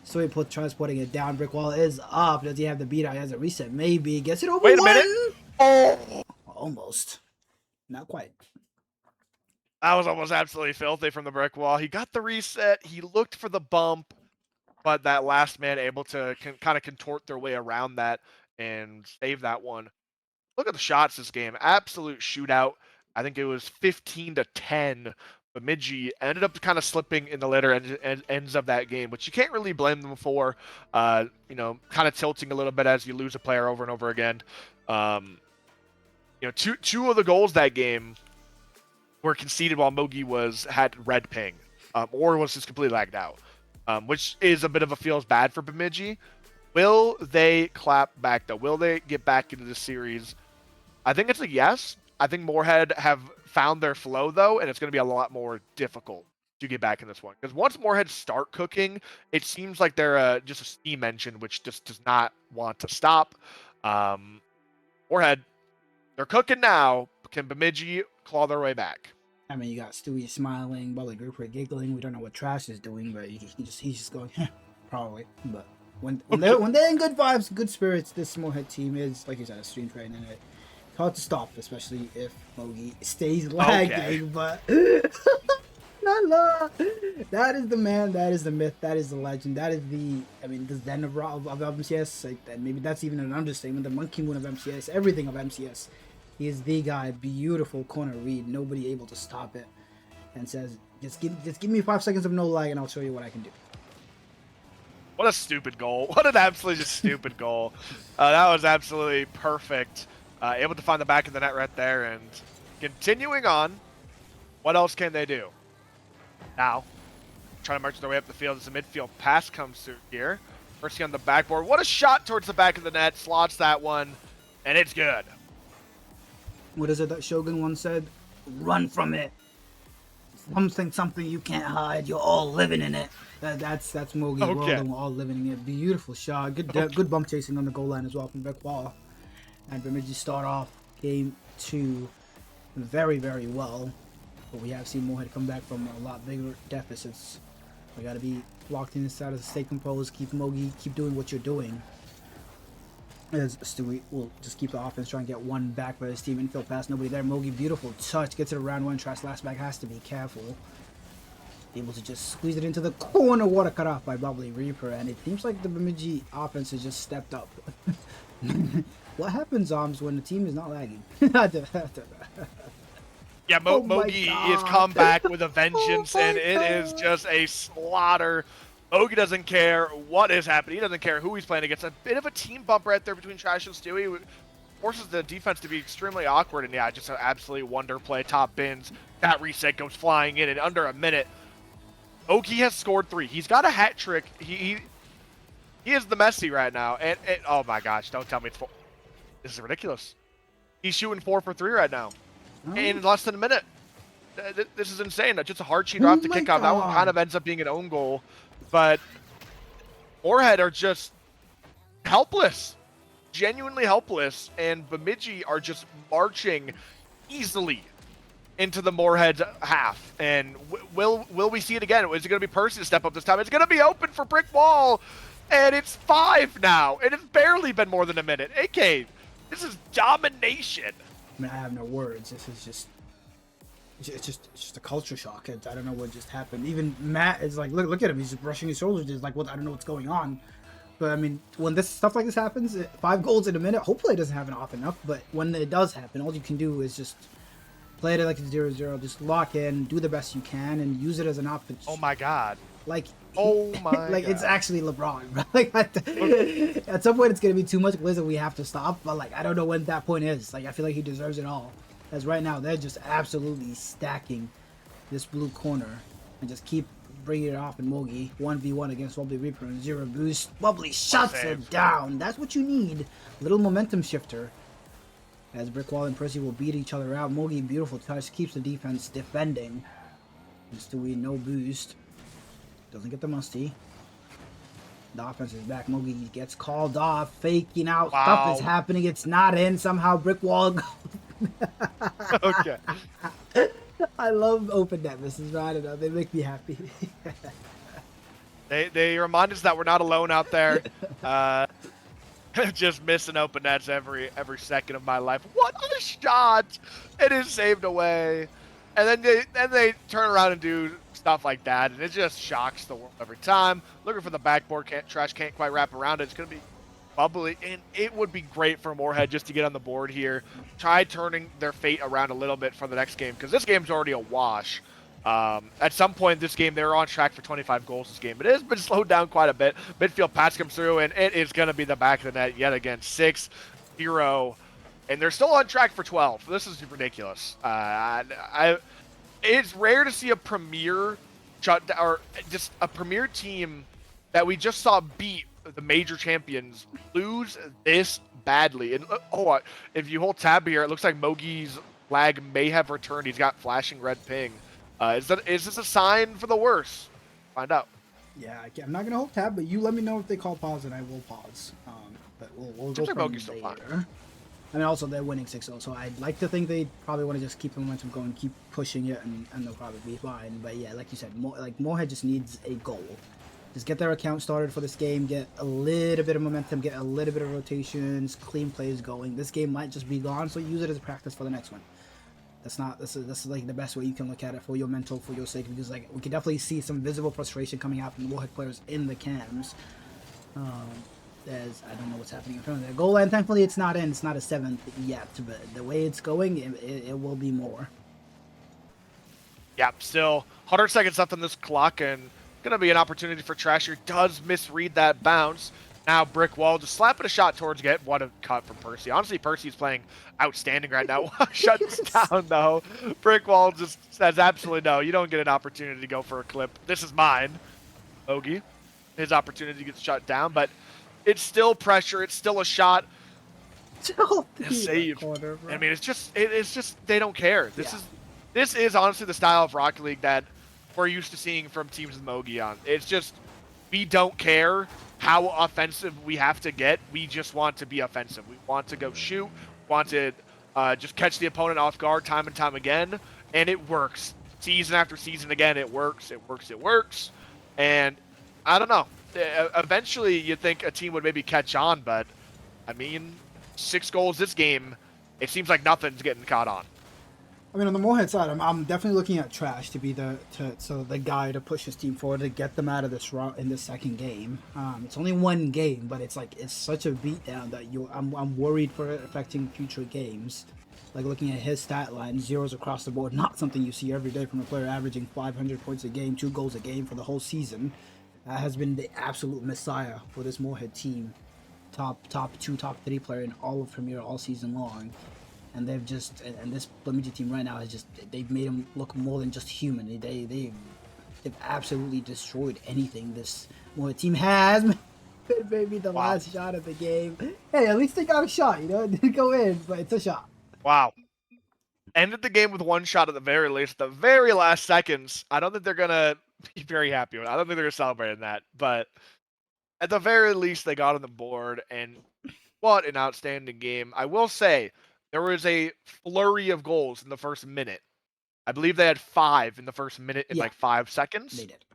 So he tries putting it down. Brick wall is up. Does he have the beat out? He has a reset. Maybe. Gets it over. Wait a minute. Oh! Almost. Not quite. That was almost absolutely filthy from the brick wall. He got the reset. He looked for the bump, but that last man able to kind of contort their way around that and save that one. Look at the shots this game. Absolute shootout. I think it was 15-10. Bemidji ended up kind of slipping in the later ends of that game, which you can't really blame them for. Kind of tilting a little bit as you lose a player over and over again. Two of the goals that game were conceded while Mogi had red ping, or was just completely lagged out, which is a bit of a feels bad for Bemidji. Will they clap back though? Will they get back into the series? I think it's a yes. I think Moorhead have found their flow though, and it's going to be a lot more difficult to get back in this one. Because once Moorhead start cooking, it seems like they're just a steam engine, which just does not want to stop. Moorhead, they're cooking now. Can Bemidji claw their way back? I mean, you got Stewie smiling, Bully Grouper giggling. We don't know what Trash is doing, but he's just going, probably. But when they're in good vibes, good spirits, this Moorhead team is, like you said, a stream train, and it's hard to stop, especially if Mogi stays lagging. Okay. But that is the man, that is the myth, that is the legend, that is the Zen of MCS. Like, maybe that's even an understatement. The Monkey Moon of MCS, everything of MCS. He is the guy. Beautiful corner read. Nobody able to stop it. And says, just give me 5 seconds of no lag, and I'll show you what I can do. What a stupid goal! What an absolutely just stupid goal! That was absolutely perfect. Able to find the back of the net right there, and continuing on. What else can they do? Now, trying to march their way up the field as the midfield pass comes through here. Mercy on the backboard. What a shot towards the back of the net. Slots that one, and it's good. What is it that Shogun once said? Run from it. Something you can't hide. You're all living in it. That's Mogi's world, and we're all living in it. Beautiful shot. Good bump chasing on the goal line as well from Brickball. And Bemidji start off game 2 very, very well. But we have seen Moorhead come back from a lot bigger deficits. We got to be locked in inside, stay composed, keep doing what you're doing. As Stewie will just keep the offense, try and get one back by his team. Infield pass, nobody there. Mogi, beautiful touch, gets it around one. Trash last back, has to be careful. Able to just squeeze it into the corner. Water cut off by Bubbly Reaper, and it seems like the Bemidji offense has just stepped up. What happens, when the team is not lagging? Yeah, Mogi is come back with a vengeance, and it is just a slaughter. Mogi doesn't care what is happening. He doesn't care who he's playing against. A bit of a team bump right there between Trash and Stewie. Forces the defense to be extremely awkward, and yeah, just an absolute wonder play. Top bins. That reset goes flying in under a minute. Oki has scored 3. He's got a hat trick. He is the Messi right now. And oh my gosh, don't tell me it's 4. This is ridiculous. He's shooting 4 for 3 right now. In less than a minute. This is insane. Just a hard cheater off the kickoff. That one kind of ends up being an own goal. But Moorhead are just helpless. Genuinely helpless. And Bemidji are just marching easily into the Moorhead half. And will we see it again? Is it going to be Percy to step up this time? It's going to be open for Brick Wall. And it's 5 now. And it's barely been more than a minute. AK, this is domination. I mean, I have no words. This is just... It's just a culture shock. I don't know what just happened. Even Matt is like, look at him. He's just brushing his shoulders. He's like, I don't know what's going on. But I mean, when this stuff like this happens, 5 goals in a minute, hopefully it doesn't happen often enough. But when it does happen, all you can do is just play it like it's 0-0. Just lock in, do the best you can, and use it as an option. Oh my God. Like, oh my like God. It's actually LeBron, bro. Like at some point it's gonna be too much blizzard. We have to stop. But like, I don't know when that point is. Like, I feel like he deserves it all. As right now, they're just absolutely stacking this blue corner and just keep bringing it off in Mogi. 1v1 against Bubbly Reaper and 0 boost. Bubbly shuts it down. That's what you need. Little momentum shifter. As Brickwall and Percy will beat each other out. Mogi, beautiful touch, keeps the defense defending. And Stewie, no boost. Doesn't get the musty. The offense is back. Mogi gets called off. Faking out. Wow. Stuff is happening. It's not in. Somehow Brickwall... Okay. I love open net misses. I don't know. They make me happy. They remind us that we're not alone out there. Just missing open nets every second of my life. What a shot! It is saved away, and then they turn around and do stuff like that, and it just shocks the world every time. Looking for the backboard, Trash can't quite wrap around it. It's gonna be Bubbly, and it would be great for Moorhead just to get on the board here. Try turning their fate around a little bit for the next game, because this game's already a wash. At some point in this game, they were on track for 25 goals this game. It has been slowed down quite a bit. Midfield pass comes through, and it is going to be the back of the net yet again. 6-0, and they're still on track for 12. This is ridiculous. It's rare to see a premier or just a premier team that we just saw beat the major champions lose this badly. And if you hold tab here, it looks like Mogi's lag may have returned. He's got flashing red ping. Is this a sign for the worse? Find out. Yeah, I'm not gonna hold tab, but you let me know if they call pause, and I will pause. But we'll go from Mogi's still there. fine. I mean, also they're winning 6-0, so I'd like to think they probably want to just keep the momentum going, keep pushing it, and they'll probably be fine. But yeah, like you said, Moorhead just needs a goal. Just get their account started for this game, get a little bit of momentum, get a little bit of rotations, clean plays going. This game might just be gone, so use it as practice for the next one. This is like the best way you can look at it for your mental, for your sake, because like we can definitely see some visible frustration coming out from the Moorhead players in the cams. As I don't know what's happening in front of their goal line. Thankfully, it's not in. It's not a 7th yet, but the way it's going, it will be more. Yeah, still 100 seconds left on this clock, and gonna be an opportunity for Trasher. Does misread that bounce. Now Brick Wall just slapping a shot towards get what a cut from Percy. Honestly, Percy's playing outstanding right now. Shuts down though. Brick Wall just says absolutely no. You don't get an opportunity to go for a clip. This is mine. Ogie. His opportunity gets shut down, but it's still pressure. It's still a shot. Still A save. corner, bro. I mean, it's just they don't care. This is honestly the style of Rocket League that we're used to seeing from teams with Mogi on. It's just we don't care how offensive we have to get. We just want to be offensive. We want to go shoot. Want to just catch the opponent off guard time and time again, and it works. Season after season again, it works. It works. It works. And I don't know. Eventually, you'd think a team would maybe catch on, but I mean, 6 goals this game. It seems like nothing's getting caught on. I mean, on the Moorhead side, I'm definitely looking at Trash to be the guy to push his team forward to get them out of this route in the second game. It's only one game, but it's such a beatdown that I'm worried for it affecting future games. Like looking at his stat line, zeros across the board, not something you see every day from a player averaging 500 points a game, 2 goals a game for the whole season. That has been the absolute messiah for this Moorhead team. Top 2, top 3 player in all of Premier all season long. And they've just, and this Bemidji team right now is just, they've made him look more than just human. They've absolutely destroyed anything this Moorhead team has. Maybe the last shot of the game. Hey, at least they got a shot, you know? It didn't go in, but it's a shot. Wow. Ended the game with 1 shot at the very least. The very last seconds. I don't think they're going to be very happy with it. I don't think they're going to celebrate in that. But at the very least, they got on the board. And what an outstanding game. I will say, there was a flurry of goals in the first minute. I believe they had 5 in the first minute in like 5 seconds. They did.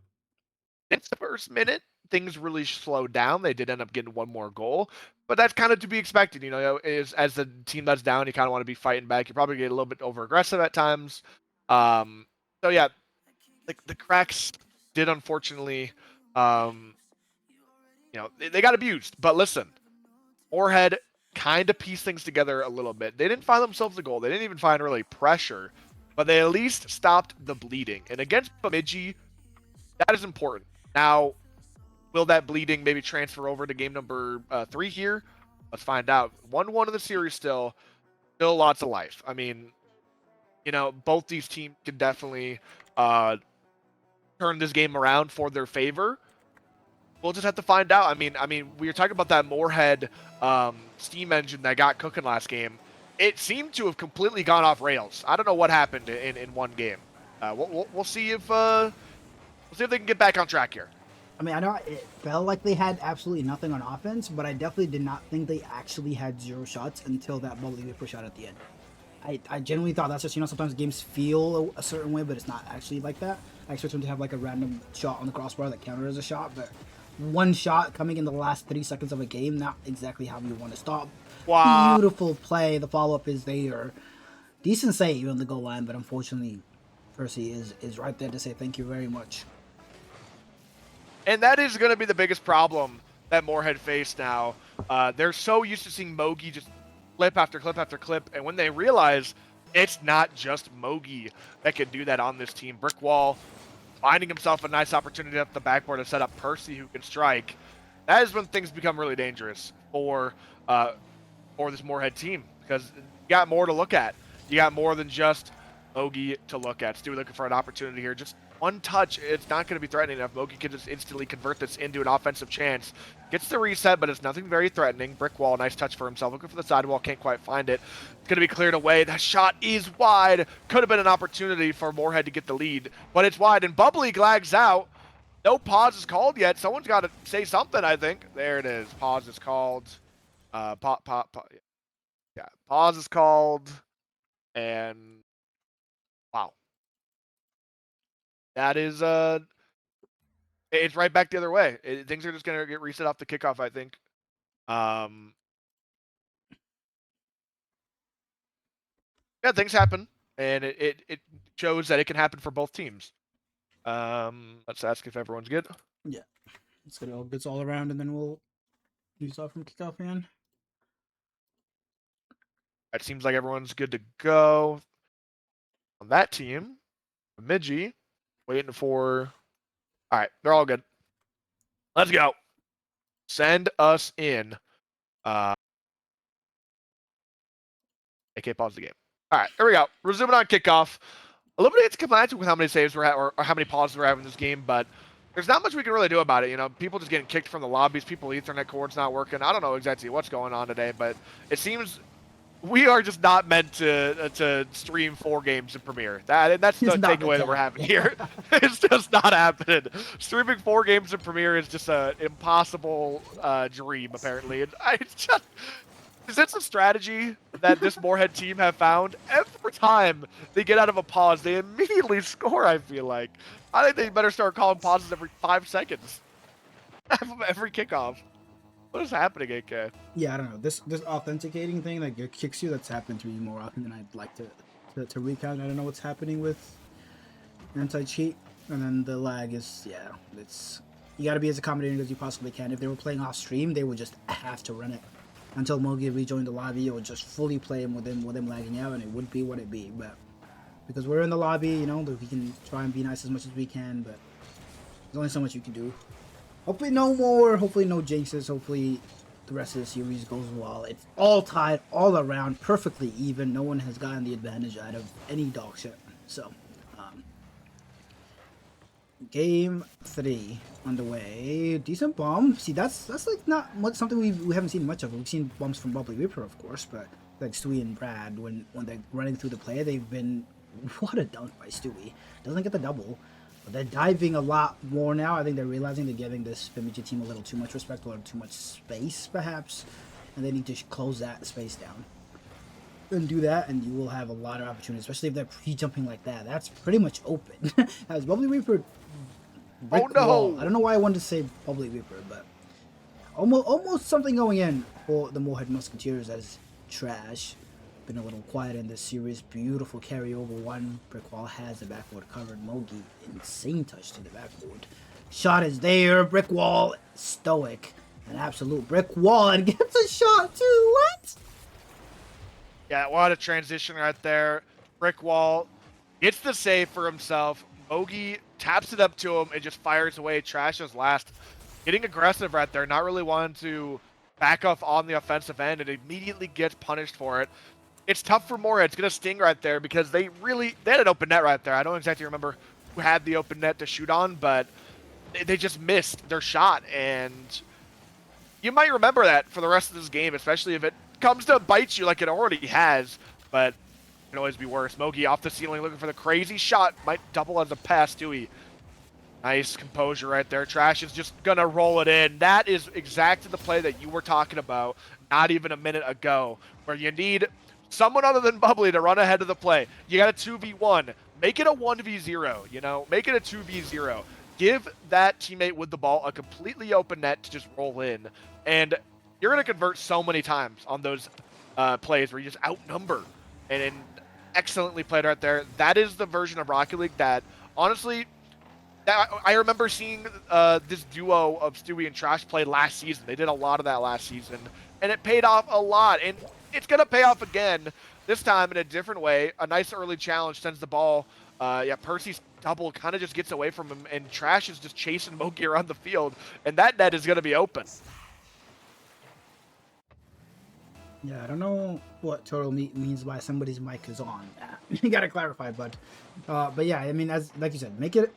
It's the first minute. Things really slowed down. They did end up getting 1 more goal, but that's kind of to be expected. You know, as the team that's down, you kind of want to be fighting back. You probably get a little bit over aggressive at times. So yeah, the cracks did unfortunately, you know, they got abused. But listen, Moorhead kind of pieced things together a little bit. They didn't find themselves a goal. They didn't even find really pressure, but they at least stopped the bleeding. And against Bemidji, that is important. Now, will that bleeding maybe transfer over to game number 3 here? Let's find out. 1-1 in the series still lots of life. I mean, you know, both these teams can definitely turn this game around for their favor. We'll just have to find out. I mean, we were talking about that Moorhead steam engine that got cooking last game. It seemed to have completely gone off rails. I don't know what happened in one game. We'll see if they can get back on track here. I mean, I know it felt like they had absolutely nothing on offense, but I definitely did not think they actually had 0 shots until that bubbly whipper shot at the end. I genuinely thought that's just, you know, sometimes games feel a certain way, but it's not actually like that. I expect them to have like a random shot on the crossbar that counted as a shot, but 1 shot coming in the last 3 seconds of a game, not exactly how you want to stop. Wow. Beautiful play. The follow-up is there. Decent save on the goal line, but unfortunately, Percy is right there to say thank you very much. And that is going to be the biggest problem that Moorhead face now. They're so used to seeing Mogi just clip after clip after clip, and when they realize it's not just Mogi that can do that on this team, Brickwall finding himself a nice opportunity at the backboard to set up Percy who can strike, that is when things become really dangerous for this Moorhead team, because you got more to look at. You got more than just Mogi to look at. Stu looking for an opportunity here. Just 1 touch, it's not going to be threatening enough. Mogi can just instantly convert this into an offensive chance. Gets the reset, but it's nothing very threatening. Brick wall, nice touch for himself. Looking for the sidewall, can't quite find it. It's going to be cleared away. That shot is wide. Could have been an opportunity for Moorhead to get the lead, but it's wide. And Bubbly glags out. No pause is called yet. Someone's got to say something, I think. There it is. Pause is called. Yeah, pause is called. And wow. That is it's right back the other way. Things are just gonna get reset off the kickoff, I think. Yeah, things happen, and it shows that it can happen for both teams. Let's ask if everyone's good. Yeah, let's get all bits all around, and then we'll do stuff from kickoff again. It seems like everyone's good to go on that team. Bemidji waiting for. All right, they're all good. Let's go. Send us in. AK, pause the game. All right, there we go. Resuming on kickoff. A little bit inconsistent with how many saves we're at, or how many pauses we're having in this game, but there's not much we can really do about it. You know, people just getting kicked from the lobbies, people Ethernet cords not working. I don't know exactly what's going on today, but it seems we are just not meant to stream 4 games in Premiere. That's the takeaway that we're having here. It's just not happening. Streaming 4 games in Premiere is just an impossible dream, apparently. And it's just, is this a strategy that this Moorhead team have found? Every time they get out of a pause, they immediately score, I feel like. I think they better start calling pauses every 5 seconds. Every kickoff. What is happening, AK? Yeah, I don't know. This authenticating thing that kicks you, that's happened to me more often than I'd like to recount. I don't know what's happening with anti-cheat. And then the lag is, yeah, it's, you got to be as accommodating as you possibly can. If they were playing off stream, they would just have to run it until Mogi rejoined the lobby. It would just fully play him with him lagging out, and it would be what it be. But because we're in the lobby, you know, we can try and be nice as much as we can, but there's only so much you can do. Hopefully no more, hopefully no jinxes, hopefully the rest of the series goes well. It's all tied, all around, perfectly even. No one has gotten the advantage out of any dog shit. So, game 3 underway. Decent bomb. See, that's like not much, something we haven't seen much of. We've seen bombs from Bubbly Reaper, of course, but like Stewie and Brad, when they're running through the play, they've been, what a dunk by Stewie. Doesn't get the double. But they're diving a lot more now. I think they're realizing they're giving this Fimichi team a little too much respect, a little too much space, perhaps. And they need to close that space down. And do that, and you will have a lot of opportunities, especially if they're pre-jumping like that. That's pretty much open. As Bubbly Reaper... Oh no! Wall. I don't know why I wanted to say Bubbly Reaper, but... Almost something going in for the Moorhead Musketeers as trash. Been a little quiet in this series. Beautiful carryover. One brick wall has the backboard covered. Mogi, insane touch to the backboard. Shot is there. Brick wall, stoic. An absolute brick wall, and gets a shot too. What? Yeah, what a transition right there. Brick wall gets the save for himself. Mogi taps it up to him and just fires away. Trash is last. Getting aggressive right there. Not really wanting to back off on the offensive end, and immediately gets punished for it. It's tough for Moorhead. It's going to sting right there because they had an open net right there. I don't exactly remember who had the open net to shoot on, but they just missed their shot. And you might remember that for the rest of this game, especially if it comes to bite you like it already has. But it can always be worse. Mogi off the ceiling looking for the crazy shot. Might double as a pass, Stewie. Nice composure right there. Trash is just going to roll it in. That is exactly the play that you were talking about not even a minute ago, where you need someone other than Bubbly to run ahead of the play. You got a 2v1. Make it a 1v0, you know? Make it a 2v0. Give that teammate with the ball a completely open net to just roll in. And you're going to convert so many times on those plays where you just outnumber. And excellently played right there. That is the version of Rocket League that, honestly, I remember seeing this duo of Stewie and Trash play last season. They did a lot of that last season. And it paid off a lot. And it's going to pay off again, this time in a different way. A nice early challenge sends the ball. Percy's double kind of just gets away from him, and Trash is just chasing Mogi around the field, and that net is going to be open. Yeah, I don't know what total means by somebody's mic is on. You got to clarify, bud. But yeah, I mean, as like you said, make it...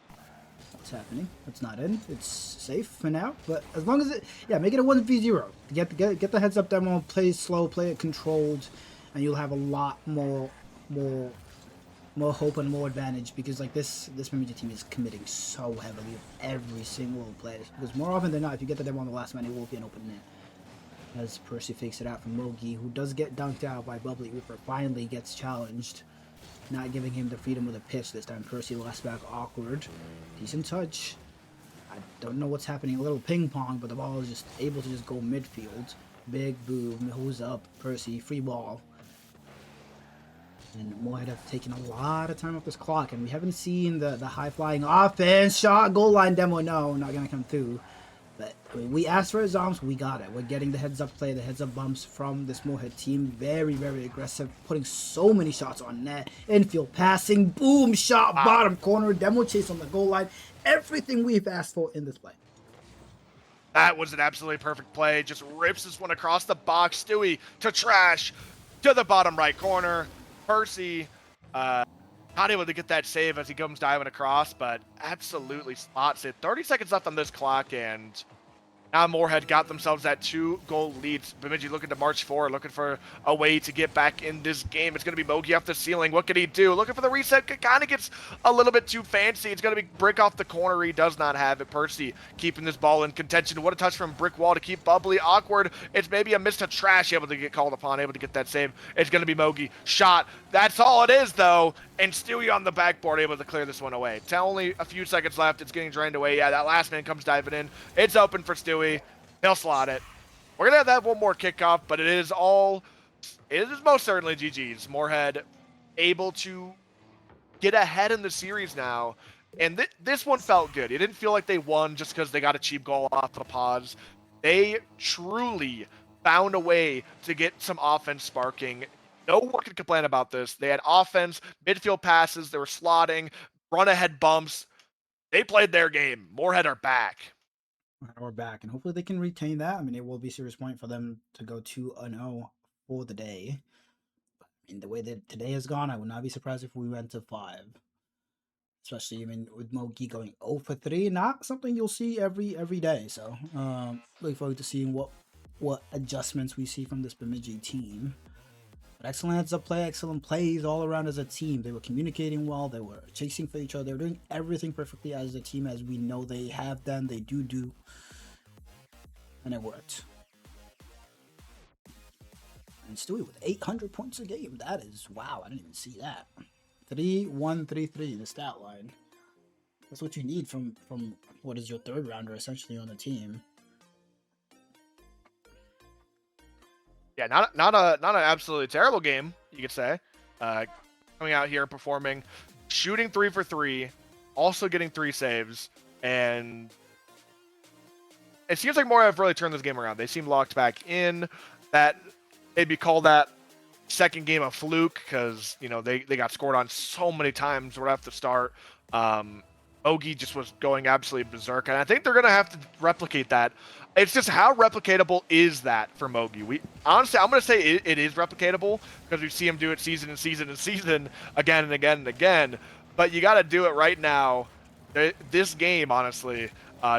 What's happening? It's not in. It's safe for now. But as long as it... Yeah, make it a 1v0. Get the heads up demo, play slow, play it controlled, and you'll have a lot more hope and more advantage, because like this Mimiji team is committing so heavily of every single play. Because more often than not, if you get the demo on the last man, it will be an open net. As Percy fakes it out from Mogi, who does get dunked out by Bubbly Reaper, finally gets challenged. Not giving him the freedom of the pitch this time. Percy last back awkward. Decent touch. I don't know what's happening. A little ping pong, but the ball is just able to just go midfield. Big boom. Who's up? Percy. Free ball. And Moorhead have taken a lot of time off this clock, and we haven't seen the high-flying offense. Shot, goal line demo. No, not going to come through. But I mean, we asked for zombs, we got it. We're getting the heads-up play, the heads-up bumps from this Moorhead team. Very, very aggressive, putting so many shots on net. Infield passing, boom, shot, bottom corner, demo chase on the goal line. Everything we've asked for in this play. That was an absolutely perfect play. Just rips this one across the box. Stewie to Trash to the bottom right corner. Percy not able to get that save as he comes diving across, but absolutely spots it. 30 seconds left on this clock, and now Moorhead got themselves that 2-goal lead. Bemidji looking to march forward, looking for a way to get back in this game. It's going to be Mogi off the ceiling. What can he do? Looking for the reset. Kind of gets a little bit too fancy. It's going to be Brick off the corner. He does not have it. Percy keeping this ball in contention. What a touch from Brick Wall to keep Bubbly awkward. It's maybe a miss to Trash, able to get called upon, able to get that save. It's going to be Mogi. Shot. That's all it is, though. And Stewie on the backboard, able to clear this one away. Only a few seconds left. It's getting drained away. Yeah, that last man comes diving in. It's open for Stewie. He'll slot it. We're going to have that one more kickoff, but it is most certainly GG's. Moorhead able to get ahead in the series now. And this one felt good. It didn't feel like they won just because they got a cheap goal off the pause. They truly found a way to get some offense sparking. No one can complain about this. They had offense, midfield passes, they were slotting, run-ahead bumps. They played their game. Moorhead are back. We're back, and hopefully they can retain that. I mean, it will be a serious point for them to go 2-0 for the day. I mean, the way that today has gone, I would not be surprised if we went to 5. Especially, I mean, with Mogi going 0 for 3, not something you'll see every day. So, looking forward to seeing what adjustments we see from this Bemidji team. But excellent heads-up play, excellent plays all around as a team. They were communicating well. They were chasing for each other. They were doing everything perfectly as a team, as we know they have done. They do. And it worked. And Stewie with 800 points a game. That is, wow, I didn't even see that. 3-1-3-3, the stat line. That's what you need from what is your third rounder essentially on the team. Yeah, not an absolutely terrible game, you could say. Coming out here, performing, shooting 3 for 3, also getting 3 saves, and it seems like Moorhead have really turned this game around. They seem locked back in. That maybe call that second game a fluke because they got scored on so many times right off the start. Ogie just was going absolutely berserk, and I think they're gonna have to replicate that. It's just how replicatable is that for Mogi? Honestly, I'm gonna say it is replicatable because we see him do it season and season and season again and again and again. But you got to do it right now, this game, honestly,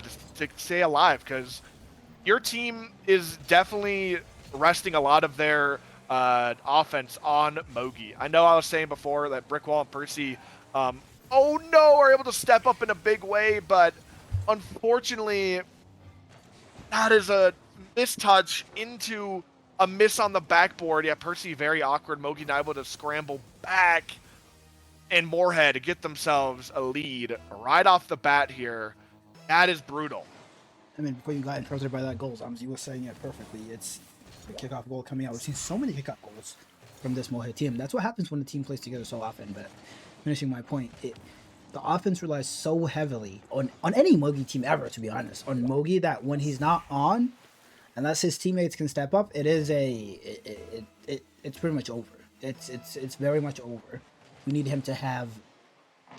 just to stay alive, because your team is definitely resting a lot of their offense on Mogi. I know I was saying before that Brickwall and Percy, are able to step up in a big way, but unfortunately, that is a mistouch into a miss on the backboard. Yeah, Percy very awkward. Mogi not able to scramble back, and Moorhead to get themselves a lead right off the bat here. That is brutal. I mean, before you got interrupted by that goal, you were saying it perfectly. It's a kickoff goal coming out. We've seen so many kickoff goals from this Moorhead team. That's what happens when the team plays together so often. But finishing my point, the offense relies so heavily on any Mogi team ever, to be honest, on Mogi, that when he's not on, unless his teammates can step up, it's pretty much over. It's very much over. We need him to have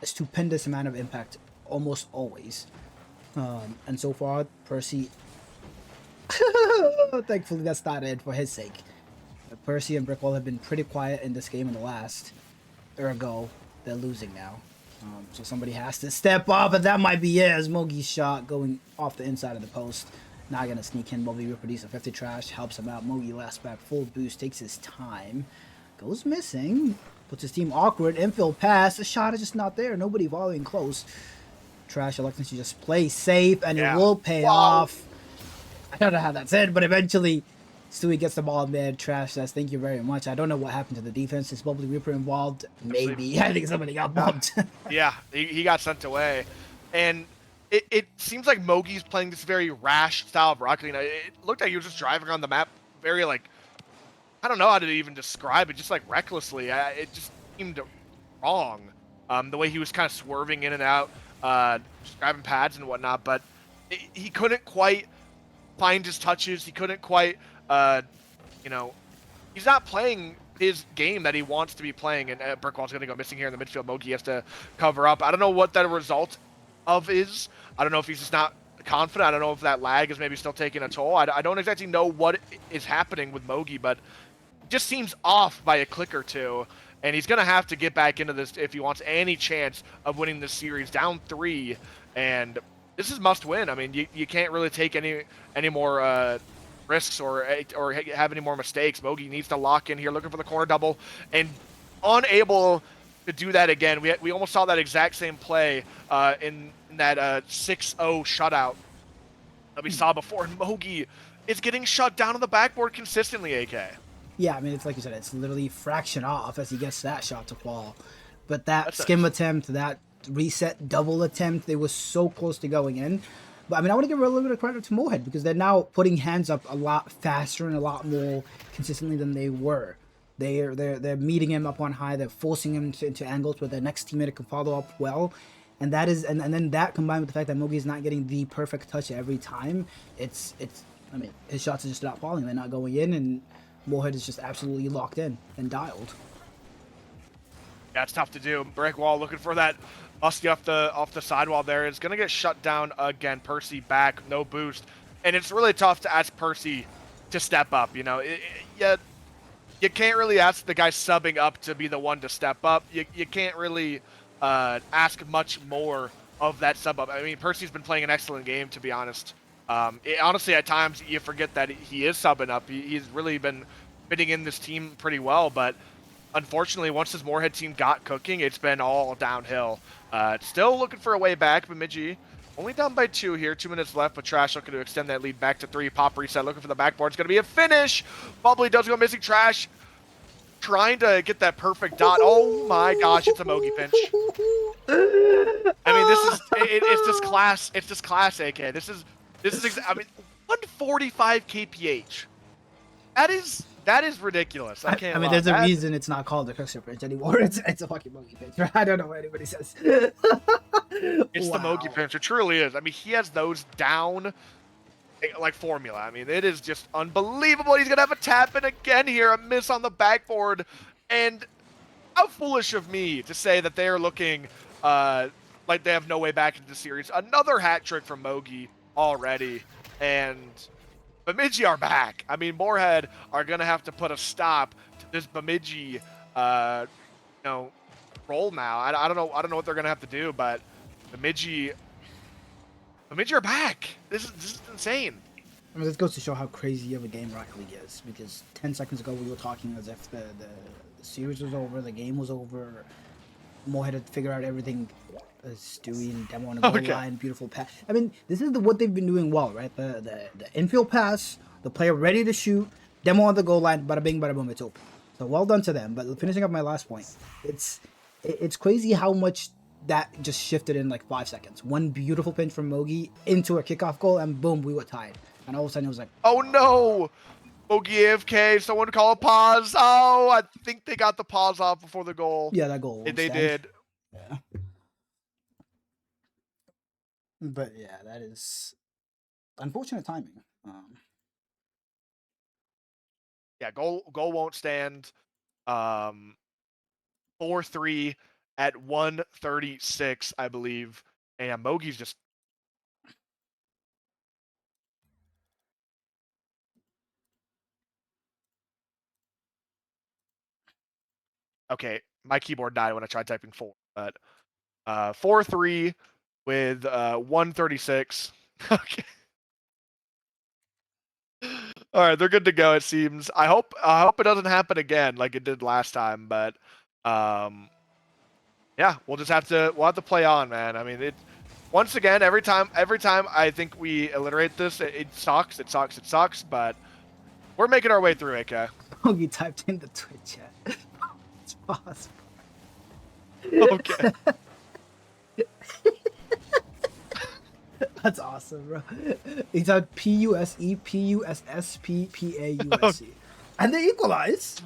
a stupendous amount of impact almost always. And so far, Percy, thankfully that's not it for his sake. Percy and Brickwall have been pretty quiet in this game in the last ergo. They're losing now. So somebody has to step up, and that might be it, as Mogi's shot going off the inside of the post. Not going to sneak in. Bobby reproduce a 50 trash, helps him out. Mogi last back, full boost, takes his time. Goes missing, puts his team awkward. Infield pass, the shot is just not there. Nobody volleying close. Trash electing to just play safe, and it will pay off. I don't know how that's it, but eventually Stewie gets the ball in there. Trash says, thank you very much. I don't know what happened to the defense. Is Bubbly Reaper involved? Maybe. I think somebody got bumped. Yeah, he got sent away. And it seems like Mogi's playing this very rash style of Rocket League. It looked like he was just driving around the map very, I don't know how to even describe it, just recklessly. It just seemed wrong. The way he was kind of swerving in and out, just grabbing pads and whatnot. But he couldn't quite find his touches. He couldn't quite... he's not playing his game that he wants to be playing, and Brickwall's going to go missing here in the midfield. Mogi has to cover up. I don't know what that result of is. I don't know if he's just not confident. I don't know if that lag is maybe still taking a toll. I don't exactly know what is happening with Mogi, but it just seems off by a click or two. And he's going to have to get back into this if he wants any chance of winning this series. Down 3, and this is must win. I mean, you can't really take any more risks or have any more mistakes. Mogi needs to lock in here, looking for the corner double, and unable to do that again. We almost saw that exact same play in that 6-0 shutout that we saw before. And Mogi is getting shut down on the backboard consistently, AK. Yeah, I mean, it's like you said, it's literally fraction off as he gets that shot to fall. But that That's skim attempt, that reset double attempt, they were so close to going in. But I mean, I want to give a little bit of credit to Moorhead because they're now putting hands up a lot faster and a lot more consistently than they were. They're meeting him up on high. They're forcing him into angles where their next teammate can follow up well. And that is, and then that combined with the fact that Mogi is not getting the perfect touch every time, I mean, his shots are just not falling. They're not going in, and Moorhead is just absolutely locked in and dialed. Yeah, it's tough to do. Brick wall looking for that musty off the sidewall there. It's going to get shut down again. Percy back, no boost. And it's really tough to ask Percy to step up. You know, you can't really ask the guy subbing up to be the one to step up. You can't really ask much more of that sub up. I mean, Percy's been playing an excellent game, to be honest. Honestly, at times you forget that he is subbing up. He's really been fitting in this team pretty well, but unfortunately, once this Moorhead team got cooking, it's been all downhill. Still looking for a way back. Bemidji only down by 2 here. 2 minutes left, but Trash looking to extend that lead back to 3. Pop reset, looking for the backboard. It's going to be a finish. Bubbly does go missing. Trash trying to get that perfect dot. Oh my gosh, it's a Mogi pinch. I mean, it's just class. It's just class, AK. This is I mean, 145 kph. That is ridiculous. I can't. I mean, there's a reason it's not called a Cookster pinch anymore. It's a fucking Mogi pinch. Right? I don't know what anybody says. It's the Mogi pinch. It truly is. I mean, he has those down like formula. I mean, it is just unbelievable. He's gonna have a tap in again here, a miss on the backboard, and how foolish of me to say that they are looking like they have no way back into the series. Another hat trick from Mogi already, and Bemidji are back. I mean, Moorhead are gonna have to put a stop to this Bemidji, roll now. I don't know what they're gonna have to do, but Bemidji are back. This is insane. I mean, this goes to show how crazy of a game Rocket League is. Because 10 seconds ago we were talking as if the series was over, the game was over. Moorhead had figured out everything. Stewie and Demo on the goal line, beautiful pass. I mean, this is what they've been doing well, right? The infield pass, the player ready to shoot, Demo on the goal line, bada bing, bada boom, it's open. So well done to them. But finishing up my last point, it's crazy how much that just shifted in like 5 seconds. One beautiful pinch from Mogi into a kickoff goal, and boom, we were tied. And all of a sudden it was like, oh no! Mogi AFK, someone call a pause. Oh, I think they got the pause off before the goal. Yeah, that goal. They did. Yeah. But yeah, that is unfortunate timing. Yeah, goal won't stand. 4-3 at 1:36, I believe. And Mogi's just. Okay, my keyboard died when I tried typing 4, but 4-3 with 1:36. Okay. All right, they're good to go. It seems. I hope it doesn't happen again like it did last time. But yeah, we'll have to play on, man. I mean, once again, every time I think we alliterate this, it sucks. It sucks. But we're making our way through, AK. Oh, you typed in the Twitch chat. It's possible. Okay. That's awesome, bro. He typed PUSE, PUSS, PPAUSC. And they equalize.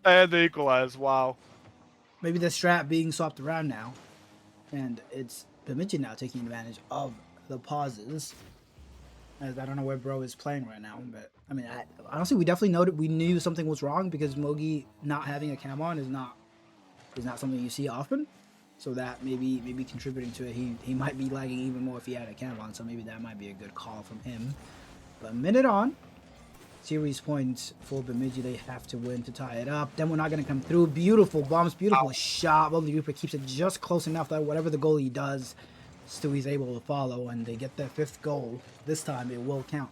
And they equalize. Wow. Maybe the strat being swapped around now. And it's Bemidji now taking advantage of the pauses. As I don't know where bro is playing right now, but I mean, honestly, we definitely we knew something was wrong because Mogi not having a cam on is not something you see often. so that maybe contributing to it. He might be lagging even more if he had a cam on, so maybe that might be a good call from him. But a minute on, series points for Bemidji. They have to win to tie it up. Then we're not going to come through. Beautiful bombs, beautiful shot. Well, the Reaper keeps it just close enough that whatever the goal he does, Stewie's able to follow, and they get their 5th goal. This time it will count.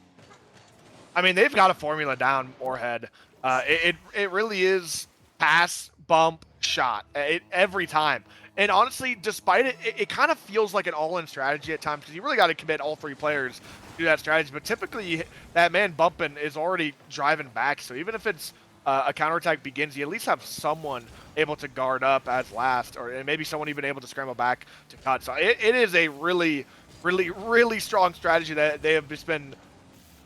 I mean, they've got a formula down, Moorhead. It really is pass, bump, shot every time. And honestly, despite it kind of feels like an all-in strategy at times because you really got to commit all 3 players to do that strategy. But typically, that man bumping is already driving back. So even if it's a counterattack begins, you at least have someone able to guard up as last, or maybe someone even able to scramble back to cut. So it is a really, really, really strong strategy that they have just been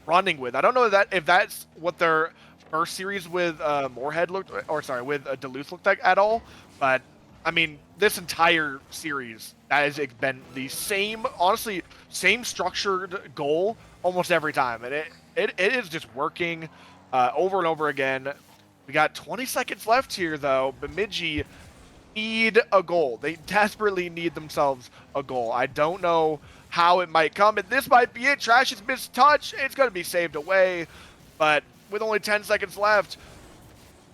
running with. I don't know if that's what their first series with Moorhead looked, or sorry, with Duluth looked like at all, but I mean, this entire series has been the same, honestly, same structured goal almost every time, and it is just working over and over again. We got 20 seconds left here, though. Bemidji need a goal. They desperately need themselves a goal. I don't know how it might come, and this might be it. Trash's missed touch. It's going to be saved away, but with only 10 seconds left,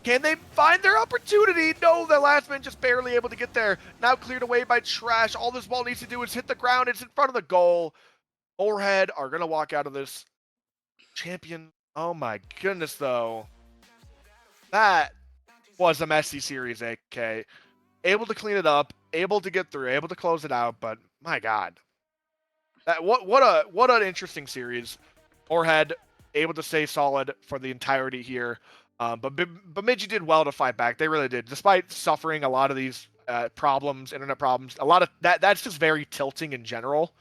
can they find their opportunity? No, the last man just barely able to get there. Now cleared away by Trash. All this ball needs to do is hit the ground. It's in front of the goal. Moorhead are going to walk out of this champion. Oh my goodness, though. That was a messy series, AK. Able to clean it up, able to get through, able to close it out, but my God. What an interesting series. Moorhead able to stay solid for the entirety here. But Bemidji did well to fight back. They really did. Despite suffering a lot of these problems, internet problems, a lot of that's just very tilting in general.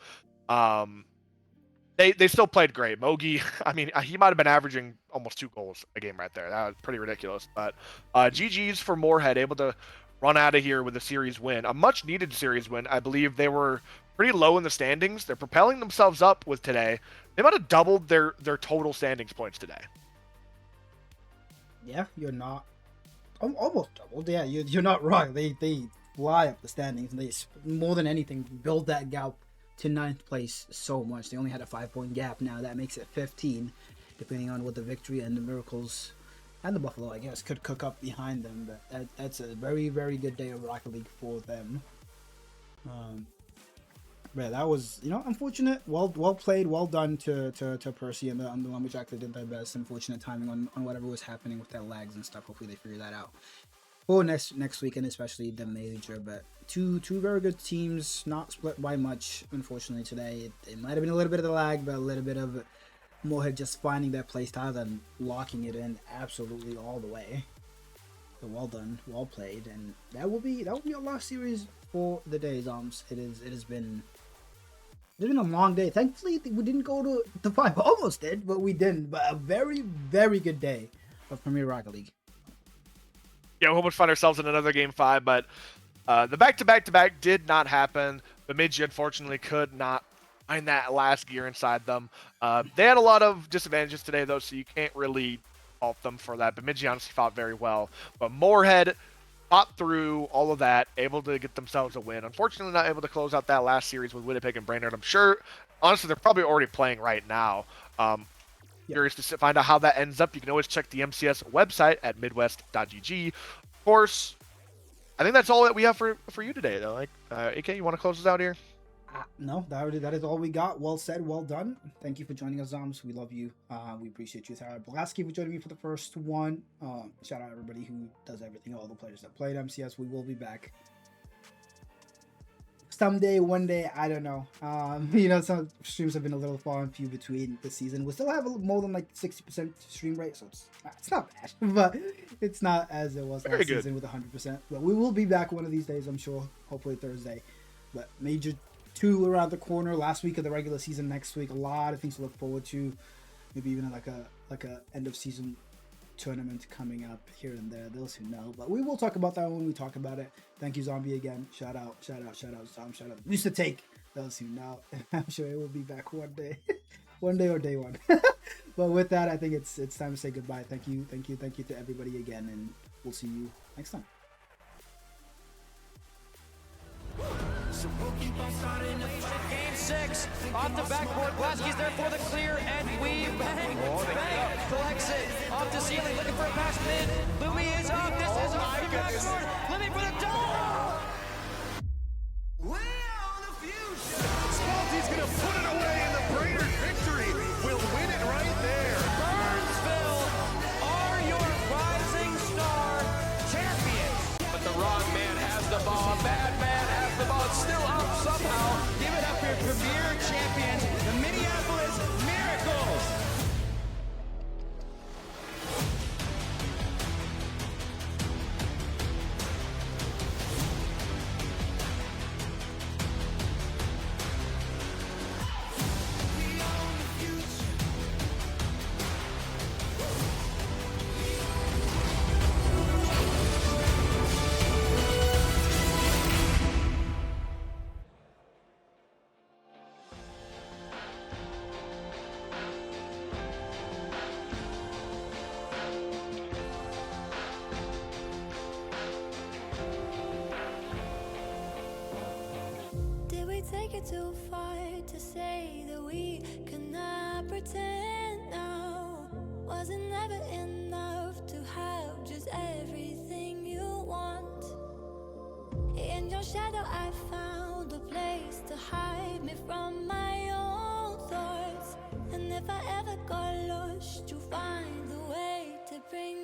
They still played great. Mogi, I mean, he might have been averaging almost 2 goals a game right there. That was pretty ridiculous. But GG's for Moorhead, able to run out of here with a series win. A much-needed series win. I believe they were pretty low in the standings. They're propelling themselves up with today. They might have doubled their total standings points today. Yeah, you're not almost doubled. Yeah, you're not wrong. They fly up the standings, and they more than anything build that gap to 9th place so much. They only had a 5-point gap now. That makes it 15, depending on what the Victory and the Miracles and the Buffalo, I guess, could cook up behind them. But that's a very, very good day of Rocket League for them. But that was, unfortunate. Well played, well done to Percy and the Lumberjacks. They did their best. Unfortunate timing on whatever was happening with their lags and stuff. Hopefully they figure that out for next weekend, especially the major. But two very good teams, not split by much. Unfortunately today, it might have been a little bit of the lag, but a little bit of Moorhead just finding their play style and locking it in absolutely all the way. So well done, well played, and that will be our last series for the day, Zoms. It's been a long day. Thankfully, we didn't go to the 5. Almost did, but we didn't. But a very, very good day of Premier Rocket League. Yeah, we almost find ourselves in another game 5, but the back-to-back-to-back did not happen. Bemidji, unfortunately, could not find that last gear inside them. They had a lot of disadvantages today, though, so you can't really fault them for that. Bemidji honestly fought very well. But Moorhead fought through all of that, able to get themselves a win. Unfortunately, not able to close out that last series with Winnipeg and Brainerd. I'm sure, honestly, they're probably already playing right now. Curious to find out how that ends up. You can always check the MCS website at midwest.gg. Of course, I think that's all that we have for you today, though. Like, AK, you want to close us out here? No, that is all we got. Well said, well done. Thank you for joining us, Zoms. We love you. We appreciate you. Sarah Blaski for joining me for the first one. Shout out everybody who does everything, all the players that played MCS. We will be back someday, one day, I don't know. Some streams have been a little far and few between this season. We still have more than like 60% stream rate, so it's not bad, but it's not as it was last season with 100%. But we will be back one of these days, I'm sure. Hopefully Thursday. But Major 2 around the corner, last week of the regular season, next week, a lot of things to look forward to. Maybe even like a end of season tournament coming up here and there, those who know. But we will talk about that when we talk about it. Thank you, Zombie, again. Shout out, Zom, shout out. Used to take those who know. I'm sure it will be back one day. One day or day one. But with that, I think it's time to say goodbye. Thank you to everybody again, and we'll see you next time. Game 6, off the backboard, Blaski's there for the clear, and we bang, bang, collects it, off the ceiling, looking for a pass mid, Louis is up, this is off the backboard, living for the dome! Spalty's gonna put it away, and the Brainerd victory will win it right there. Burnsville are your rising star champions! But the wrong man has the ball. Bad man has the ball. It's still up somehow. Give it up for your premier champions, the Minneapolis Miracles. Did we take it too far to say that we could not pretend now? Was it never enough to have just everything you want? In your shadow I found a place to hide me from my own thoughts. And if I ever got lost, you'll find a way to bring